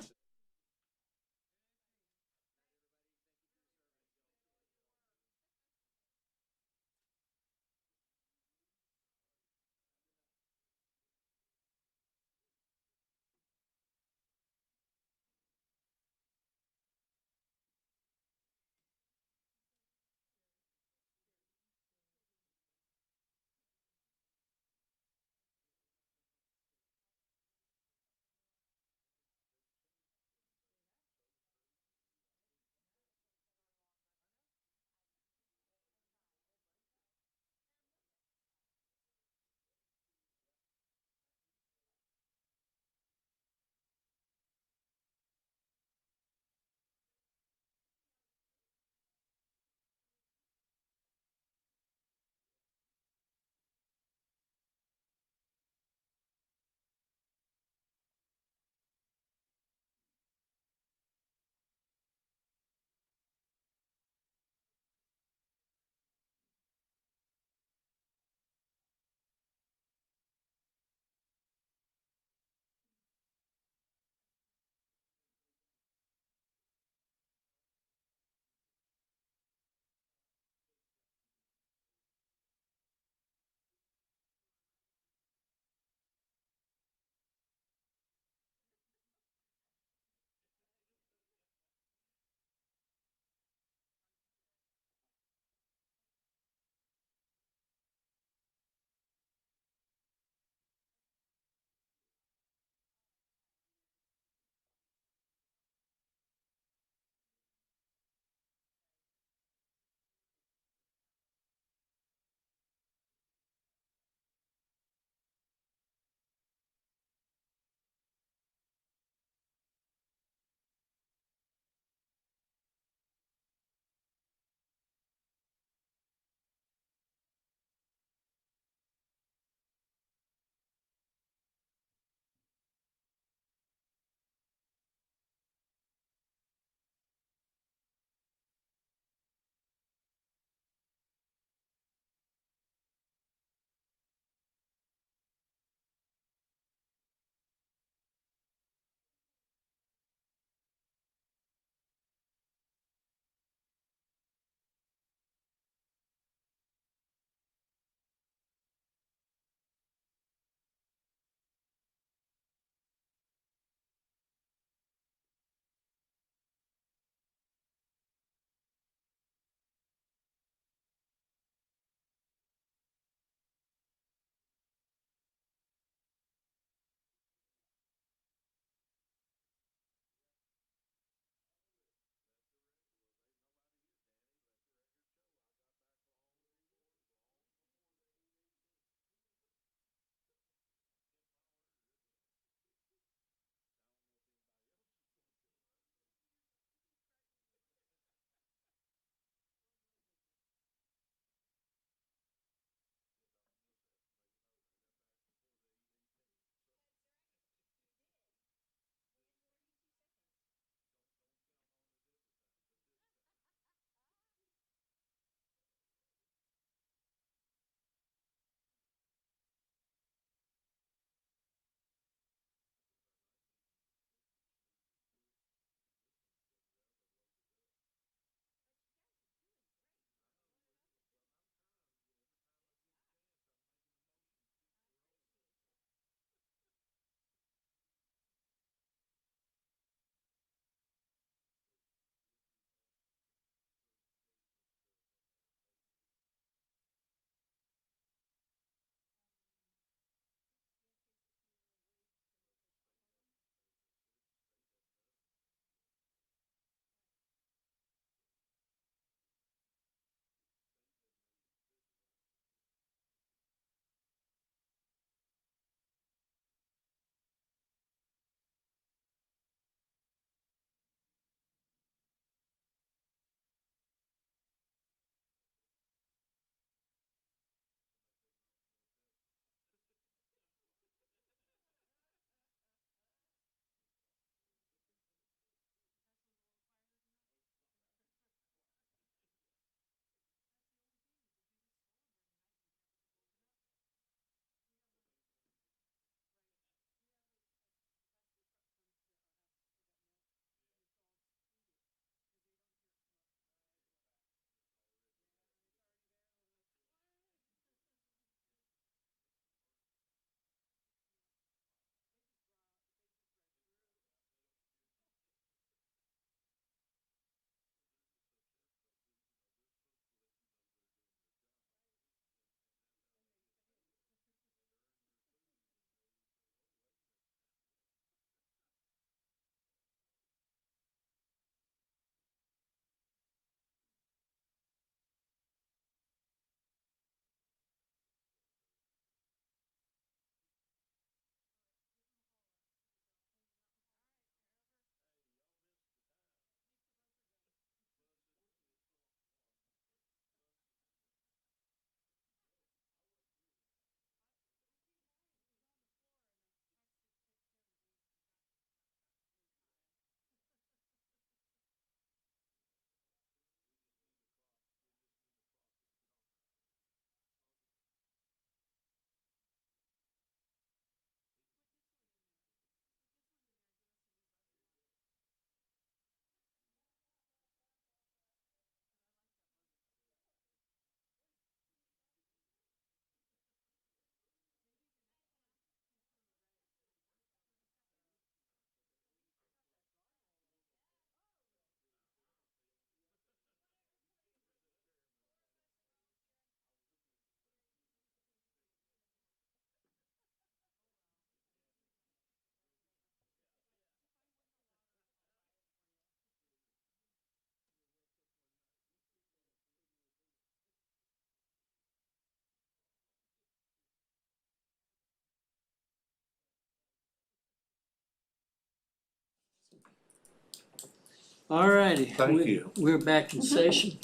Alrighty. Thank you. We're back in session.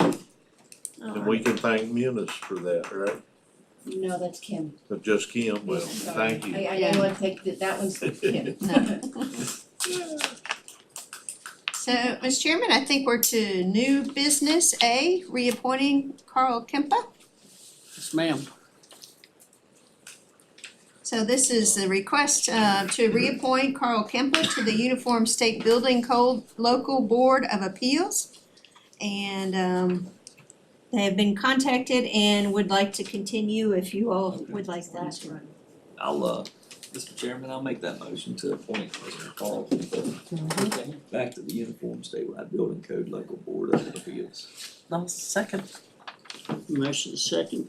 And we can thank Munis for that, right? No, that's Kim. But just Kim, well, Sorry. thank you. I didn't want to take that one's Kim. So, Mr. Chairman, I think we're to new business A, reappointing Carl Kempa. Yes, ma'am. So this is the request to reappoint Carl Kempa to the Uniform State Building Code Local Board of Appeals. And they have been contacted and would like to continue if you all would like that. I'll, Mr. Chairman, I'll make that motion to appoint Mr. Carl back to the Uniform Statewide Building Code Local Board of Appeals. No, second. Motion second.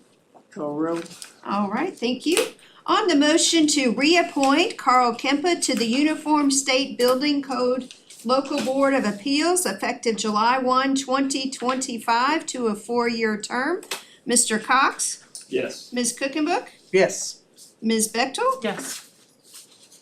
Call roll. All right, thank you. On the motion to reappoint Carl Kempa to the Uniform State Building Code Local Board of Appeals effective July 1, 2025 to a 4-year term, Mr. Cox, Yes. Ms. Cookenbook, Yes. Ms. Bechtel, Yes.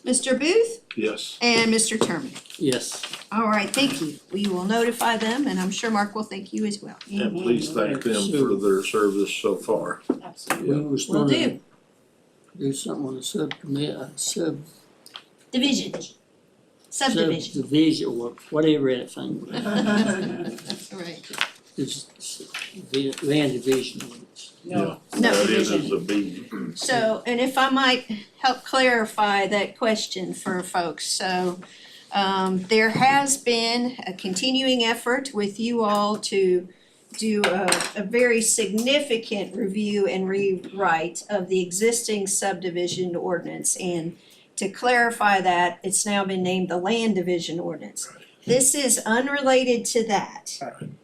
Mr. Booth, Yes. and Mr. Terman. Yes. All right, thank you. We will notify them, and I'm sure Mark will thank you as well. And please thank them for their service so far. Absolutely. We was Will gonna do. do something on the subdivision, whatever that thing was. Right. It's land division. Yeah. No, That is division. a B. So, and if I might help clarify that question for folks, so there has been a continuing effort with you all to do a very significant review and rewrite of the existing subdivision ordinance. And to clarify that, it's now been named the land division ordinance. This is unrelated to that.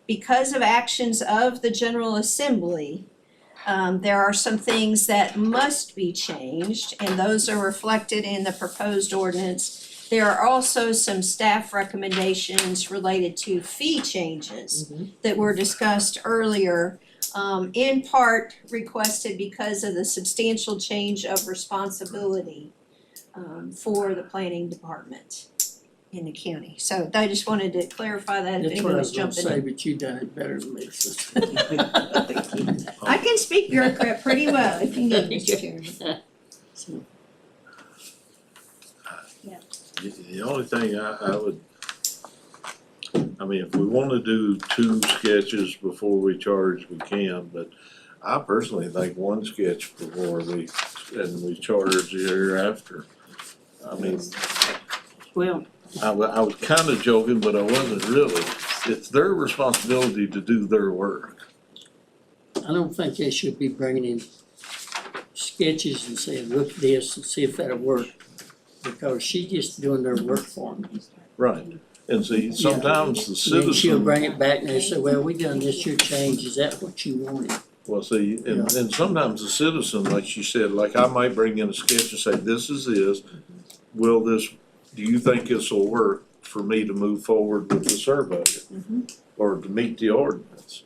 Because of actions of the General Assembly, there are some things that must be changed, and those are reflected in the proposed ordinance. There are also some staff recommendations related to fee changes that were discussed earlier, in part requested because of the substantial change of responsibility for the planning department in the county. So I just wanted to clarify that if That's what anyone I was was gonna jumping say, in. but you done it better than me, so. I can speak bureaucrat pretty well if you need, Mr. Chairman. So, The only thing I would, I mean, if we wanna do 2 sketches before we charge, we can, but I personally think 1 sketch before we charge thereafter. I mean, well, I was kinda joking, but I wasn't really. It's their responsibility to do their work. I don't think they should be bringing in sketches and saying, look at this and see if that'll work. Because she's just doing their work for them. Right. And see, sometimes the Then she'll citizen, bring it back and they say, well, we done this here change, is that what you wanted? well, see, and sometimes the citizen, like she said, like I might bring in a sketch and say, this is this. Will this, do you think this will work for me to move forward with the survey? Or to meet the ordinance?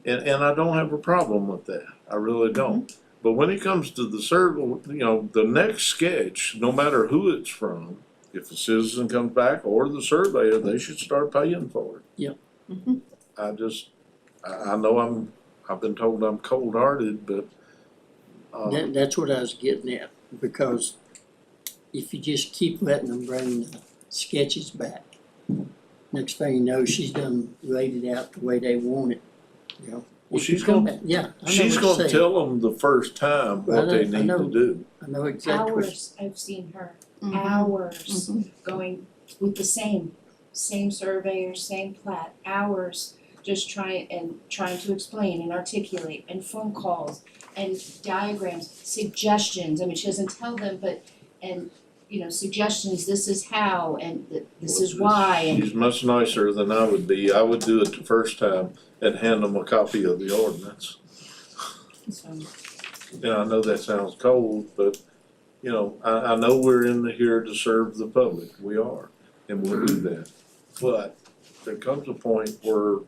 And I don't have a problem with that, I really don't. But when it comes to the survey, the next sketch, no matter who it's from, if the citizen comes back or the surveyor, they should start paying for it. Yep. I know I've been told I'm cold-hearted, but That's what I was getting at, because if you just keep letting them bring the sketches back, next thing you know, she's done laid it out the way they want it, well, If you she's come gonna, back- yeah, I know she's what you're gonna saying. tell them the first time what they I need know. to do. I know exactly what, Hours, I've seen her, hours going with the same surveyor, same plat, hours, just trying to explain and articulate, and phone calls, and diagrams, suggestions, I mean, she doesn't tell them, but, suggestions, this is how, and this is why, and She's much nicer than I would be. I would do it the first time and hand them a copy of the ordinance. so. And I know that sounds cold, but, I know we're here to serve the public. We are, and we'll do that. But there comes a point where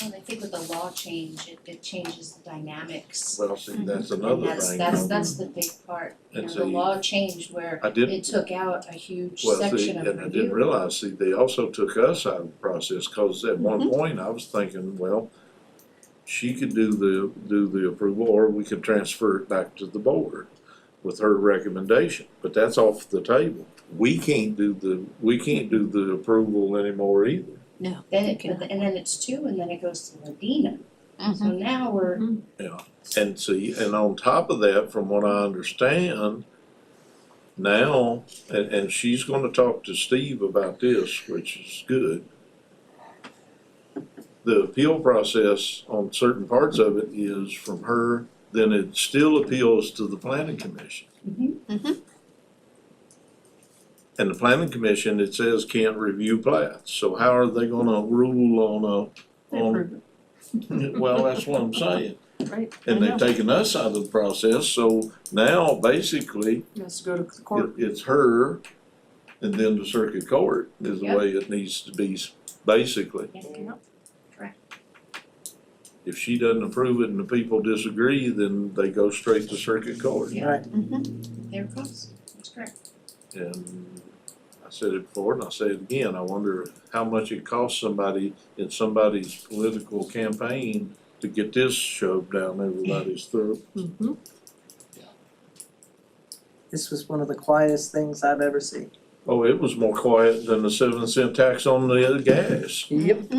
And I think with the law change, it changes the dynamics. Well, see, that's And another that's, thing. that's the big part, you And know, the see, law changed where I didn't, it took out a huge well, see, section of and review. I didn't realize, see, they also took us out of the process, cause at one Mm-hmm. point I was thinking, well, she could do the approval, or we could transfer it back to the board with her recommendation, but that's off the table. We can't do the approval anymore either. No. Then and then it's two, and then it goes to Ladina. So now we're, And see, and on top of that, from what I understand, now, and she's gonna talk to Steve about this, which is good. The appeal process on certain parts of it is from her, then it still appeals to the planning commission. And the planning commission, it says can't review plats, so how are they gonna rule on well, that's what I'm saying. Right, And they've taken us out of the process, so now basically It has to go to the court. it's her and then the circuit court is the Yep. way it needs to be, basically. Yep. If she doesn't approve it and the people disagree, then they go straight to circuit court. there it goes, that's correct. And I said it before and I'll say it again, I wonder how much it costs somebody in somebody's political campaign to get this shoved down everybody's throat. Mm-hmm. This was one of the quietest things I've ever seen. Oh, it was more quiet than the 7-cent tax on the gas. Yep.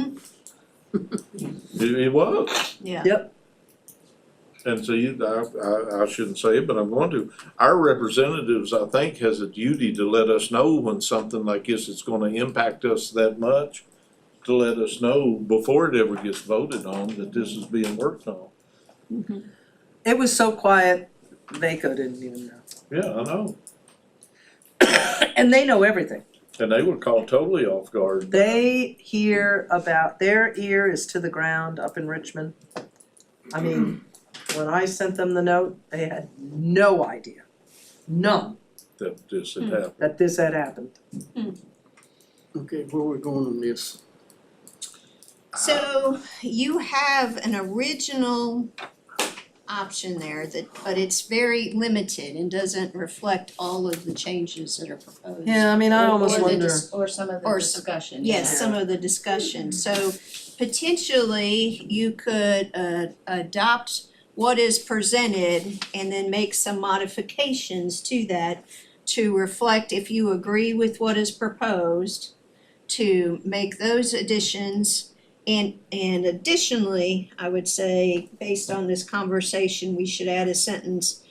It was. Yeah. Yep. And so I shouldn't say it, but I'm going to. Our representatives, I think, has a duty to let us know when something like this is gonna impact us that much, to let us know before it ever gets voted on that this is being worked on. It was so quiet, Vaco didn't even know. Yeah, I know. And they know everything. And they were caught totally off guard. They hear about, their ear is to the ground up in Richmond. I mean, when I sent them the note, they had no idea, none, That this had happened. that this had happened. Okay, where we're going on this? So you have an original option there but it's very limited and doesn't reflect all of the changes that are proposed. Yeah, I mean, I almost Or the wonder. or some of the discussion. Yes, some of the discussion. So potentially you could adopt what is presented and then make some modifications to that to reflect if you agree with what is proposed, to make those additions. And additionally, I would say, based on this conversation, we should add a sentence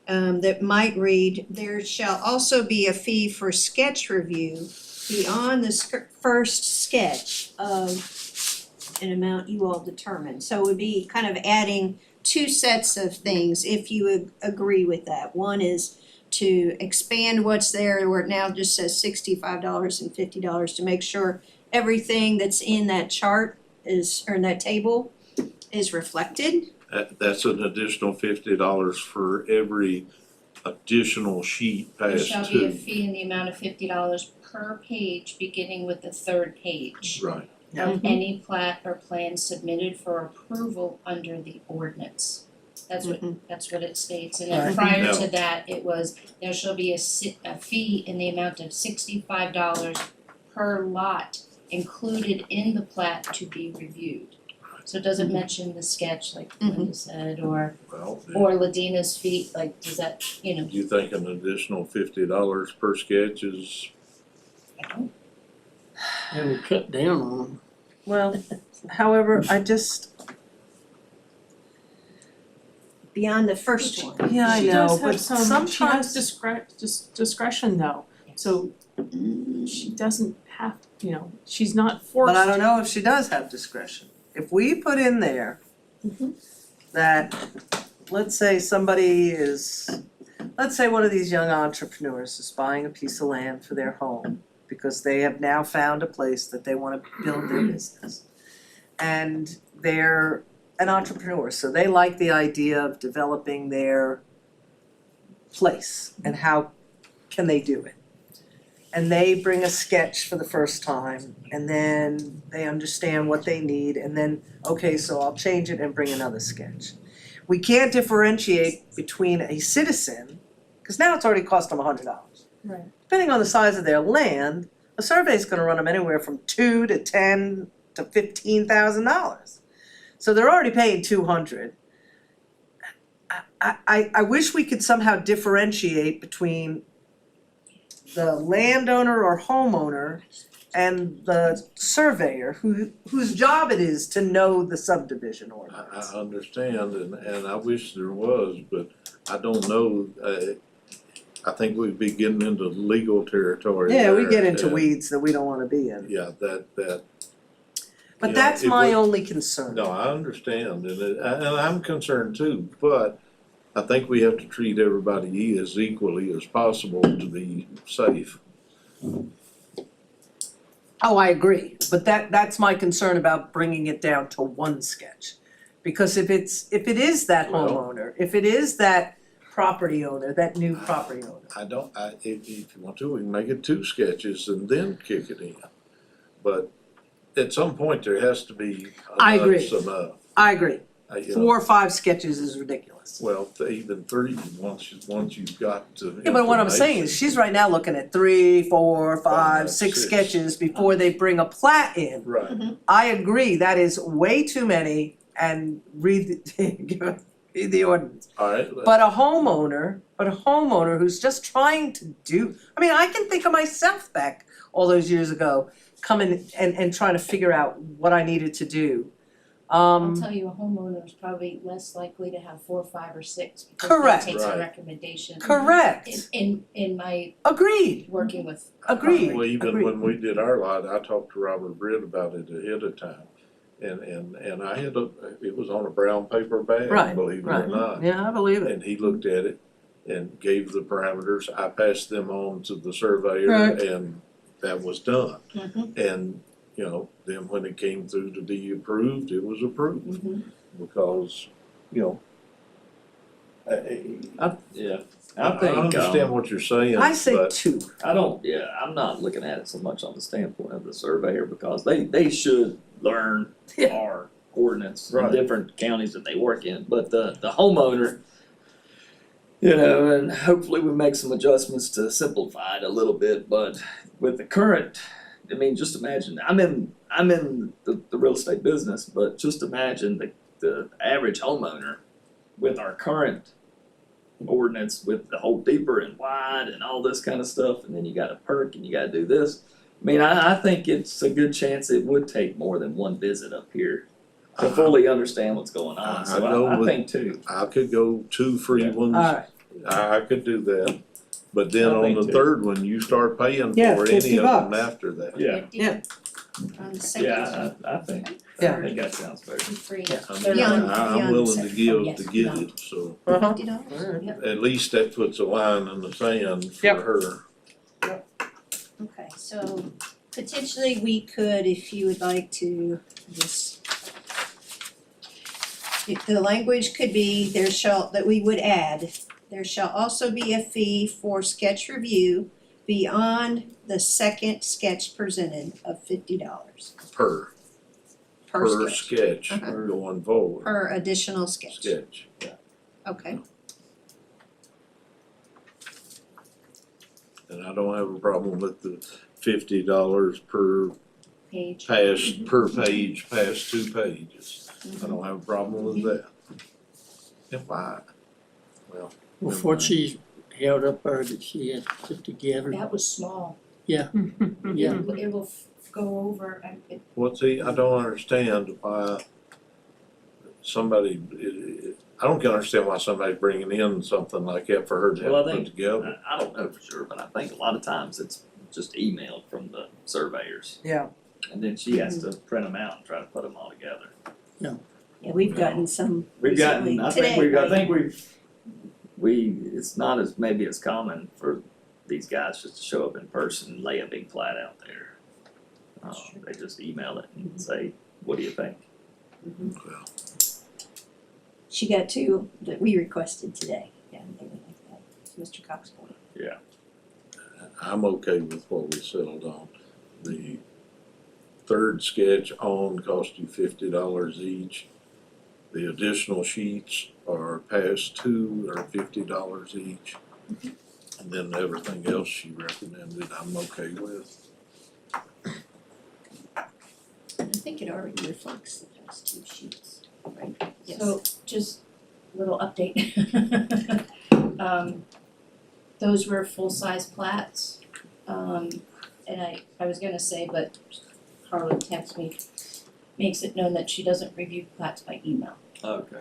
that might read, there shall also be a fee for sketch review beyond the first sketch of an amount you all determine. So it would be kind of adding two sets of things if you agree with that. One is to expand what's there where it now just says $65 and $50 to make sure everything that's in that chart or in that table is reflected. That's an additional $50 for every additional sheet There past shall be a two. fee in the amount of $50 per page, beginning with the third page. Right. Of any plat or plan submitted for approval under the ordinance. That's what it states, and then Right. prior Now- to that, it was, there shall be a fee in the amount of $65 per lot included in the plat to be reviewed. So it doesn't mention the sketch like Linda said, or Well, Ladina's fee, like, does that, you know, you think an additional $50 per sketch is, It will cut down on them. Well, however, I just, Beyond the first one. yeah, I know, but She has sometimes, discretion though, so she doesn't have, she's not forced. but I don't know if she does have discretion. If we put in there that, let's say one of these young entrepreneurs is buying a piece of land for their home because they have now found a place that they wanna build their business. And they're an entrepreneur, so they like the idea of developing their place and how can they do it. and they bring a sketch for the first time, and then they understand what they need, and then, okay, so I'll change it and bring another sketch. We can't differentiate between a citizen, cause now it's already cost them $100. Right. Depending on the size of their land, a survey's gonna run them anywhere from $2,000 to $10,000 to $15,000. So they're already paying $200. I wish we could somehow differentiate between the landowner or homeowner and the surveyor whose job it is to know the subdivision ordinance. I understand, and I wish there was, but I don't know, I think we'd be getting into legal territory Yeah, we there, get into and, weeds that we don't wanna be in. Yeah, that. But you know, that's if my we- only concern. No, I understand, and I'm concerned too, but I think we have to treat everybody as equally as possible to be safe. Oh, I agree, but that's my concern about bringing it down to one sketch. Because if it is that Well- homeowner, if it is that property owner, that new property owner. If you want to, we can make it 2 sketches and then kick it in. But at some point, there has to be I agree. enough's enough. I agree, You 4 know, or 5 sketches is ridiculous. well, even 3, once you've got to. Yeah, but what I'm saying is, she's right now looking at 3, 4, 5, 5, 6 6. sketches before they bring a plat in. Right, I agree, that is way too many, and read the ordinance. alright, But a homeowner who's just trying to do, I mean, I can think of myself back all those years ago, coming and trying to figure out what I needed to do. I'll tell you, a homeowner is probably less likely to have 4, 5, or 6 because Correct. they take Right. a recommendation. Correct, In my agreed, working with. agreed. well, even agreed. when we did our lot, I talked to Robert Britt about it ahead of time. And I had it was on a brown paper bag, Right, believe it or right. not. Yeah, I believe it. And he looked at it and gave the parameters, I passed them on to the surveyor Right. and that was done. Mhm. And, you know, then when it came through to be approved, it was approved. Mhm. Because, you know, Yeah, I understand what you're saying, I say but 2. I'm not looking at it so much on the standpoint of the surveyor, because they should learn Yeah. our ordinance in Right. different counties that they work in, but the homeowner, you know, and hopefully we make some adjustments to simplify it a little bit, but with the current, I mean, just imagine, I'm in the real estate business, but just imagine the average homeowner with our current ordinance with the whole deeper and wide and all this kind of stuff, and then you gotta perk and you gotta do this. I mean, I think it's a good chance it would take more than one visit up here to fully understand what's going on, so I think too. I could go 2 free ones. Alright, I could do that, but then I on think the too. 3rd one, you start paying Yeah, for any $50 of them after that. Yeah, Yeah. On the second. yeah, I think Yeah. that sounds fair. Free. Yeah. Beyond- I'm beyond willing to second. give yes, to get beyond. it, so uh-huh. $50, yep, at least that puts a line in the sand for Yep. her. okay, so potentially we could, if you would like to, just. If the language could be, that we would add, there shall also be a fee for sketch review beyond the second sketch presented of $50 Per per sketch. sketch Uh-huh. going forward, Per additional sketch, sketch. okay, And I don't have a problem with the $50 per Page. per page, past 2 pages. I don't have a problem with that. And why? Well. Before she held up her that she had put together. That was small. Yeah. Yeah. It will go over and it. I don't understand why somebody, I don't understand why somebody's bringing in something like that for her to Well, have I to put think- together. I don't know for sure, but I think a lot of times it's just emailed from the surveyors, Yeah, and then she has to print them out and try to put them all together. yeah, we've gotten some We've recently, gotten, I today, think right? it's not as maybe as common for these guys just to show up in person and lay a big flat out there. They just email it and say, what do you think? Well, She got 2 that we requested today, yeah, they were like that, Mr. Cox. Yeah. I'm okay with what we settled on. The third sketch on cost you $50 each. The additional sheets are past two are $50 each. And then everything else she recommended, I'm okay with. I think it already reflects the past two sheets, right? Yes. So just a little update. Those were full-size plats. And I was gonna say, but Carla texted me, makes it known that she doesn't review plats by email. Okay.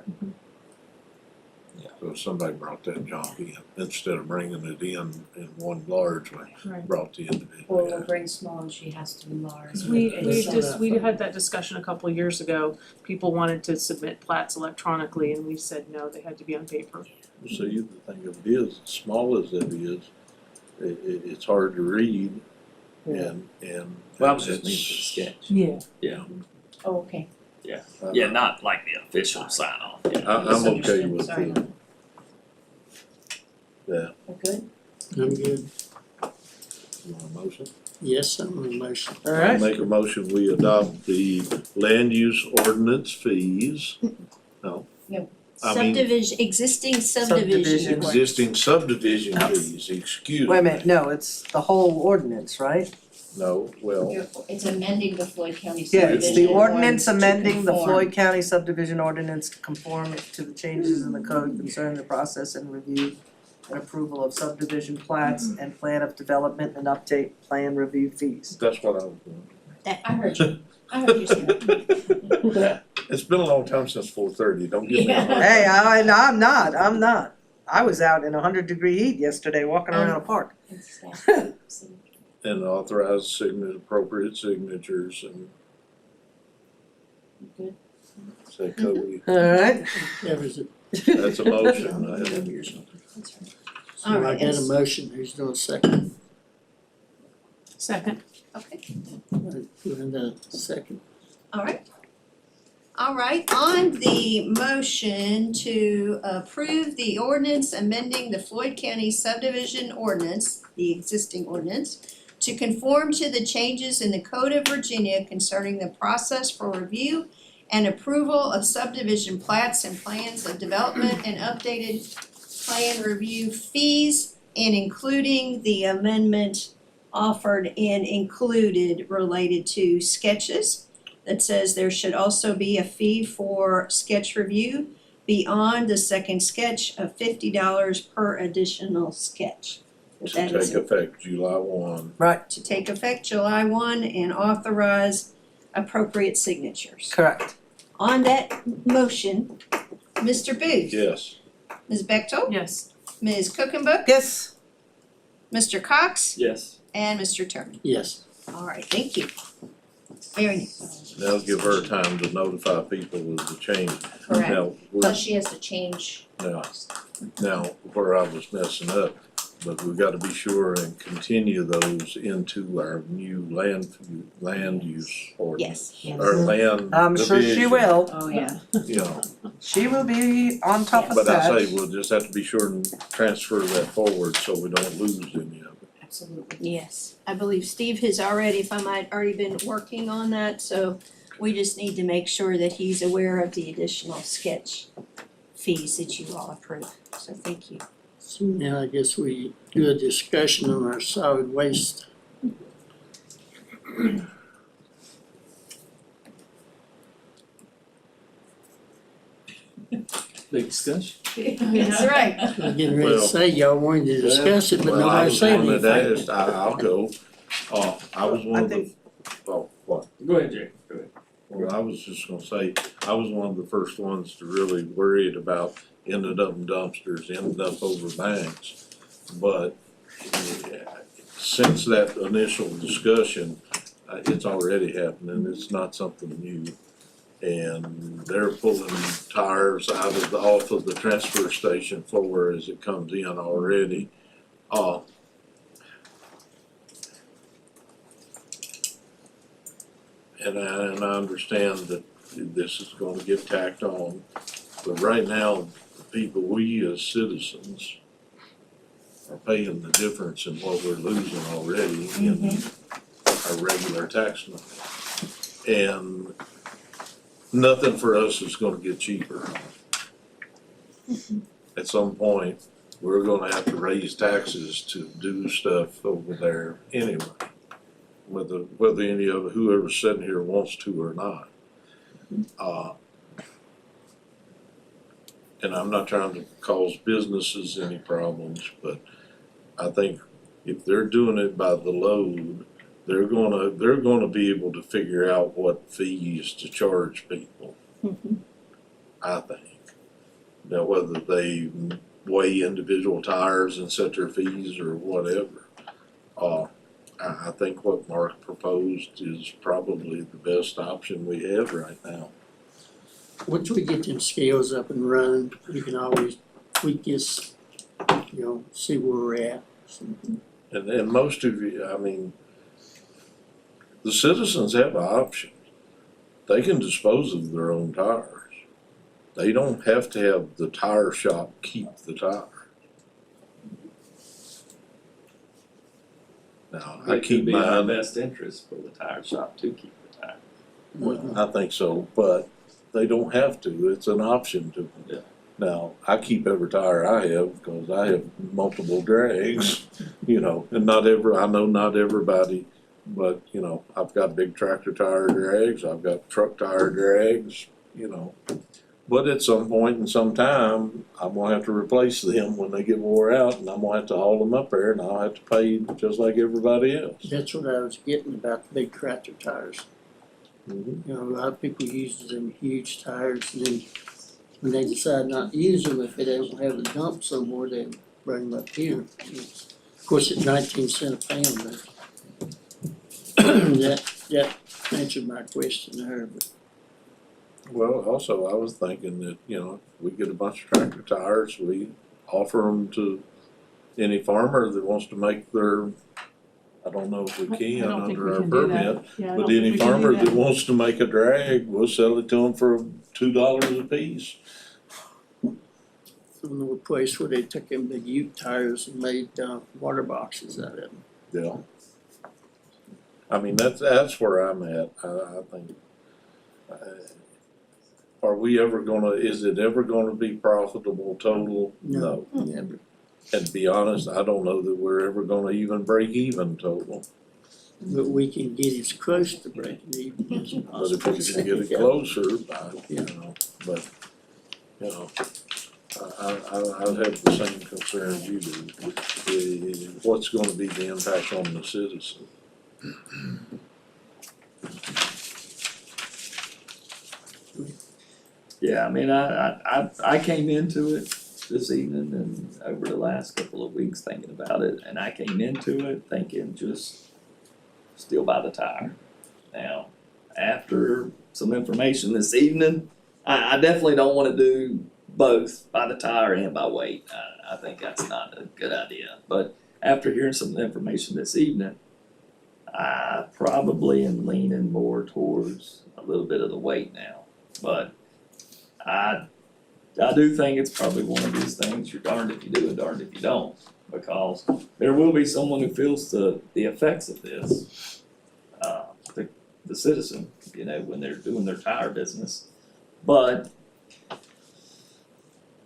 So if somebody brought that junk in, instead of bringing it in one large one, Right. brought the individual. Or will bring small and she has to enlarge. We had that discussion a couple of years ago. People wanted to submit plats electronically and we said no, they had to be on paper. See, the thing of it is, as small as it is, it's hard to read and Well, I was just it's- meaning for the sketch. Yeah. Yeah. Oh, okay. Yeah, not like the official sign off. Yeah. I'm okay Misunderstood, with sorry. that. We're good? I'm good. You want a motion? Yes, I'm on the motion. Alright, Make a motion, we adopt the land use ordinance fees. No. No. I mean, Existing Subdivision. subdivision. existing subdivision fees, excuse me. wait a minute, no, it's the whole ordinance, right? No, well, It's amending the Floyd County Yeah, subdivision. it's the ordinance to amending the conform. Floyd County subdivision ordinance to conform to the changes in the code concerning the process and review and approval of subdivision plats and plan of development and update plan review fees. that's what I was doing. I heard you, I heard you say that. It's been a long time since 4:30, don't get me Yeah. wrong. Hey, I'm not. I was out in 100-degree heat yesterday walking around a park. And authorize appropriate signatures and Good. say Cody, Alright, Covers it. that's a motion. So I Alright, got a yes. motion, who's doing second? Second. Okay, Doing the second. alright. Alright, on the motion to approve the ordinance amending the Floyd County subdivision ordinance, the existing ordinance, to conform to the changes in the Code of Virginia concerning the process for review and approval of subdivision plats and plans of development and updated plan review fees, and including the amendment offered and included related to sketches. That says there should also be a fee for sketch review beyond the second sketch of $50 per additional sketch. That To that is take effect July 1. right, to take effect July 1 and authorize appropriate signatures. correct. On that motion, Mr. Booth. Yes. Ms. Bechtel. Yes. Ms. Cookenbook. Yes, Mr. Cox. Yes. And Mr. Turner. Yes. All right, thank you. Very nice. That'll give her time to notify people of the change. Correct. Now, Plus she has to change. now, where I was messing up, but we've got to be sure and continue those into our new land use ordinance. Yes. Or land I'm sure she division, will. Oh, yeah. You know, She will be on top of but that. I say we'll just have to be sure and transfer that forward so we don't lose any of it. Absolutely. Yes, I believe Steve has already, if I might, already been working on that, so we just need to make sure that he's aware of the additional sketch fees that you all approve, so thank you. So now I guess we do a discussion on our solid waste. Big discussion. That's right. I'm getting ready to Well- say y'all wanted to discuss it, but Well, I nobody was said gonna anything. ask- I'll go. I was one of the, oh, what? Go ahead, Jay. Go ahead. Well, I was just gonna say, I was one of the first ones to really worried about ended up in dumpsters, ended up over banks. But since that initial discussion, it's already happening, it's not something new. And they're pulling tires off of the transfer station floor as it comes in already. And I understand that this is gonna get tacked on, but right now, the people, we as citizens are paying the difference in what we're losing already in our regular tax money. And nothing for us is gonna get cheaper. At some point, we're gonna have to raise taxes to do stuff over there anyway. Whether any of whoever's sitting here wants to or not. And I'm not trying to cause businesses any problems, but I think if they're doing it by the load, they're gonna be able to figure out what fees to charge people. I think. Now, whether they weigh individual tires and set their fees or whatever. I think what Mark proposed is probably the best option we have right now. Once we get them scales up and running, we can always tweak this, see where we're at. And most of you, I mean, the citizens have an option. They can dispose of their own tires. They don't have to have the tire shop keep the tire. Now, I It keep could be in our mine, best interest for the tire shop to keep the tire. I think so, but they don't have to, it's an option to. Yeah. Now, I keep every tire I have because I have multiple drags, and I know not everybody, but, I've got big tractor tire drags, I've got truck tire drags, But at some point in some time, I'm gonna have to replace them when they get wore out, and I'm gonna have to haul them up there, and I'll have to pay just like everybody else. That's what I was getting about the big tractor tires. Mhm. A lot of people use them huge tires, and then when they decide not to use them, if they don't have a dump somewhere, they bring them up here. Of course, at 19 cents a pound, that answered my question there, but. Well, also, I was thinking that, we get a bunch of tractor tires, we offer them to any farmer that wants to make their, I don't know if we can I don't think under we our can do that. permit, Yeah, I but don't think any we can do farmer that that. wants to make a drag, we'll sell it to them for $2 a piece. From the place where they took them big ute tires and made water boxes out of them. Yeah. I mean, that's where I'm at, I think. Are we ever is it ever gonna be profitable total? No. Never. And to be honest, I don't know that we're ever gonna even break even total. But we can get as close to breaking even as But possible. if we can get it closer, but, I have the same concerns you do. What's gonna be the impact on the citizen? Yeah, I mean, I came into it this evening and over the last couple of weeks thinking about it, and I came into it thinking just still by the tire. Now, after some information this evening, I definitely don't wanna do both by the tire and by weight. I think that's not a good idea, but after hearing some information this evening, I probably am leaning more towards a little bit of the weight now, but I do think it's probably one of these things, you're darned if you do and darned if you don't, because there will be someone who feels the effects of this, the citizen, when they're doing their tire business. But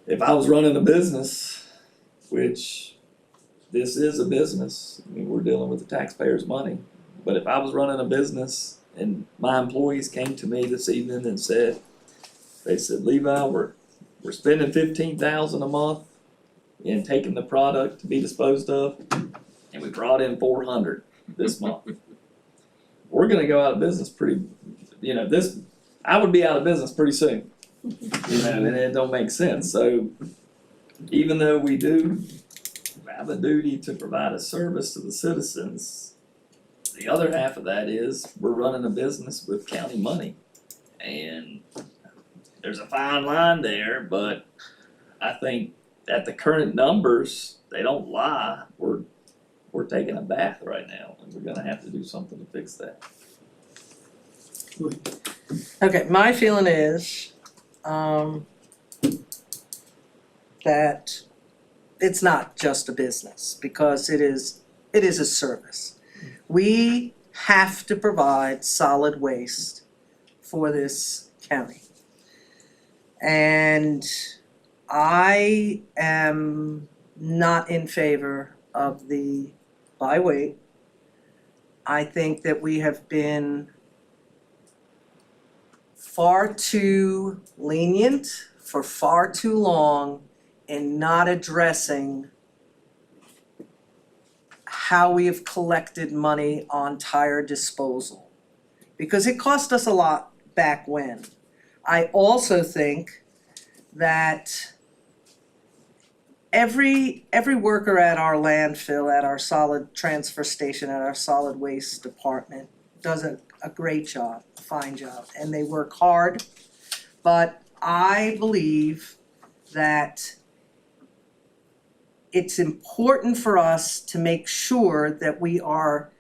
if I was running a business, which this is a business, I mean, we're dealing with the taxpayers' money, but if I was running a business and my employees came to me this evening and said, Levi, we're spending $15,000 a month in taking the product to be disposed of, and we brought in $400 this month. We're gonna go out of business I would be out of business pretty soon. And it don't make sense, so even though we do have a duty to provide a service to the citizens, the other half of that is, we're running a business with county money. And there's a fine line there, but I think at the current numbers, they don't lie. We're taking a bath right now, and we're gonna have to do something to fix that. Okay, my feeling is, that it's not just a business, because it is a service. We have to provide solid waste for this county. And I am not in favor of the by weight. I think that we have been far too lenient for far too long in not addressing how we have collected money on tire disposal. Because it cost us a lot back when. I also think that every worker at our landfill, at our solid transfer station, at our solid waste department does a great job, a fine job, and they work hard. But I believe that it's important for us to make sure that we are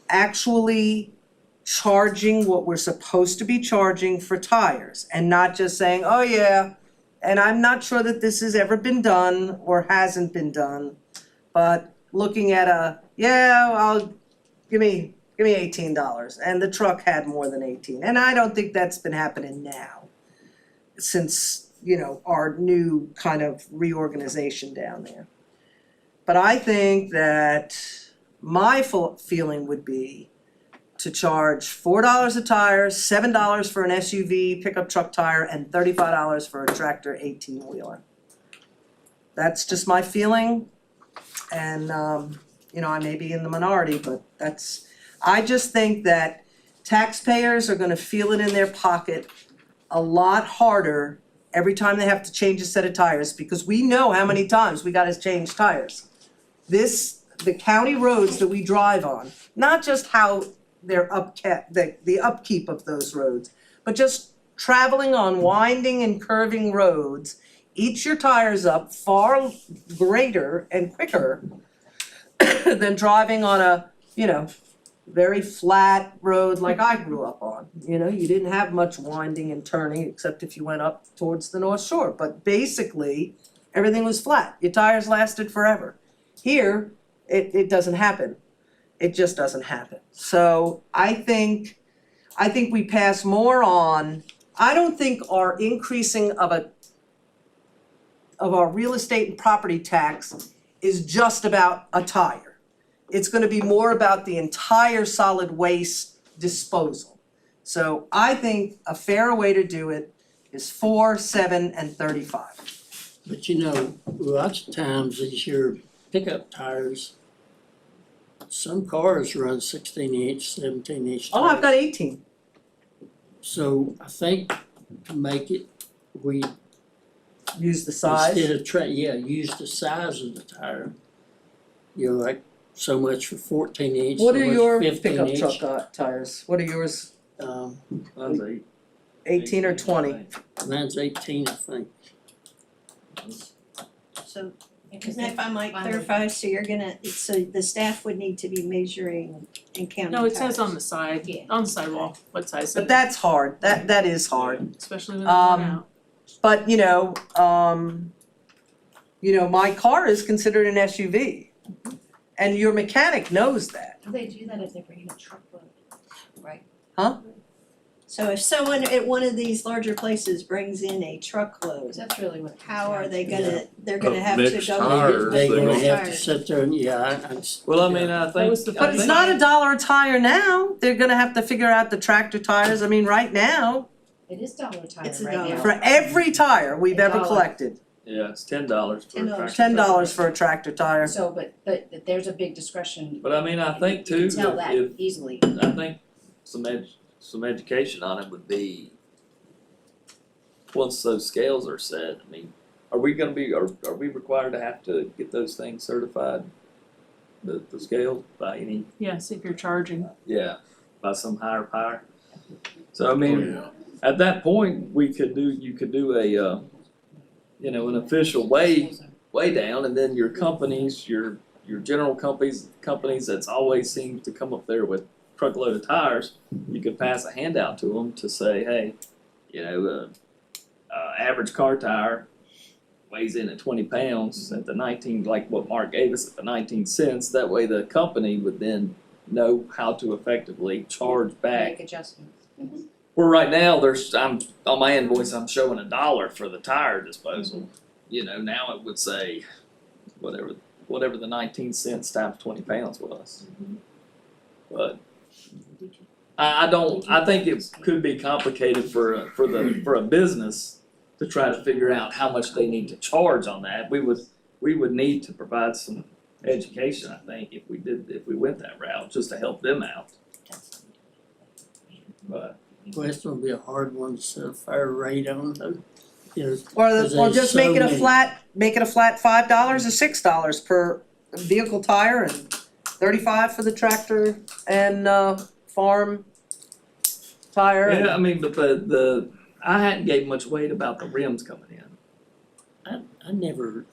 actually charging what we're supposed to be charging for tires, and not just saying, oh yeah, and I'm not sure that this has ever been done or hasn't been done, but looking at give me $18, and the truck had more than 18, and I don't think that's been happening now, since, our new kind of reorganization down there. But I think that my feeling would be to charge $4 a tire, $7 for an SUV pickup truck tire, and $35 for a tractor 18-wheeler. That's just my feeling, and I may be in the minority, but I just think that taxpayers are gonna feel it in their pocket a lot harder every time they have to change a set of tires, because we know how many times we gotta change tires. The county roads that we drive on, not just how they're the upkeep of those roads, but just traveling on winding and curving roads eats your tires up far greater and quicker than driving on a, very flat road like I grew up on. You didn't have much winding and turning except if you went up towards the North Shore, but basically everything was flat. Your tires lasted forever. Here, it doesn't happen. It just doesn't happen. So I think we pass more on. I don't think our increasing of our real estate and property tax is just about a tire. It's gonna be more about the entire solid waste disposal. So I think a fair way to do it is 4, 7, and 35. But lots of times these here pickup tires, some cars run 16-inch, 17-inch tires. Oh, I've got 18. So I think to make it, we Use the size. instead of use the size of the tire. Like so much for 14-inch, What so are much your 15-inch. pickup truck tires? What are yours? Mine's 18 or 20? Mine's 18, I think. So, if I might clarify, so the staff would need to be measuring and counting No, it says tires. on the side, Yeah. on the sidewalk, what size it But is, that's hard. That is hard. especially when they're worn out. But my car is considered an SUV, and your mechanic knows that. They do that if they bring in a truckload, right? So if someone at one of these larger places brings in a truckload, That's really what. how are they they're gonna Of have to mixed go. tires, They're gonna they have to sit there and, Well, I mean, I think. was the But it's not $1 a tire now. They're gonna have to figure out the tractor tires. I mean, right now, It is dollar tire It's a right dollar. now. for every tire we've ever $1. collected, Yeah, it's $10 for a $10. tractor. $10 for a tractor tire. So, but there's a big discretion. But I mean, I think too, You can tell that if, easily. I think some education on it would be, once those scales are set, I mean, are we required to have to get those things certified? The scales by any, Yes, if you're charging. by some higher power? So I mean, at that point, you could do a, an official weigh down, and then your companies, your general companies that's always seem to come up there with truckload of tires, you could pass a handout to them to say, hey, average car tire weighs in at 20 pounds at the 19, like what Mark gave us at the 19 cents, that way the company would then know how to effectively charge back. Make adjustments. Where right now, I'm, on my invoice, I'm showing $1 for the tire disposal. You know, now it would say whatever the 19 cents times 20 pounds was. But I think it could be complicated for a business to try to figure out how much they need to charge on that. We would need to provide some education, I think, if we went that route, just to help them out. But Well, it's gonna be a hard one to set a fair rate on though. You know, Or 'cause or there's just so make it a many. flat $5 or $6 per vehicle tire and 35 for the tractor and farm tire. yeah, I mean, but I hadn't gave much weight about the rims coming in. I never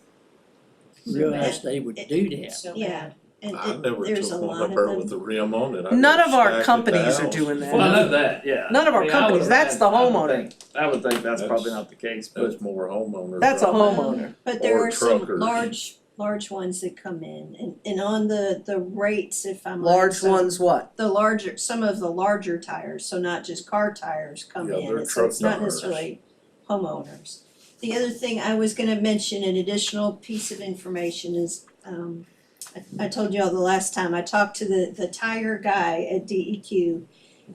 realized they would do that. So Yeah, and I never there's a took one lot up of there them. with the rim on it. I None just of our stacked it companies are down. doing that. Well, I know that, yeah. None of our I mean, companies, that's the homeowner. I would think that's probably That's- not the case, but That's more homeowners. That's a right? homeowner. But there Or are some truckers. large ones that come in, and on the rates, if I'm Large right, ones what? the larger, some of the larger tires, so not just car tires come Yeah, in, they're and so it's truck not tires. necessarily homeowners. The other thing I was gonna mention, an additional piece of information is, I told you all the last time, I talked to the tire guy at DEQ.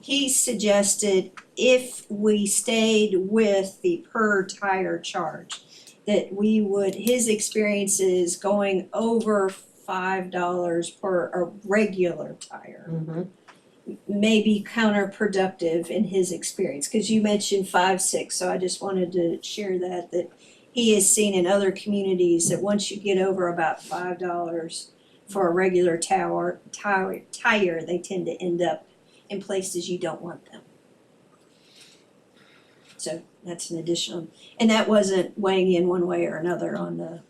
He suggested if we stayed with the per tire charge, that we would, his experience is going over $5 per a regular tire may be counterproductive in his experience, cause you mentioned 5, 6, so I just wanted to share that he has seen in other communities that once you get over about $5 for a regular tire, they tend to end up in places you don't want them. So that's an additional, and that wasn't weighing in one way or another on the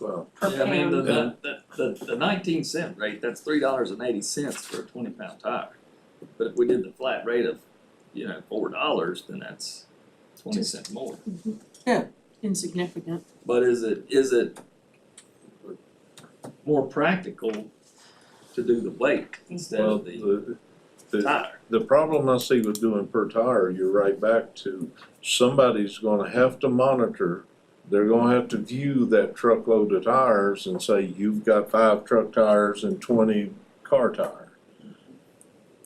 Well, per yeah, I mean, pound. the 19 cent rate, that's $3.80 for a 20-pound tire. But if we did the flat rate of, $4, then that's 20 cents more. Insignificant. But is it more practical to do the weight instead well, of the the tire? the problem I see with doing per tire, you're right back to, somebody's gonna have to monitor. They're gonna have to view that truckload of tires and say, you've got 5 truck tires and 20 car tires.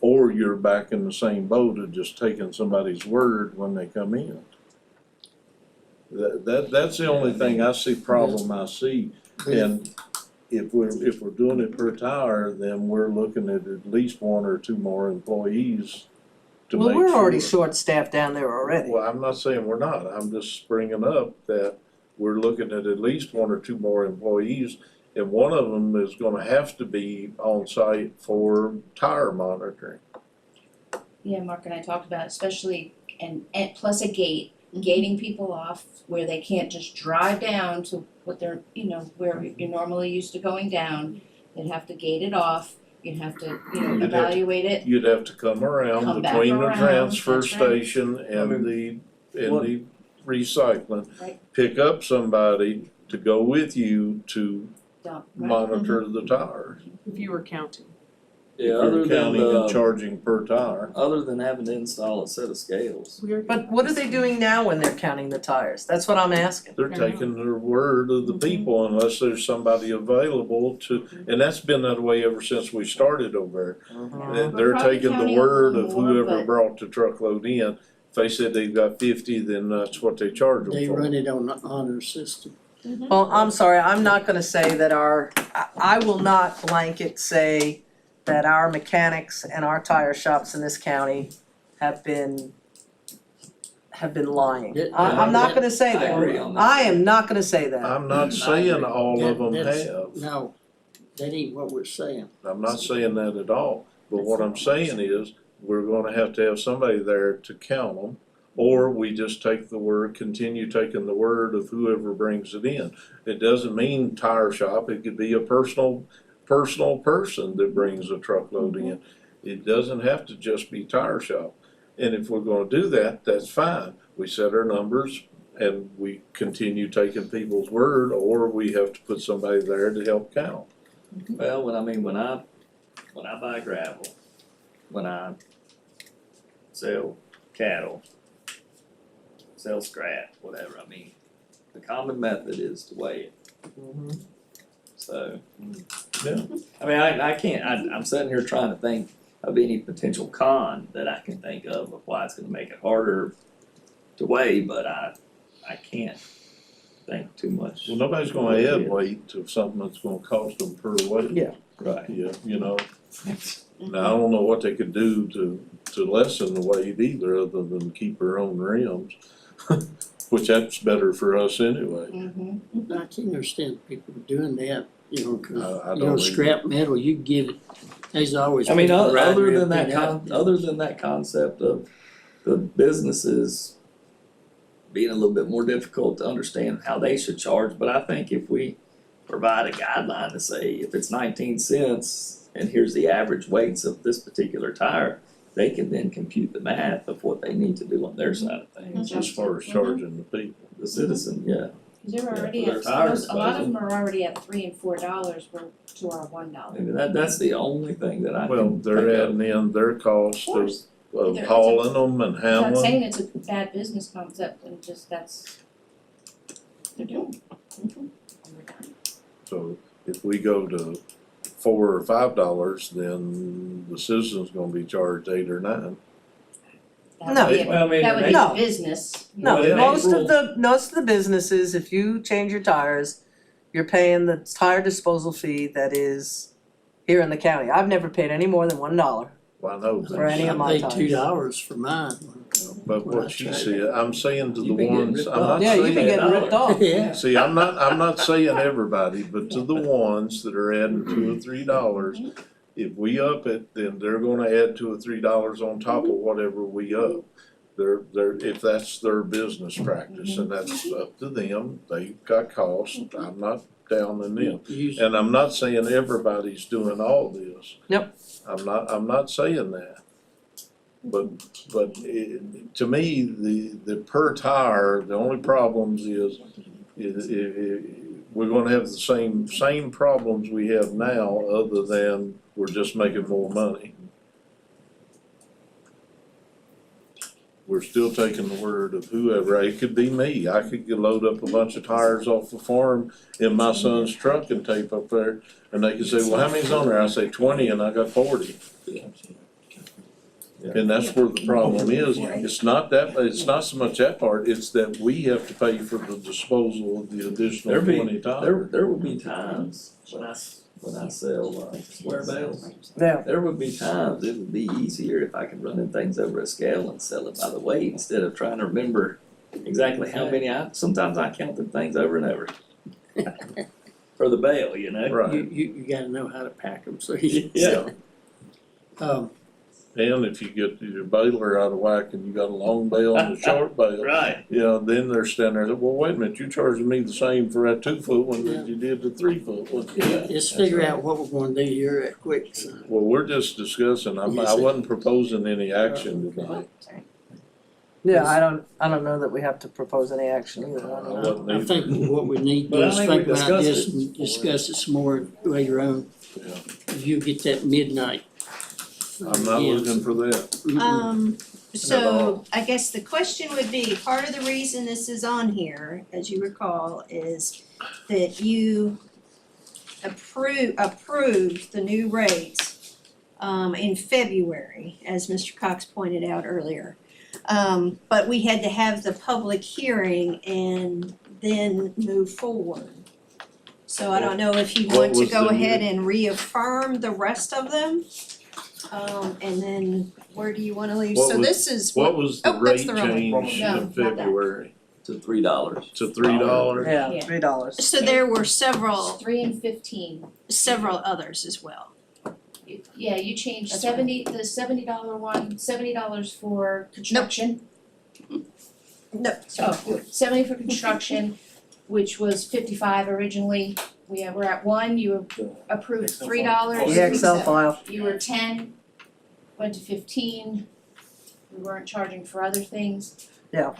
Or you're back in the same boat of just taking somebody's word when they come in. That's the only thing I see. And if we're doing it per tire, then we're looking at least 1 or 2 more employees to make Well, we're already sure. short-staffed down there already. Well, I'm not saying we're not, I'm just bringing up that we're looking at least 1 or 2 more employees. And one of them is gonna have to be on site for tire monitoring. Yeah, Mark and I talked about it, especially and plus a gate, gating people off where they can't just drive down to what they're, where you're normally used to going down. They'd have to gate it off, you'd have to, You'd have to- evaluate it. You'd have to come around Come back between the around, transfer that's right. station and the recycling. Right. Pick up somebody to go with you to Dump, right? monitor the tires. If you were counting. Yeah, If other you're than counting and charging per tire. other than having to install a set of scales. But what are they doing now when they're counting the tires? That's what I'm asking. They're taking their word of the people unless there's somebody available to, and that's been that way ever since we started over there. They're Probably taking counting the a word little of more, whoever but- brought the truckload in. If they said they've got 50, then that's what they charge them for. They run it on the honor system. Well, I'm sorry, I'm not gonna say that I will not blanket say that our mechanics and our tire shops in this county have been lying. I'm not gonna say I agree that. on that. I am not gonna say that. I'm not saying all of them That's- have. No, that ain't what we're saying. I'm not saying that at all, but what I'm saying is, we're gonna have to have somebody there to count them. Or we just take the word, continue taking the word of whoever brings it in. It doesn't mean tire shop, it could be a personal person that brings a truckload in. It doesn't have to just be tire shop. And if we're gonna do that, that's fine. We set our numbers, and we continue taking people's word, or we have to put somebody there to help count. Well, when I buy gravel, when I sell cattle, sell scrap, whatever, I mean, the common method is to weigh it. So, Yeah. I mean, I can't, I'm sitting here trying to think of any potential con that I can think of why it's gonna make it harder to weigh, but I can't think too much. Well, nobody's gonna add weight to something that's gonna cost them per weight. Yeah, right. Yeah, you know, now, I don't know what they could do to lessen the weight either, other than keep their own rims, which that's better for us anyway. I can't understand people doing that, you know, 'cause, I you don't know, either. scrap metal, you give it, there's always. I mean, people riding other around than that picking up, other than that concept of the businesses being a little bit more difficult to understand how they should charge, but I think if we provide a guideline to say if it's 19 cents and here's the average weights of this particular tire, they can then compute the math of what they need to do on their side of things. As far as charging the people. The citizen, yeah. They're already for their at, tires, a lot of supposedly. them are already at $3 and $4 to our $1. I mean, that's the only thing that I can Well, think they're of. adding in their cost Of course. of They're- hauling them and I'm not handling. saying it's a bad business concept, and just that's, they're doing. So if we go to $4 or $5, then the citizen's gonna be charged $8 or $9. No. Well, I mean, That would be No. the business. No, Well, in most April- of the businesses, if you change your tires, you're paying the tire disposal fee that is here in the county. I've never paid any more than $1. Well, I know, For any of my I paid tires. $2 for mine. but When I what she tried said, I'm saying to the You've been getting ones, ripped I'm not off. Yeah, you've been saying, getting ripped off. Yeah. see, I'm not saying everybody, but to the ones that are adding $2 or $3, if we up it, then they're gonna add $2 or $3 on top of whatever we up. They're, if that's their business practice, and that's up to them, they've got costs, I'm not downing them. Use- And I'm not saying everybody's doing all this. Yep. I'm not saying that. But to me, the per tire, the only problems is we're gonna have the same problems we have now, other than we're just making more money. We're still taking the word of whoever, it could be me, I could load up a bunch of tires off the farm in my son's truck and tape up there, and they could say, well, how many's on there? I say 20 and I got 40. And that's where the problem is, it's not so much that part, it's that we have to pay for the disposal of the additional There be- 20 tires. There will be times when I sell square bales, Yeah. there would be times it would be easier if I could run in things over a scale and sell it by the weight instead of trying to remember exactly how many sometimes I count the things over and over. For the bale, you know? Right. You gotta know how to pack them, so you. Yeah. And if you get your baler out of whack and you got a long bale and a short bale, Right. then they're standing there, well, wait a minute, you charging me the same for that 2-foot one that you did the 3-foot one. Let's figure out what we're gonna do here at quick, so. Well, we're just discussing, I wasn't proposing any action tonight. Yeah, I don't know that we have to propose any action either. I don't know. I think what we need to But do I is think think we about discussed this it and before. discuss it some more later on. Yeah. If you get that midnight. I'm not Yeah. looking for that. Mm-mm. So I guess the question would be, part of the reason this is on here, as you recall, is that you approved the new rates in February, as Mr. Cox pointed out earlier. But we had to have the public hearing and then move forward. So I don't know if you What want to was go the ahead new- and reaffirm the rest of them. And then where do you wanna leave? What So was- this is What was the oh, that's rate the wrong one. change No, in not that. February? To $3. To $3? Yeah, Yeah. $3. So there were several 3 and 15. others as well. Yeah, you changed That's the $70 one, $70 for construction. No, Oh, 70 for construction, which was 55 originally. We're at 1, you approved $3. The Excel file. You were 10, went to 15. We weren't charging for other things. Yeah.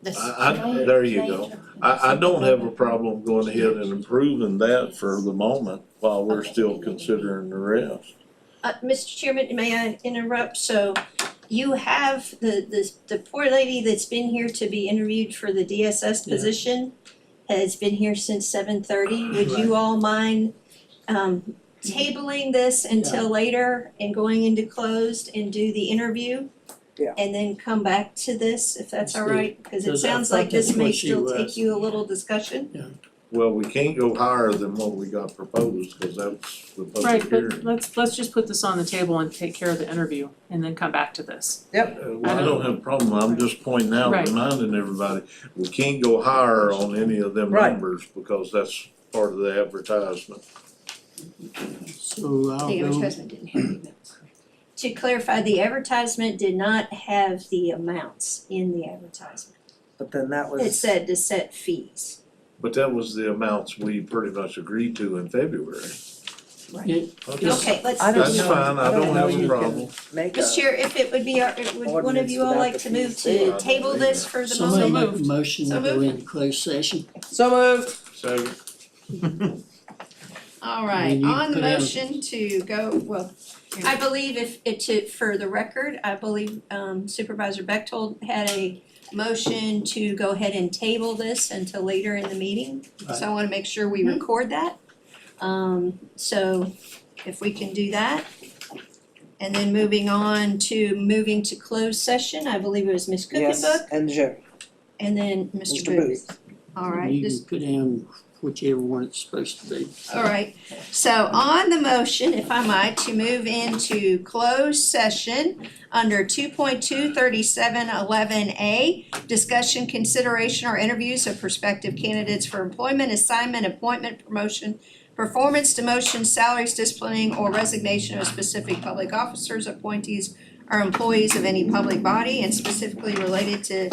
There you go. I don't have a problem going ahead and improving that for the moment while we're still considering the rest. Mr. Chairman, may I interrupt? So you have the poor lady that's been here to be interviewed for the DSS position has been here since 7:30. Would you all mind tabling this until later and going into closed and do the interview? Yeah. And then come back to this, if that's all right? Because it Because I sounds thought like this that's may what she still was. take you a little discussion. Well, we can't go higher than what we got proposed, cause that's the Right, public but hearing. let's just put this on the table and take care of the interview and then come back to this. Well, I don't have a problem, I'm just pointing out, Right. reminding everybody, we can't go higher on any of them Right. numbers because that's part of the advertisement. So I'll The go, advertisement didn't have the amounts. To clarify, the advertisement did not have the amounts in the advertisement. But then that was. It said to set fees. But that was the amounts we pretty much agreed to in February. it, Okay, let's. I don't That's know. fine, I don't know have you a can problem. Make a. Mr. Chair, if it would be, would one of Ordinance you all without like the to move fees to there. table this for the somebody moment? make a motion to So go moved. into closed session. So moved. Second. All right, We need on to the put out- motion to go, well, I believe if it to, for the record, I believe Supervisor Bechtold had a motion to go ahead and table this until later in the meeting. So I wanna make sure we record that. So if we can do that. And then moving to closed session, I believe it was Ms. Yes, Cookenbook and Jerry. and then Mr. Mr. Booth. All right, You this. can put down whichever one it's supposed to be. All right, so on the motion, if I might, to move into closed session under 2.23711A, discussion, consideration, or interviews of prospective candidates for employment, assignment, appointment, promotion, performance, demotion, salaries, disciplining, or resignation of specific public officers, appointees, or employees of any public body, and specifically related to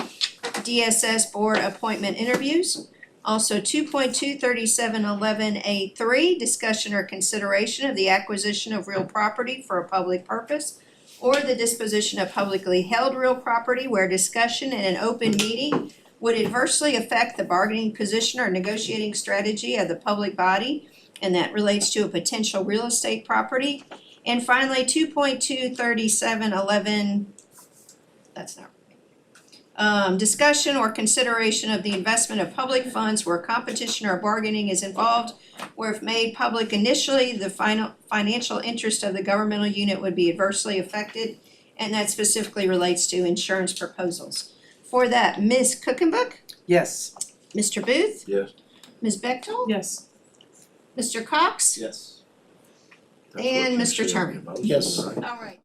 DSS board appointment interviews. Also, 2.23711A3, discussion or consideration of the acquisition of real property for a public purpose or the disposition of publicly held real property where discussion in an open meeting would adversely affect the bargaining position or negotiating strategy of the public body, and that relates to a potential real estate property. And finally, 2.23711, that's not discussion or consideration of the investment of public funds where competition or bargaining is involved, where if made public initially, the financial interest of the governmental unit would be adversely affected, and that specifically relates to insurance proposals. For that, Ms. Cookenbook, Yes. Mr. Booth, Yes. Ms. Bechtold, Yes. Mr. Cox, Yes. That's what and you Mr. said, Turner. right? Yes. All right.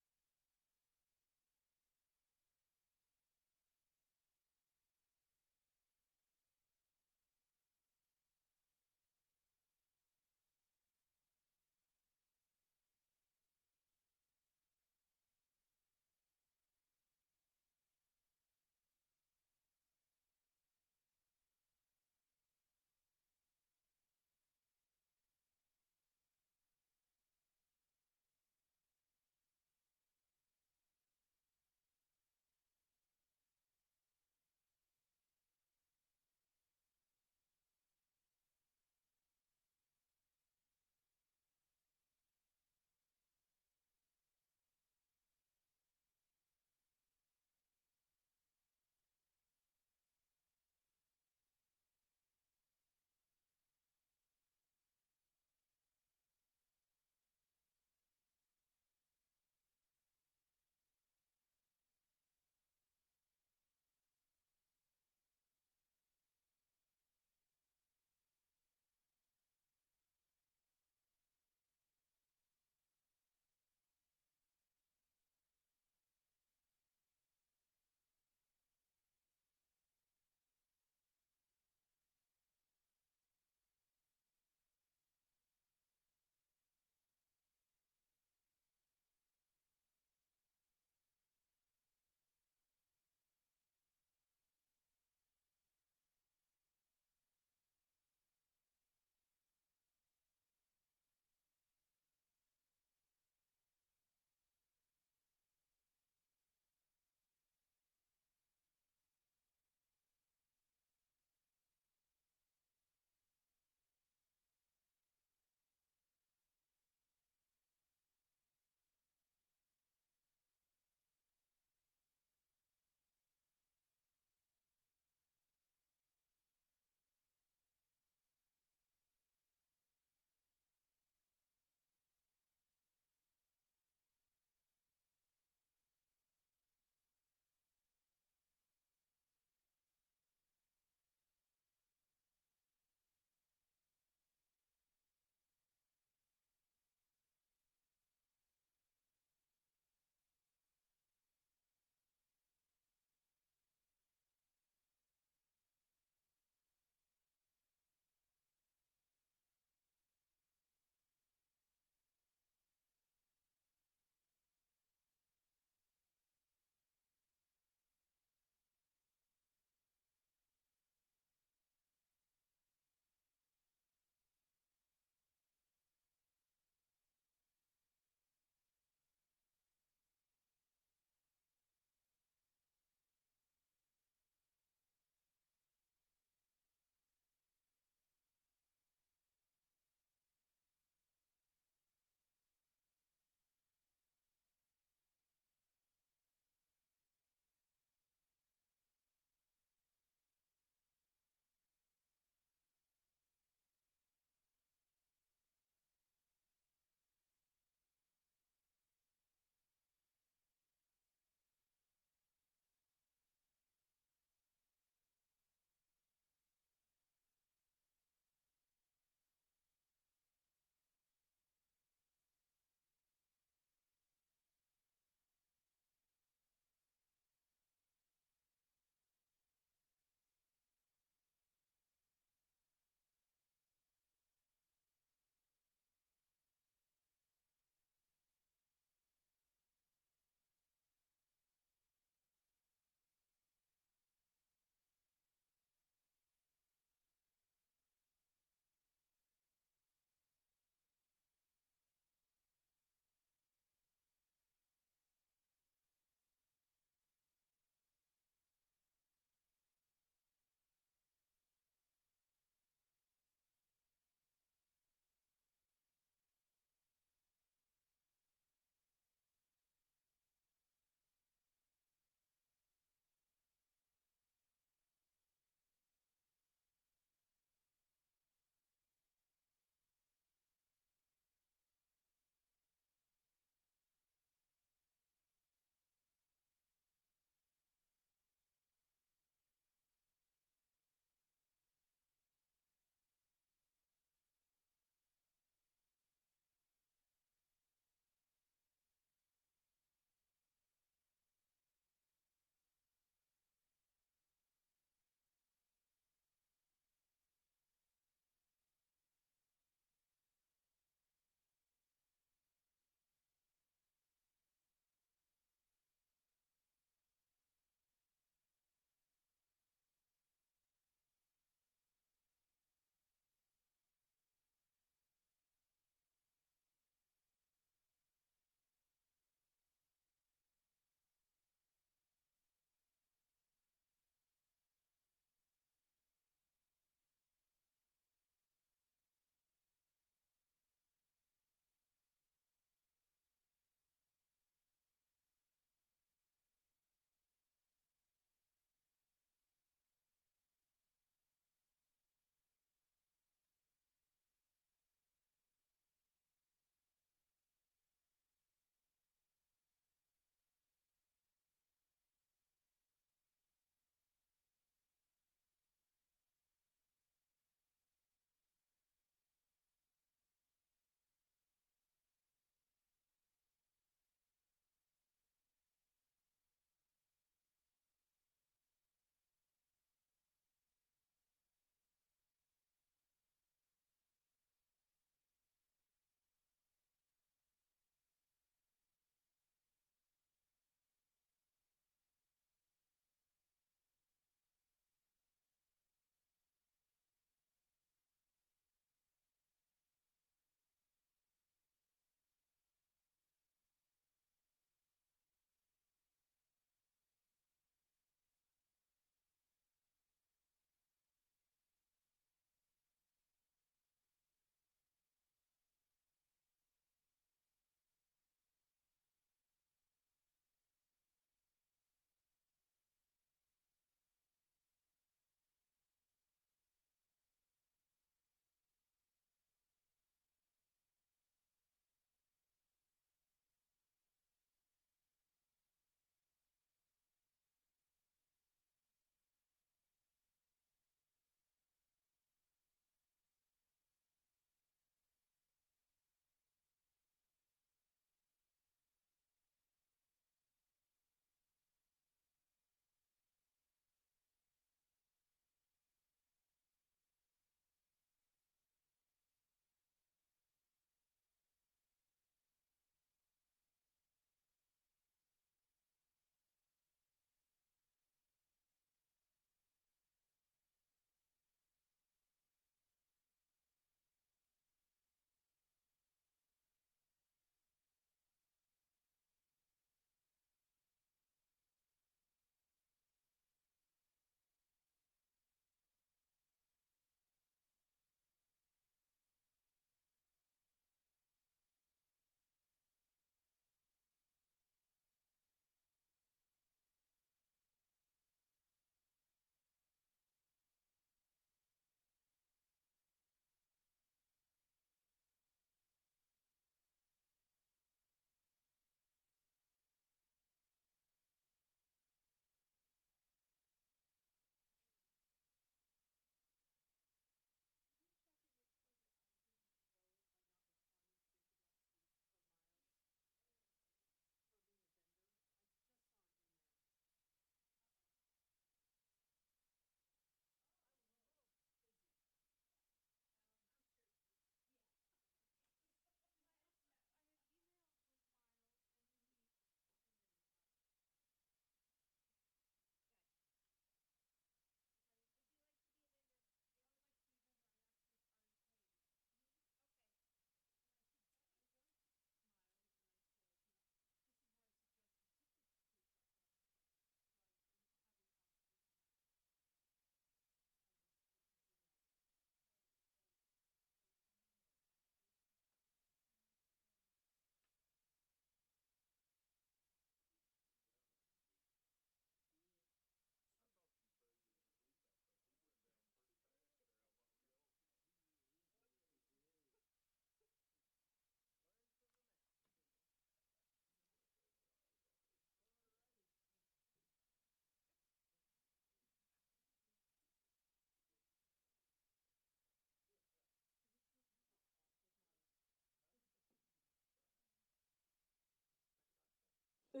I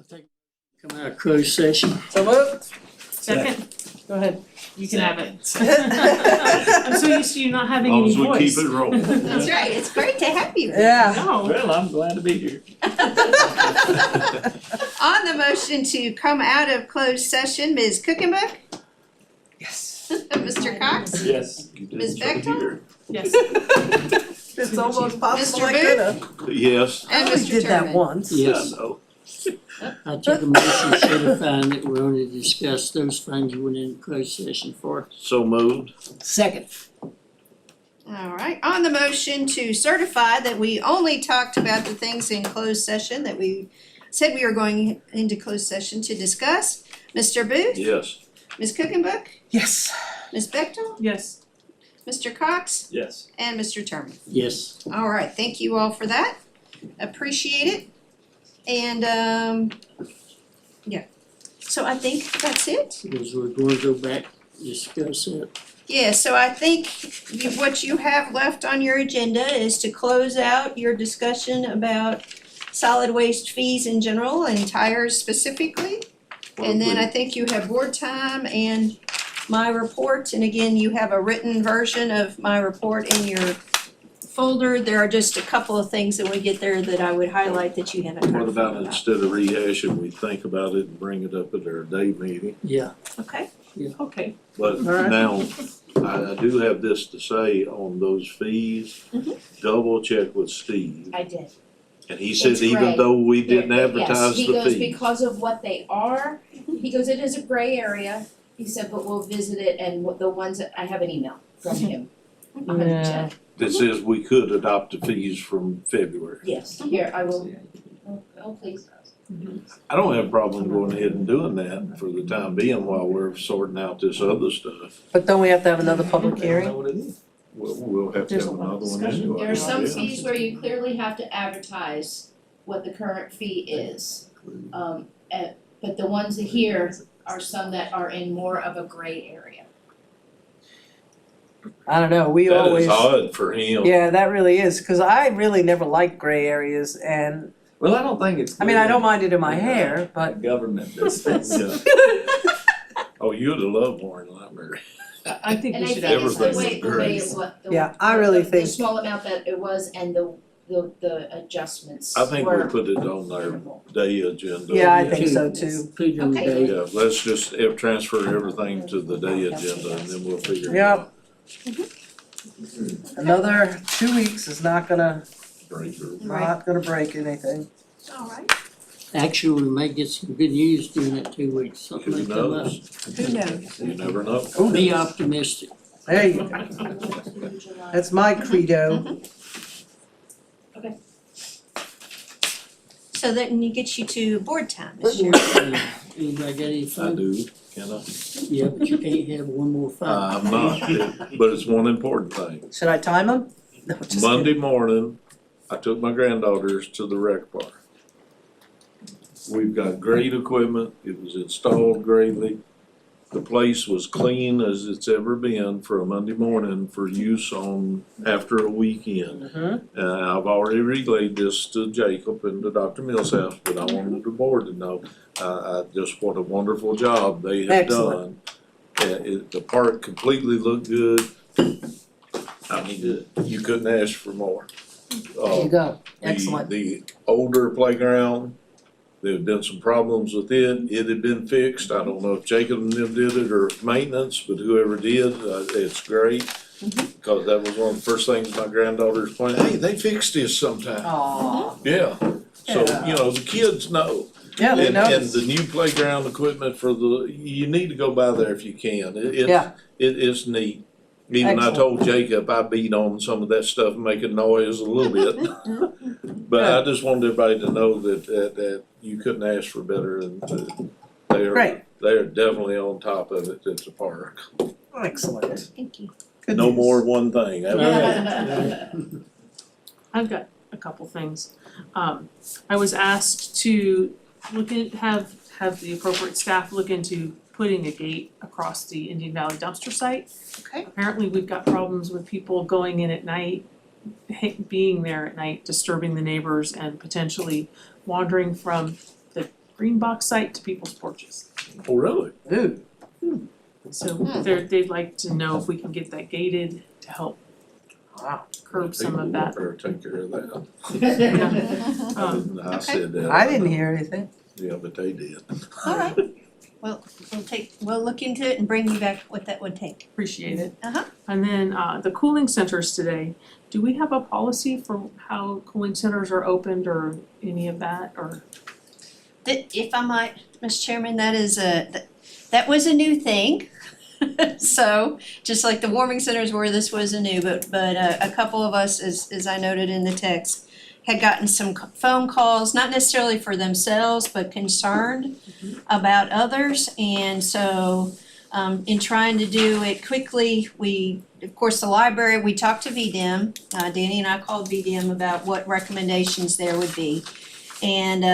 think come out of closed session. So moved. Second, Go ahead. you can have it. I'm so used to you not having any As long as we voice. keep it rolling. That's right, it's great to have you. Yeah. No. Well, I'm glad to be here. On the motion to come out of closed session, Ms. Cookenbook, Yes. Mr. Cox, Yes. Ms. Bechtel, Yes. It's almost possible I Mr. could have. Yes. and I only Mr. did that Turman. once. Yes, I know. I took a motion certifying that we're only discuss those things you went into closed session for. So moved. Second. All right, on the motion to certify that we only talked about the things in closed session that we said we were going into closed session to discuss, Mr. Booth, Yes. Ms. Cookenbook, Yes. Ms. Bechtel, Yes. Mr. Cox, Yes. and Mr. Turman. Yes. All right, thank you all for that. Appreciate it. And yeah. So I think that's it. Because we're going to go back, discuss it. Yeah, so I think what you have left on your agenda is to close out your discussion about solid waste fees in general and tires specifically. And then I think you have board time and my report, and again, you have a written version of my report in your folder. There are just a couple of things that we get there that I would highlight that you haven't heard What from about instead of rehashing, we think about it and bring it up at our day meeting? Yeah. Okay. Okay. But Alright. now, I do have this to say on those fees, double check with Steve. I did. And he said It's even gray. though we didn't Yes, advertise he the goes, fees. because of what they are, he goes, it is a gray area, he said, but we'll visit it, and the ones that, I have an email from him. 100%. That says we could adopt the fees from February. Yes, here, I will, oh, please. I don't have a problem going ahead and doing that for the time being while we're sorting out this other stuff. But don't we have to have another public hearing? We'll have to There's have a lot of another one discussion. anyway. There are some Yeah. fees where you clearly have to advertise what the current fee is. But the ones here are some that are in more of a gray area. I don't know, we That always. is odd for him. Yeah, that really is, cause I really never liked gray areas and, Well, I don't think it's. I mean, I don't mind it in my hair, but. Government does things. Yeah. Oh, you'd have loved Warren Library. I think And we I should think it's the everything way, the way agrees. of what the. Yeah, I really the think- small amount that it was and the adjustments I think we were put it on our minimal. day agenda. Yeah, I think so too. Put it on the Okay. day. Yeah, let's just transfer everything to the day agenda and then we'll figure it Yep. out. Another 2 weeks is not gonna, Break or- not gonna break anything. All right. Actually, we may get some good news during that 2 weeks, something Who may come up. knows? Who knows? You never know. Be optimistic. There you go. That's my credo. So that gets you to board time, Mr. Anybody got I anything? do, can I? Yeah, but you can't have one more fight. I'm not, but it's one important thing. Should I time them? No, just Monday morning, I took my granddaughters to the rec park. We've got great equipment, it was installed greatly. The place was clean as it's ever been for a Monday morning for use on, after a weekend. kidding. I've already relayed this to Jacob and to Dr. Millshouse, but I wanted the board to know, just what a wonderful job they have done. Excellent. The park completely looked good. I mean, you couldn't ask for more. There you go. Excellent. The older playground, there had been some problems with it, it had been fixed, I don't know if Jacob and them did it or maintenance, but whoever did, it's great. Because that was one of the first things my granddaughters pointed, hey, they fixed this sometime. Aw. Yeah, so, you know, the kids know. Yeah, they know. And the new playground equipment for you need to go by there if you can, Yeah. it's neat. Even I Excellent. told Jacob I beat on some of that stuff, making noise a little bit. But I just wanted everybody to know that you couldn't ask for better, and Great. they are definitely on top of it at the park. Excellent. Thank you. Good No news. more one thing. I've got a couple things. I was asked to have the appropriate staff look into putting a gate across the Indian Valley dumpster site. Okay. Apparently, we've got problems with people going in at night being there at night, disturbing the neighbors and potentially wandering from the green box site to people's porches. Oh, really? Ooh. So they'd like to know if we can get that gated to help Wow. curb some of that. Better take care of that. I said that. I didn't hear anything. Yeah, but they did. Alright, well, we'll look into it and bring you back what that would take. Appreciate it. Uh-huh. And then the cooling centers today, do we have a policy for how cooling centers are opened or any of that, or? If I might, Mr. Chairman, that was a new thing. So, just like the warming centers were, this was a new, but a couple of us, as I noted in the text, had gotten some phone calls, not necessarily for themselves, but concerned about others. And so, in trying to do it quickly, of course, the library, we talked to VDM. Danny and I called VDM about what recommendations there would be. And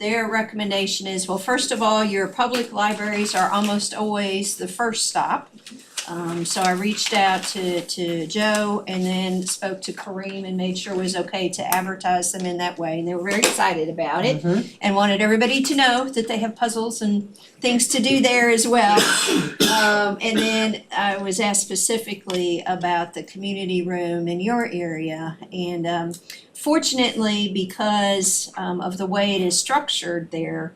their recommendation is, well, first of all, your public libraries are almost always the first stop. So I reached out to Joe and then spoke to Kareem and made sure it was okay to advertise them in that way. And they were very excited about it and wanted everybody to know that they have puzzles and things to do there as well. And then I was asked specifically about the community room in your area. And fortunately, because of the way it is structured there,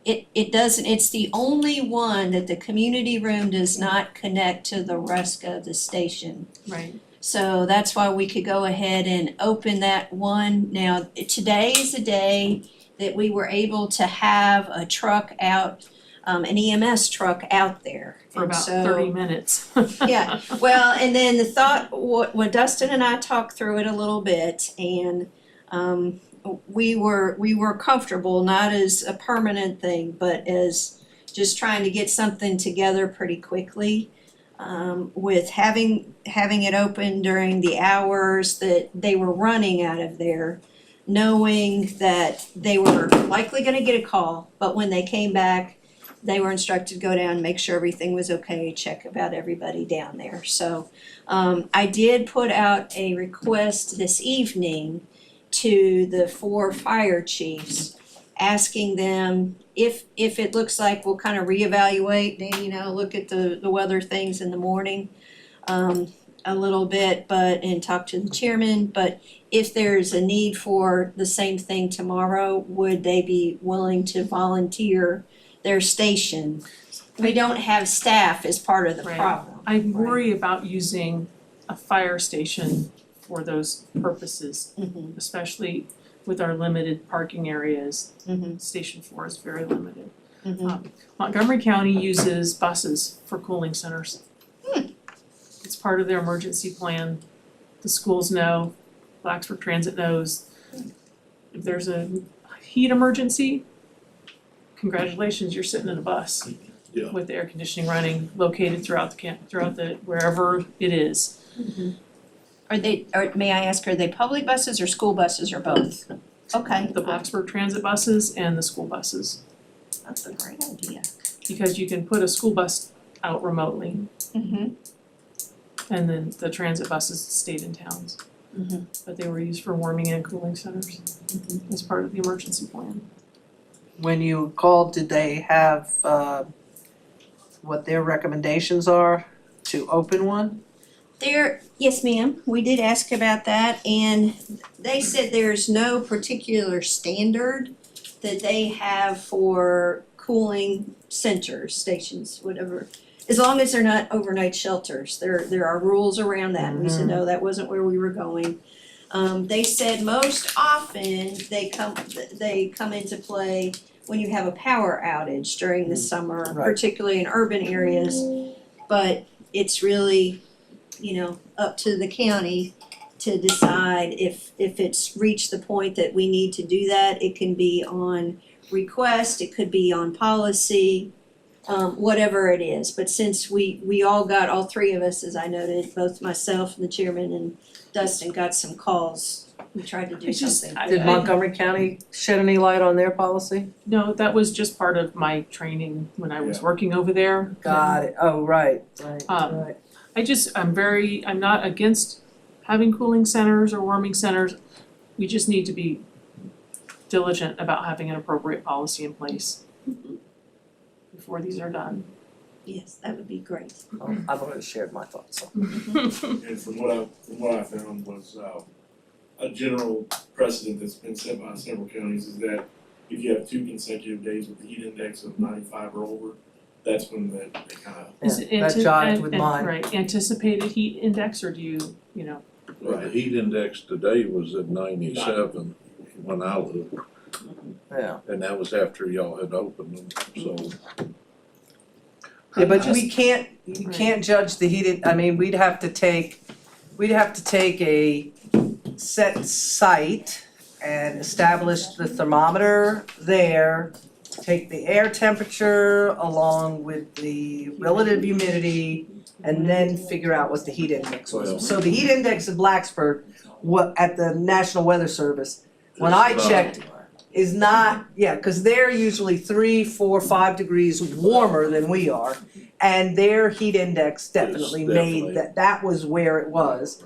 it doesn't, it's the only one that the community room does not connect to the rest of the station. Right. So that's why we could go ahead and open that one. Now, today is a day that we were able to have a truck out, an EMS truck out there. For And about so- 30 minutes. Yeah, well, and then the thought, when Dustin and I talked through it a little bit, and we were comfortable, not as a permanent thing, but as just trying to get something together pretty quickly. With having it open during the hours that they were running out of there, knowing that they were likely gonna get a call, but when they came back, they were instructed to go down, make sure everything was okay, check about everybody down there. So I did put out a request this evening to the 4 fire chiefs, asking them if it looks like we'll kind of reevaluate, and look at the weather things in the morning a little bit, and talk to the chairman, but if there's a need for the same thing tomorrow, would they be willing to volunteer their station? We don't have staff as part of the Right. problem. I worry about using a fire station for those purposes, especially with our limited parking areas. Station 4 is very limited. Montgomery County uses buses for cooling centers. It's part of their emergency plan. The schools know, Blacksburg Transit knows. If there's a heat emergency, congratulations, you're sitting in a bus. Yeah. With the air conditioning running, located throughout the wherever it is. May I ask, are they public buses or school buses or both? Okay. The Blacksburg Transit buses and the school buses, That's a great idea. because you can put a school bus out remotely, and then the transit buses stayed in towns. But they were used for warming and cooling centers as part of the emergency plan. When you called, did they have what their recommendations are to open one? Yes, ma'am, we did ask about that, and they said there's no particular standard that they have for cooling centers, stations, whatever. As long as they're not overnight shelters, there are rules around that, and we said, no, that wasn't where we were going. They said most often they come into play when you have a power outage during the summer, Right. particularly in urban areas. But it's really, up to the county to decide if it's reached the point that we need to do that. It can be on request, it could be on policy, whatever it is. But since we all 3 of us, as I noted, both myself and the chairman and Dustin got some calls, we tried to do something. Did Montgomery County shed any light on their policy? No, that was just part of my training when I was working over there. Got it, oh, right. I'm not against having cooling centers or warming centers. We just need to be diligent about having an appropriate policy in place before these are done. Yes, that would be great. I've already shared my thoughts, so. And from what I found was, a general precedent that's been set by several counties is that if you have 2 consecutive days with the heat index of 95 or over, that's when they kind of. Is it that jived with mine. Right, anticipated heat index, or do you know? Well, the heat index today was at 97 when I looked, Yeah. and that was after y'all had opened them, so. Yeah, but we can't judge the heated, I mean, we'd have to take a set site and establish the thermometer there, take the air temperature along with the relative humidity, and then figure out what the heat index was. So the heat index of Blacksburg, at the National Weather Service, when I checked, is not, cause they're usually 3, 4, 5 degrees warmer than we are. And their heat index definitely made that was where it was.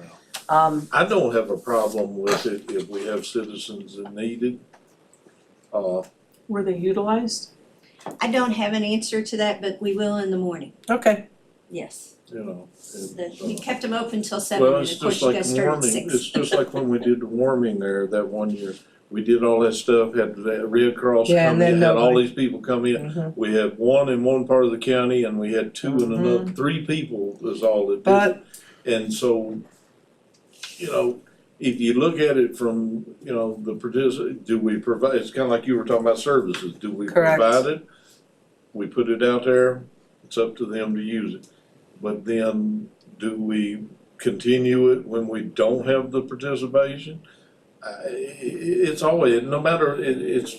I don't have a problem with it if we have citizens that need it. Were they utilized? I don't have an answer to that, but we will in the morning, Okay. yes. You know. We kept them open till 7, Well, and it's of course just you like guys started at warming, 6. it's just like when we did the warming there that one year. We did all that stuff, had the Red Cross Yeah, come and then in, had all nobody- these people come in. Mhm. We had one in one part of the county and we had 2 in another, 3 people is all that did it. And so, you know, if you look at it from, you know, do we provide, it's kinda like you were talking about services, do we Correct. provide it? We put it out there, it's up to them to use it. But then, do we continue it when we don't have the participation? It's always, no matter, it's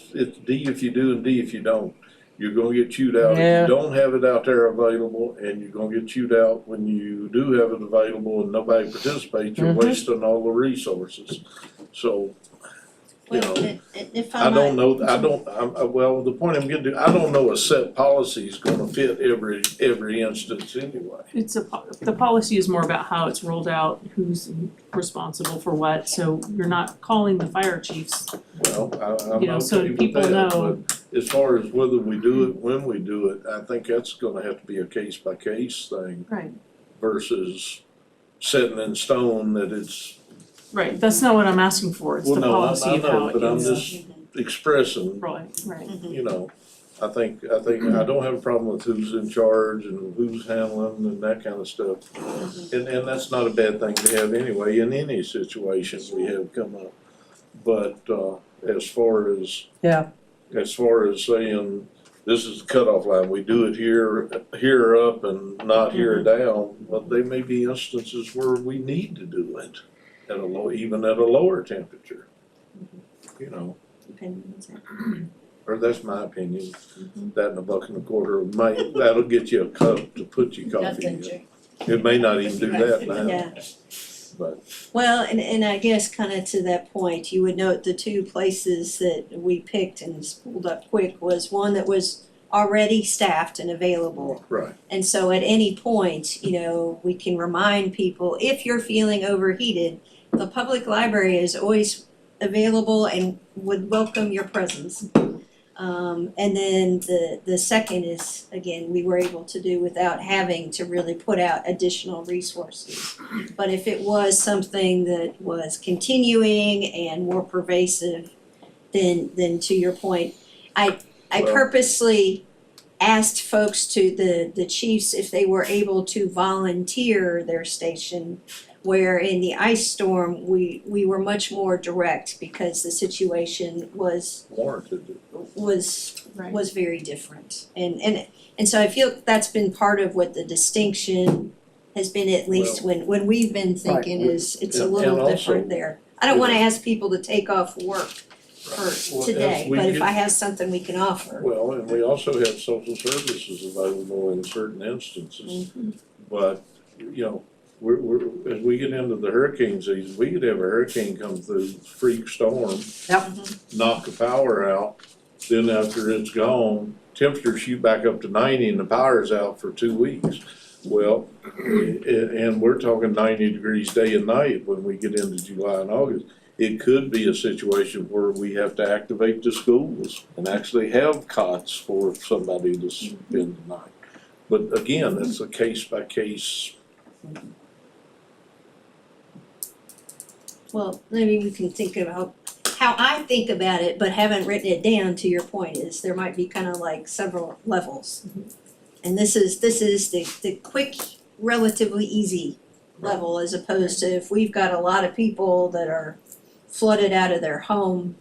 D if you do and D if you don't. You're gonna get chewed out Yeah. if you don't have it out there available, and you're gonna get chewed out when you do have it available and nobody participates, you're Mhm. wasting all the resources. So, you Well, know, if I I don't might, know, well, the point I'm getting to, I don't know a set policy is gonna fit every instance anyway. The policy is more about how it's rolled out, who's responsible for what, so you're not calling the fire chiefs. Well, I'm You know, so okay with people that, know. but as far as whether we do it, when we do it, I think that's gonna have to be a case by case thing Right. versus setting in stone that it's, Right, that's not what I'm asking for, it's well, the no, policy I of how know, it but I'm is. just expressing, Right, right. you know, I think, I don't have a problem with who's in charge and who's handling and that kind of stuff. And that's not a bad thing to have anyway, in any situation we have come up. But, as far as saying, this is the cutoff line, we do it here up and not here down, but there may be instances where we need to do it even at a lower temperature. You know, depending on what's happening. or that's my opinion, that and $1.25 that'll get you a cup to put your coffee in. It may not even do that now, Yeah. but. Well, and I guess kinda to that point, you would note the 2 places that we picked and just pulled up quick was one that was already staffed and available. Right. And so at any point, you know, we can remind people, if you're feeling overheated, the public library is always available and would welcome your presence. And then the second is, again, we were able to do without having to really put out additional resources. But if it was something that was continuing and more pervasive, then to your point, I purposely asked folks the chiefs if they were able to volunteer their station, where in the ice storm, we were much more direct because the situation was Warranted. was very different. And so I feel that's been part of what the distinction has been, at least when we've been thinking, is it's a little and different also- there. I don't wanna ask people to take off work for Well, as today, we but if get- I have something we can offer. Well, and we also have social services available in certain instances. But, you know, as we get into the hurricane season, we could have a hurricane come through, freak storm, knock the power out, then after it's gone, temperatures shoot back up to 90 and the power's out for 2 weeks. Well, and we're talking 90 degrees day and night when we get into July and August. It could be a situation where we have to activate the schools and actually have cots for somebody to spend the night. But again, it's a case by case. Well, maybe we can think about how I think about it, but haven't written it down, to your point, is there might be kind of like several levels. And this is the quick, relatively easy level, as opposed to if we've got a lot of people that are flooded out of their home,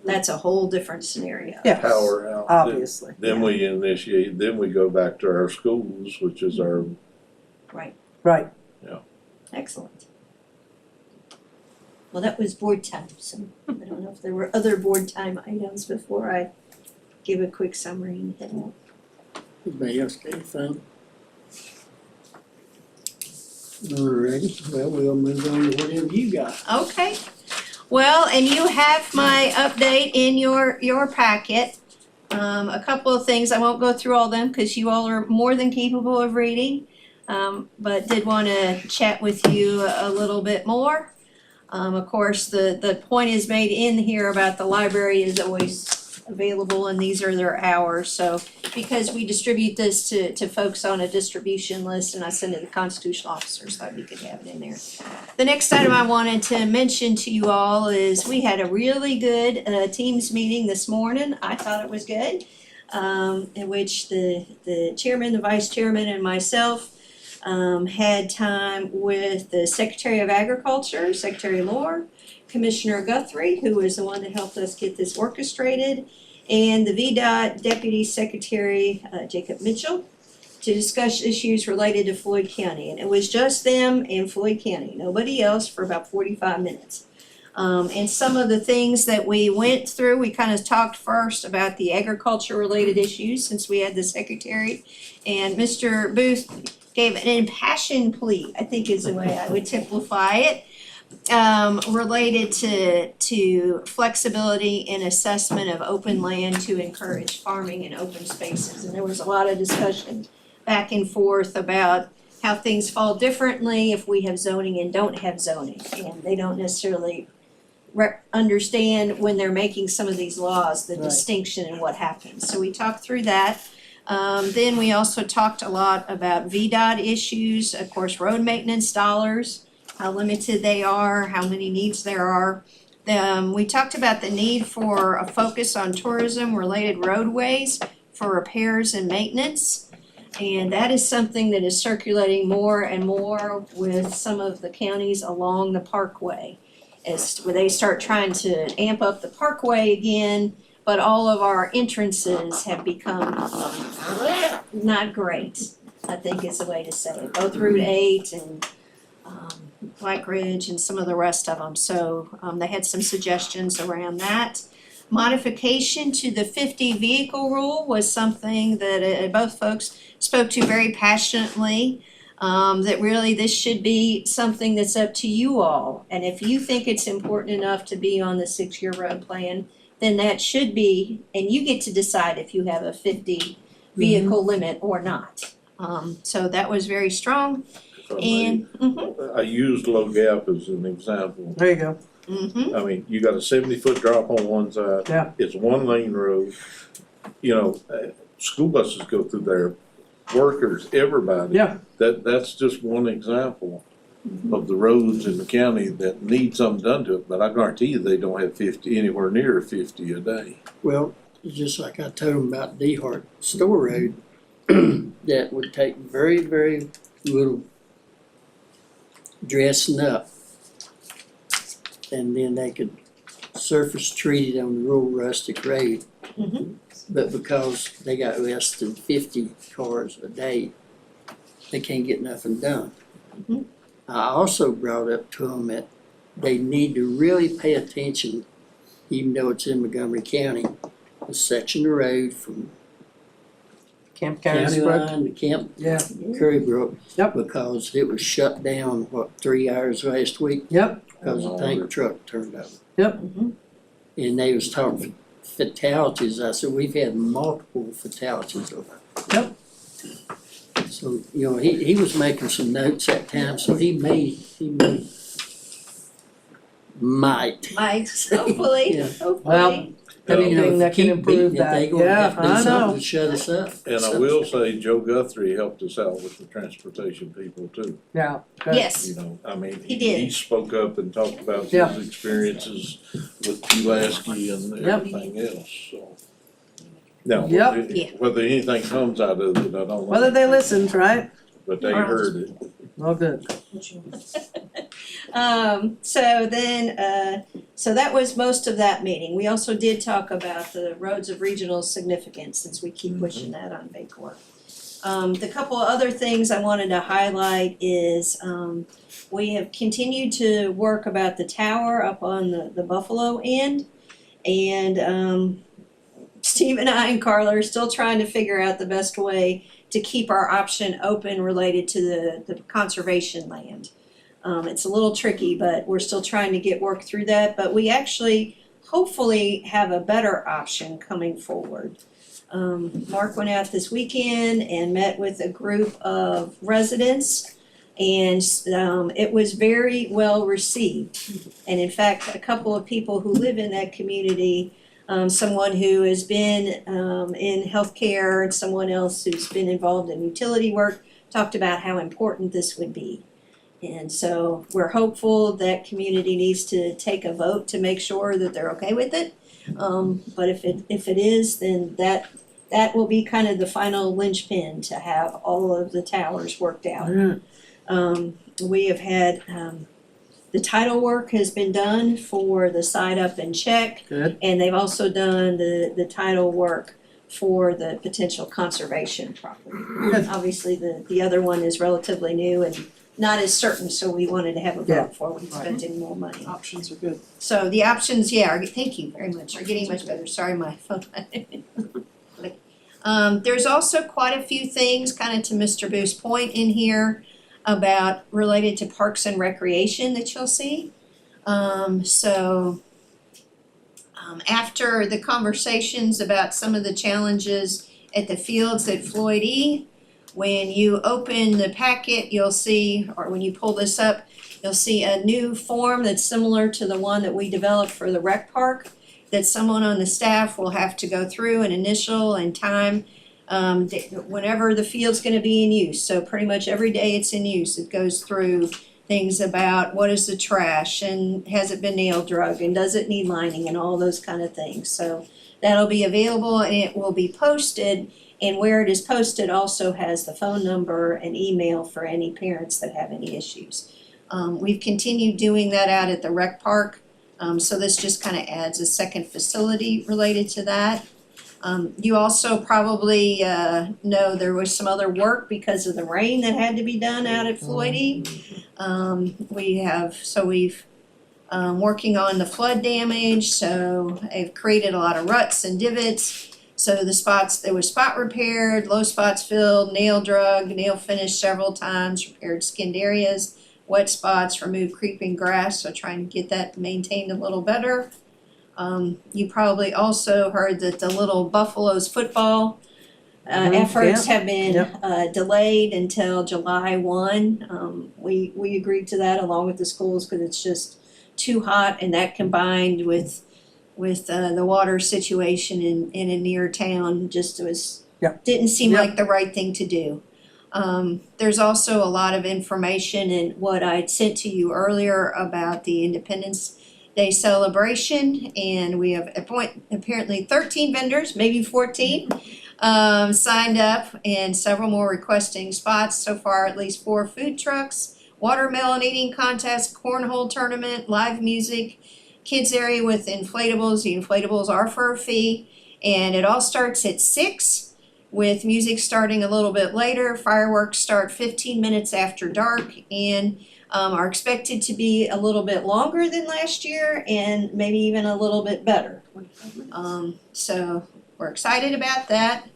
that's a whole different scenario. Yes, Power out. obviously. Then we initiate, then we go back to our schools, which is our, Right, Right. excellent. Well, that was board time, so I don't know if there were other board time items before I give a quick summary and head out. Anybody else got anything? Alrighty, well, we'll move on to whatever you got. Okay, well, and you have my update in your packet. A couple of things, I won't go through all them, cause you all are more than capable of reading. But did wanna chat with you a little bit more. Of course, the point is made in here about the library is always available and these are their hours, so because we distribute this to folks on a distribution list and I send it to constitutional officers, thought we could have it in there. The next item I wanted to mention to you all is we had a really good Teams meeting this morning. I thought it was good, in which the chairman, the vice chairman, and myself had time with the Secretary of Agriculture, Secretary Lohr, Commissioner Guthrie, who was the one that helped us get this orchestrated, and the VDOT Deputy Secretary, Jacob Mitchell, to discuss issues related to Floyd County. And it was just them and Floyd County, nobody else, for about 45 minutes. And some of the things that we went through, we kind of talked first about the agriculture-related issues, since we had the secretary. And Mr. Booth gave an impassioned plea, I think is the way I would typify it, related to flexibility in assessment of open land to encourage farming in open spaces. And there was a lot of discussion back and forth about how things fall differently if we have zoning and don't have zoning. And they don't necessarily understand when they're making some of these laws, the distinction and what happens. So we talked through that. Then we also talked a lot about VDOT issues, of course, road maintenance dollars, how limited they are, how many needs there are. We talked about the need for a focus on tourism-related roadways for repairs and maintenance. And that is something that is circulating more and more with some of the counties along the parkway. As where they start trying to amp up the parkway again, but all of our entrances have become not great, I think is the way to say it. Both Route 8 and Black Ridge and some of the rest of them. So they had some suggestions around that. Modification to the 50 vehicle rule was something that both folks spoke to very passionately. That really this should be something that's up to you all. And if you think it's important enough to be on the 6-year road plan, then that should be, and you get to decide if you have a 50 vehicle limit or not. So that was very strong. And I used Low Gap as an example. There you go. I mean, you got a 70-foot drop on one side. Yeah. It's one lane road. You know, school buses go through there, workers, everybody. Yeah. That's just one example of the roads in the county that need something done to it, but I guarantee you they don't have 50, anywhere near 50 a day. Well, just like I told them about DeHart Store Road, that would take very, very little dressing up. And then they could surface treat it on the rural rustic road. But because they got less than 50 cars a day, they can't get nothing done. I also brought up to them that they need to really pay attention, even though it's in Montgomery County, a section of road from Camp county Brook. line to Camp Yeah. Curry Brook. Yep. Because it was shut down, 3 hours last week? Yep. Because a tank truck turned over. Yep. And they was talking fatalities. I said, we've had multiple fatalities over. Yep. So, you know, he was making some notes that time, so he might. Hopefully, Yeah. hopefully. Well, anything that can improve that, They gonna yeah, have to do I know. something to shut us up. And I will say Joe Guthrie helped us out with the transportation people too. Yeah, good. Yes, You know, I mean, He did. he spoke up and talked about Yeah. his experiences with Pulaski and Yep. everything else, so. Now, Yep. Yeah. whether anything comes out of it, I don't know. Whether they listened, right? But they heard it. Well, good. So then, so that was most of that meeting. We also did talk about the roads of regional significance, since we keep pushing that on Baycore. The couple of other things I wanted to highlight is, we have continued to work about the tower up on the Buffalo end. And, Steve and I and Carla are still trying to figure out the best way to keep our option open related to the conservation land. It's a little tricky, but we're still trying to get work through that, but we actually hopefully have a better option coming forward. Mark went out this weekend and met with a group of residents, and it was very well received. And in fact, a couple of people who live in that community, someone who has been in healthcare and someone else who's been involved in utility work, talked about how important this would be. And so we're hopeful that community needs to take a vote to make sure that they're okay with it. But if it is, then that will be kind of the final linchpin to have all of the towers worked out. We have had, the title work has been done for the side up and check. Good. And they've also done the title work for the potential conservation property. Obviously, the other one is relatively new and not as certain, so we wanted to have a Yeah. vote before we spent any more money. Options are good. So the options, yeah, thank you very much, are getting much better, sorry, my phone. There's also quite a few things, kind of to Mr. Booth's point in here, about related to parks and recreation that you'll see. After the conversations about some of the challenges at the fields at Floyd E, when you open the packet, you'll see, or when you pull this up, you'll see a new form that's similar to the one that we developed for the rec park, that someone on the staff will have to go through and initial and time whenever the field's gonna be in use. So pretty much every day it's in use, it goes through things about what is the trash and has it been nail drug and does it need lining and all those kind of things. So that'll be available and it will be posted, and where it is posted also has the phone number and email for any parents that have any issues. We've continued doing that out at the rec park, so this just kind of adds a second facility related to that. You also probably know there was some other work because of the rain that had to be done out at Floyd. We've working on the flood damage, so I've created a lot of ruts and divots. So the spots, there was spot repaired, low spots filled, nail drug, nail finished several times, repaired skinned areas, wet spots, removed creeping grass, so trying to get that maintained a little better. You probably also heard that the little Buffaloes football efforts have been delayed until July 1. We agreed to that along with the schools because it's just too hot, and that combined with the water situation in a near town just didn't seem like the right thing to do. There's also a lot of information in what I'd sent to you earlier about the Independence Day celebration, and we have apparently 13 vendors, maybe 14, signed up, and several more requesting spots. So far, at least 4 food trucks, watermelon eating contest, cornhole tournament, live music, kids area with inflatables. The inflatables are for a fee, and it all starts at 6, with music starting a little bit later. Fireworks start 15 minutes after dark, and are expected to be a little bit longer than last year, and maybe even a little bit better. So we're excited about that.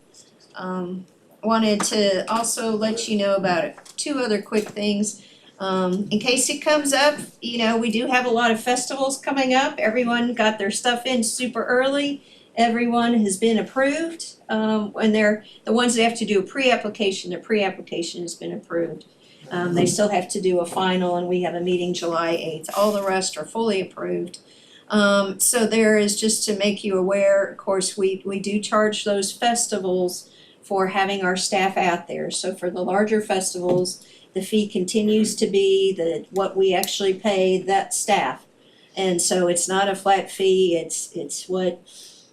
Wanted to also let you know about 2 other quick things. In case it comes up, we do have a lot of festivals coming up. Everyone got their stuff in super early, everyone has been approved. And they're, the ones that have to do a pre-application, their pre-application has been approved. They still have to do a final, and we have a meeting July 8th. All the rest are fully approved. So there is, just to make you aware, of course, we do charge those festivals for having our staff out there. So for the larger festivals, the fee continues to be what we actually pay that staff. And so it's not a flat fee, it's what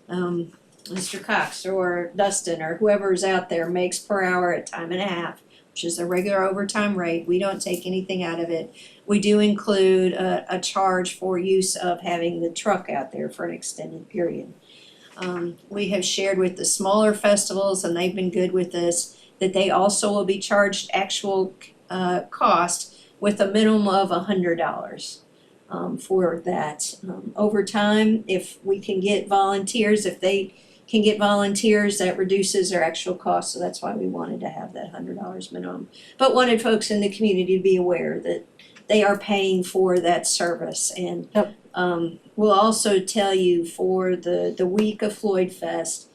Mr. Cox or Dustin or whoever's out there makes per hour at time and a half, which is a regular overtime rate. We don't take anything out of it. We do include a charge for use of having the truck out there for an extended period. We have shared with the smaller festivals, and they've been good with this, that they also will be charged actual cost with a minimum of $100 for that. Over time, if we can get volunteers, if they can get volunteers, that reduces their actual cost, so that's why we wanted to have that $100 minimum. But wanted folks in the community to be aware that they are paying for that service. And we'll also tell you for the week of Floyd Fest,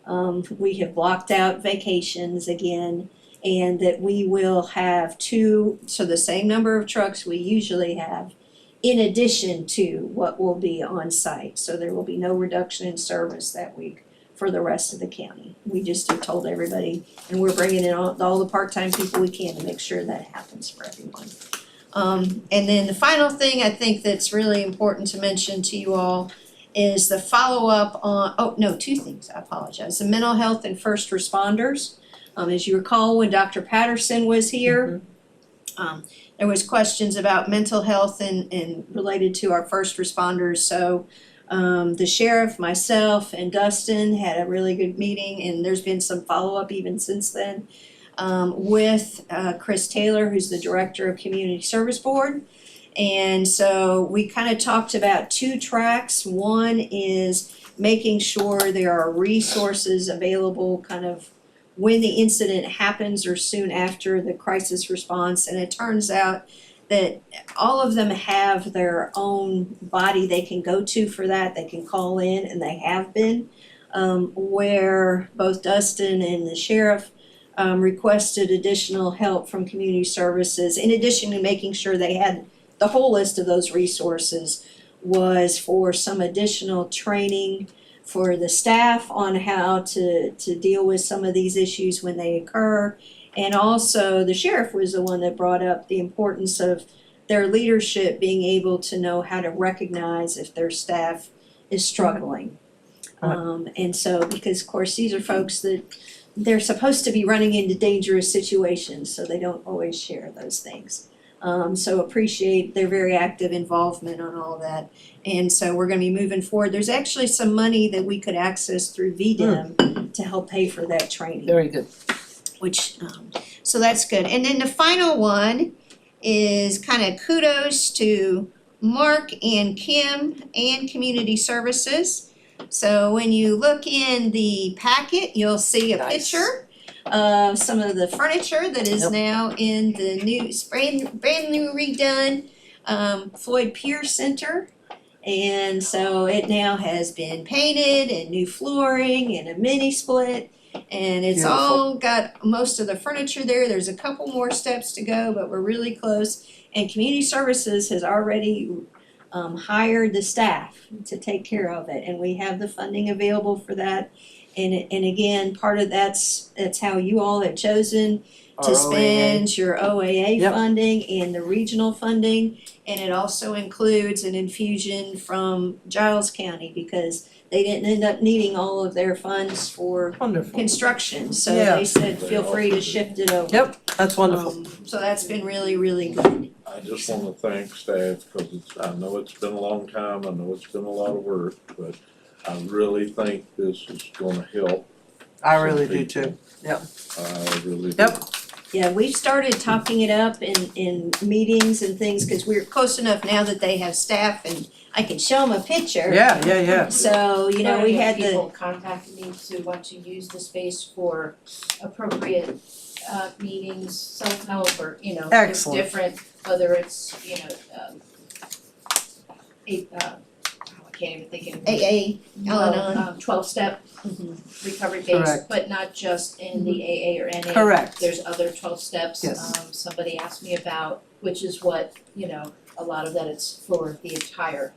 we have blocked out vacations again, and that we will have two, so the same number of trucks we usually have, in addition to what will be on site. So there will be no reduction in service that week for the rest of the county. We just have told everybody, and we're bringing in all the part-time people we can to make sure that happens for everyone. And then the final thing I think that's really important to mention to you all is the follow-up on, two things, I apologize. The mental health and first responders. As you recall, when Dr. Patterson was here, there was questions about mental health and related to our first responders. So the sheriff, myself, and Dustin had a really good meeting, and there's been some follow-up even since then with Chris Taylor, who's the director of Community Service Board. And so we kind of talked about two tracks. One is making sure there are resources available kind of when the incident happens or soon after the crisis response. And it turns out that all of them have their own body they can go to for that. They can call in, and they have been, where both Dustin and the sheriff requested additional help from community services, in addition to making sure they had the whole list of those resources, was for some additional training for the staff on how to deal with some of these issues when they occur. And also the sheriff was the one that brought up the importance of their leadership being able to know how to recognize if their staff is struggling. And so, because of course these are folks that they're supposed to be running into dangerous situations, so they don't always share those things. So appreciate their very active involvement on all that. And so we're gonna be moving forward. There's actually some money that we could access through VDEM to help pay for that training. Very good. Which, so that's good. And then the final one is kind of kudos to Mark and Kim and Community Services. So when you look in the packet, you'll see a picture of some of the furniture that is now in the new, brand new redone Floyd Pier Center. And so it now has been painted and new flooring and a mini split. And it's all got most of the furniture there. There's a couple more steps to go, but we're really close. And Community Services has already hired the staff to take care of it. And we have the funding available for that. And again, part of that's how you all have chosen to spend your OAA funding and the regional funding. And it also includes an infusion from Giles County, because they didn't end up needing all of their funds for construction. So they said, feel free to shift it over. Yep, that's wonderful. So that's been really, really good. I just wanna thank staff, because I know it's been a long time, I know it's been a lot of work, but I really think this is gonna help. I really do too, yep. I really do. Yep. Yeah, we've started talking it up in meetings and things, because we're close enough now that they have staff and I can show them a picture. Yeah. So, you know, we had People contacted me to want to use the space for appropriate meetings, self-help, or, you know, different, whether it's, you know, I can't even think of AA, Al-Anon. 12-step recovery base, Correct. but not just in the AA or NA. Correct. There's other 12 steps, Yes. Somebody asked me about, which is what, a lot of that it's for the entire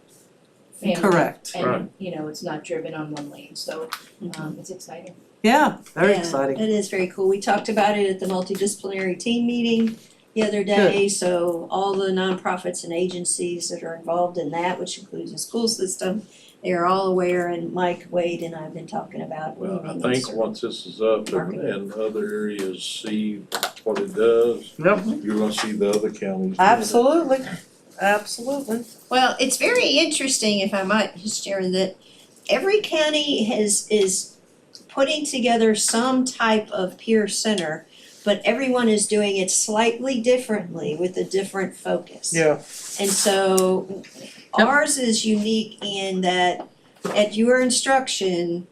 family. Correct. Right. And, it's not driven on one lane, so, it's exciting. Yeah, very Yeah, exciting. It is very cool. We talked about it at the multidisciplinary team meeting the other day, so all the nonprofits and agencies that are involved in that, which includes the school system, they are all aware, and Mike, Wade, and I have been talking about Well, I leaving this. think once this is up and, Marketing. and other areas see what it does, Yep. you're gonna see the other counties. doing it. Absolutely, absolutely. Well, it's very interesting, if I might just share, that every county is putting together some type of peer center, but everyone is doing it slightly differently with a different focus. Yeah. And so Yep. ours is unique in that at your instruction,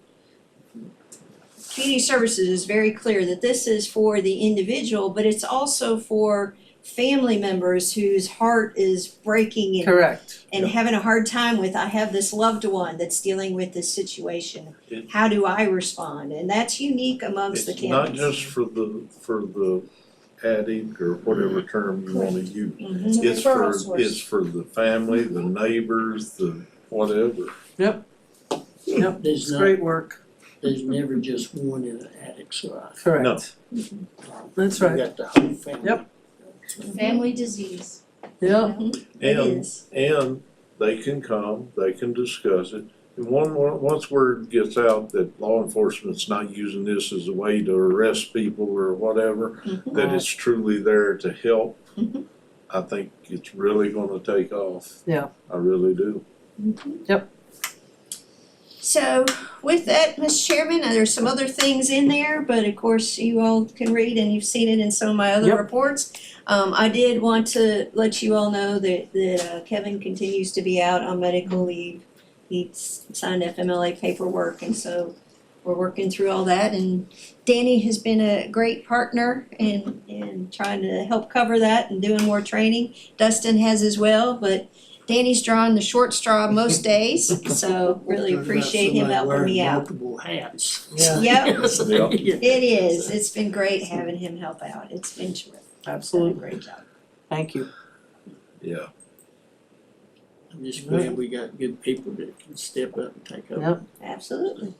community services is very clear that this is for the individual, but it's also for family members whose heart is breaking and Correct. having a hard time with, I have this loved one that's dealing with this situation. It- How do I respond? And that's unique amongst the It's not counties. just for the addict or whatever term you wanna use. Mhm. It's a It's referral for, source. it's for the family, the neighbors, the whatever. Yep, There's it's not, great work. there's never just one in an addict's life. Correct. That's right. You got the whole family. Yep. Family disease. Yeah. It And, is. and they can come, they can discuss it. And once word gets out that law enforcement's not using this as a way to arrest people or whatever, that it's truly there to help, Mhm. I think it's really gonna take off. Yeah. I really do. So with that, Mr. Chairman, there's some other things in there, but of course you all can read and you've seen it in some of my other Yep. reports. I did want to let you all know that Kevin continues to be out on medical leave. He signed FMLA paperwork, and so we're working through all that. And Danny has been a great partner in trying to help cover that and doing more training. Dustin has as well, but Danny's drawing the short straw most days, so really Talk about appreciate him somebody helping wearing me out. multiple hats. Yeah. Yep. Yeah. It is. It's been great having him help out. It's been terrific. He's done a Absolutely. great job. Thank you. Yeah. I'm just glad we got good people that can step up and take over. Yep. Absolutely.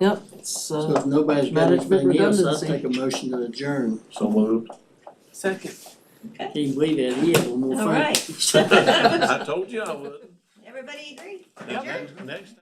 Yep, it's, So if nobody's got management anything else, I'll redundancy. take a motion to adjourn. So moved. Second. Can't believe that, he had one more All thing. right. I told you I would. Everybody agree? Next time.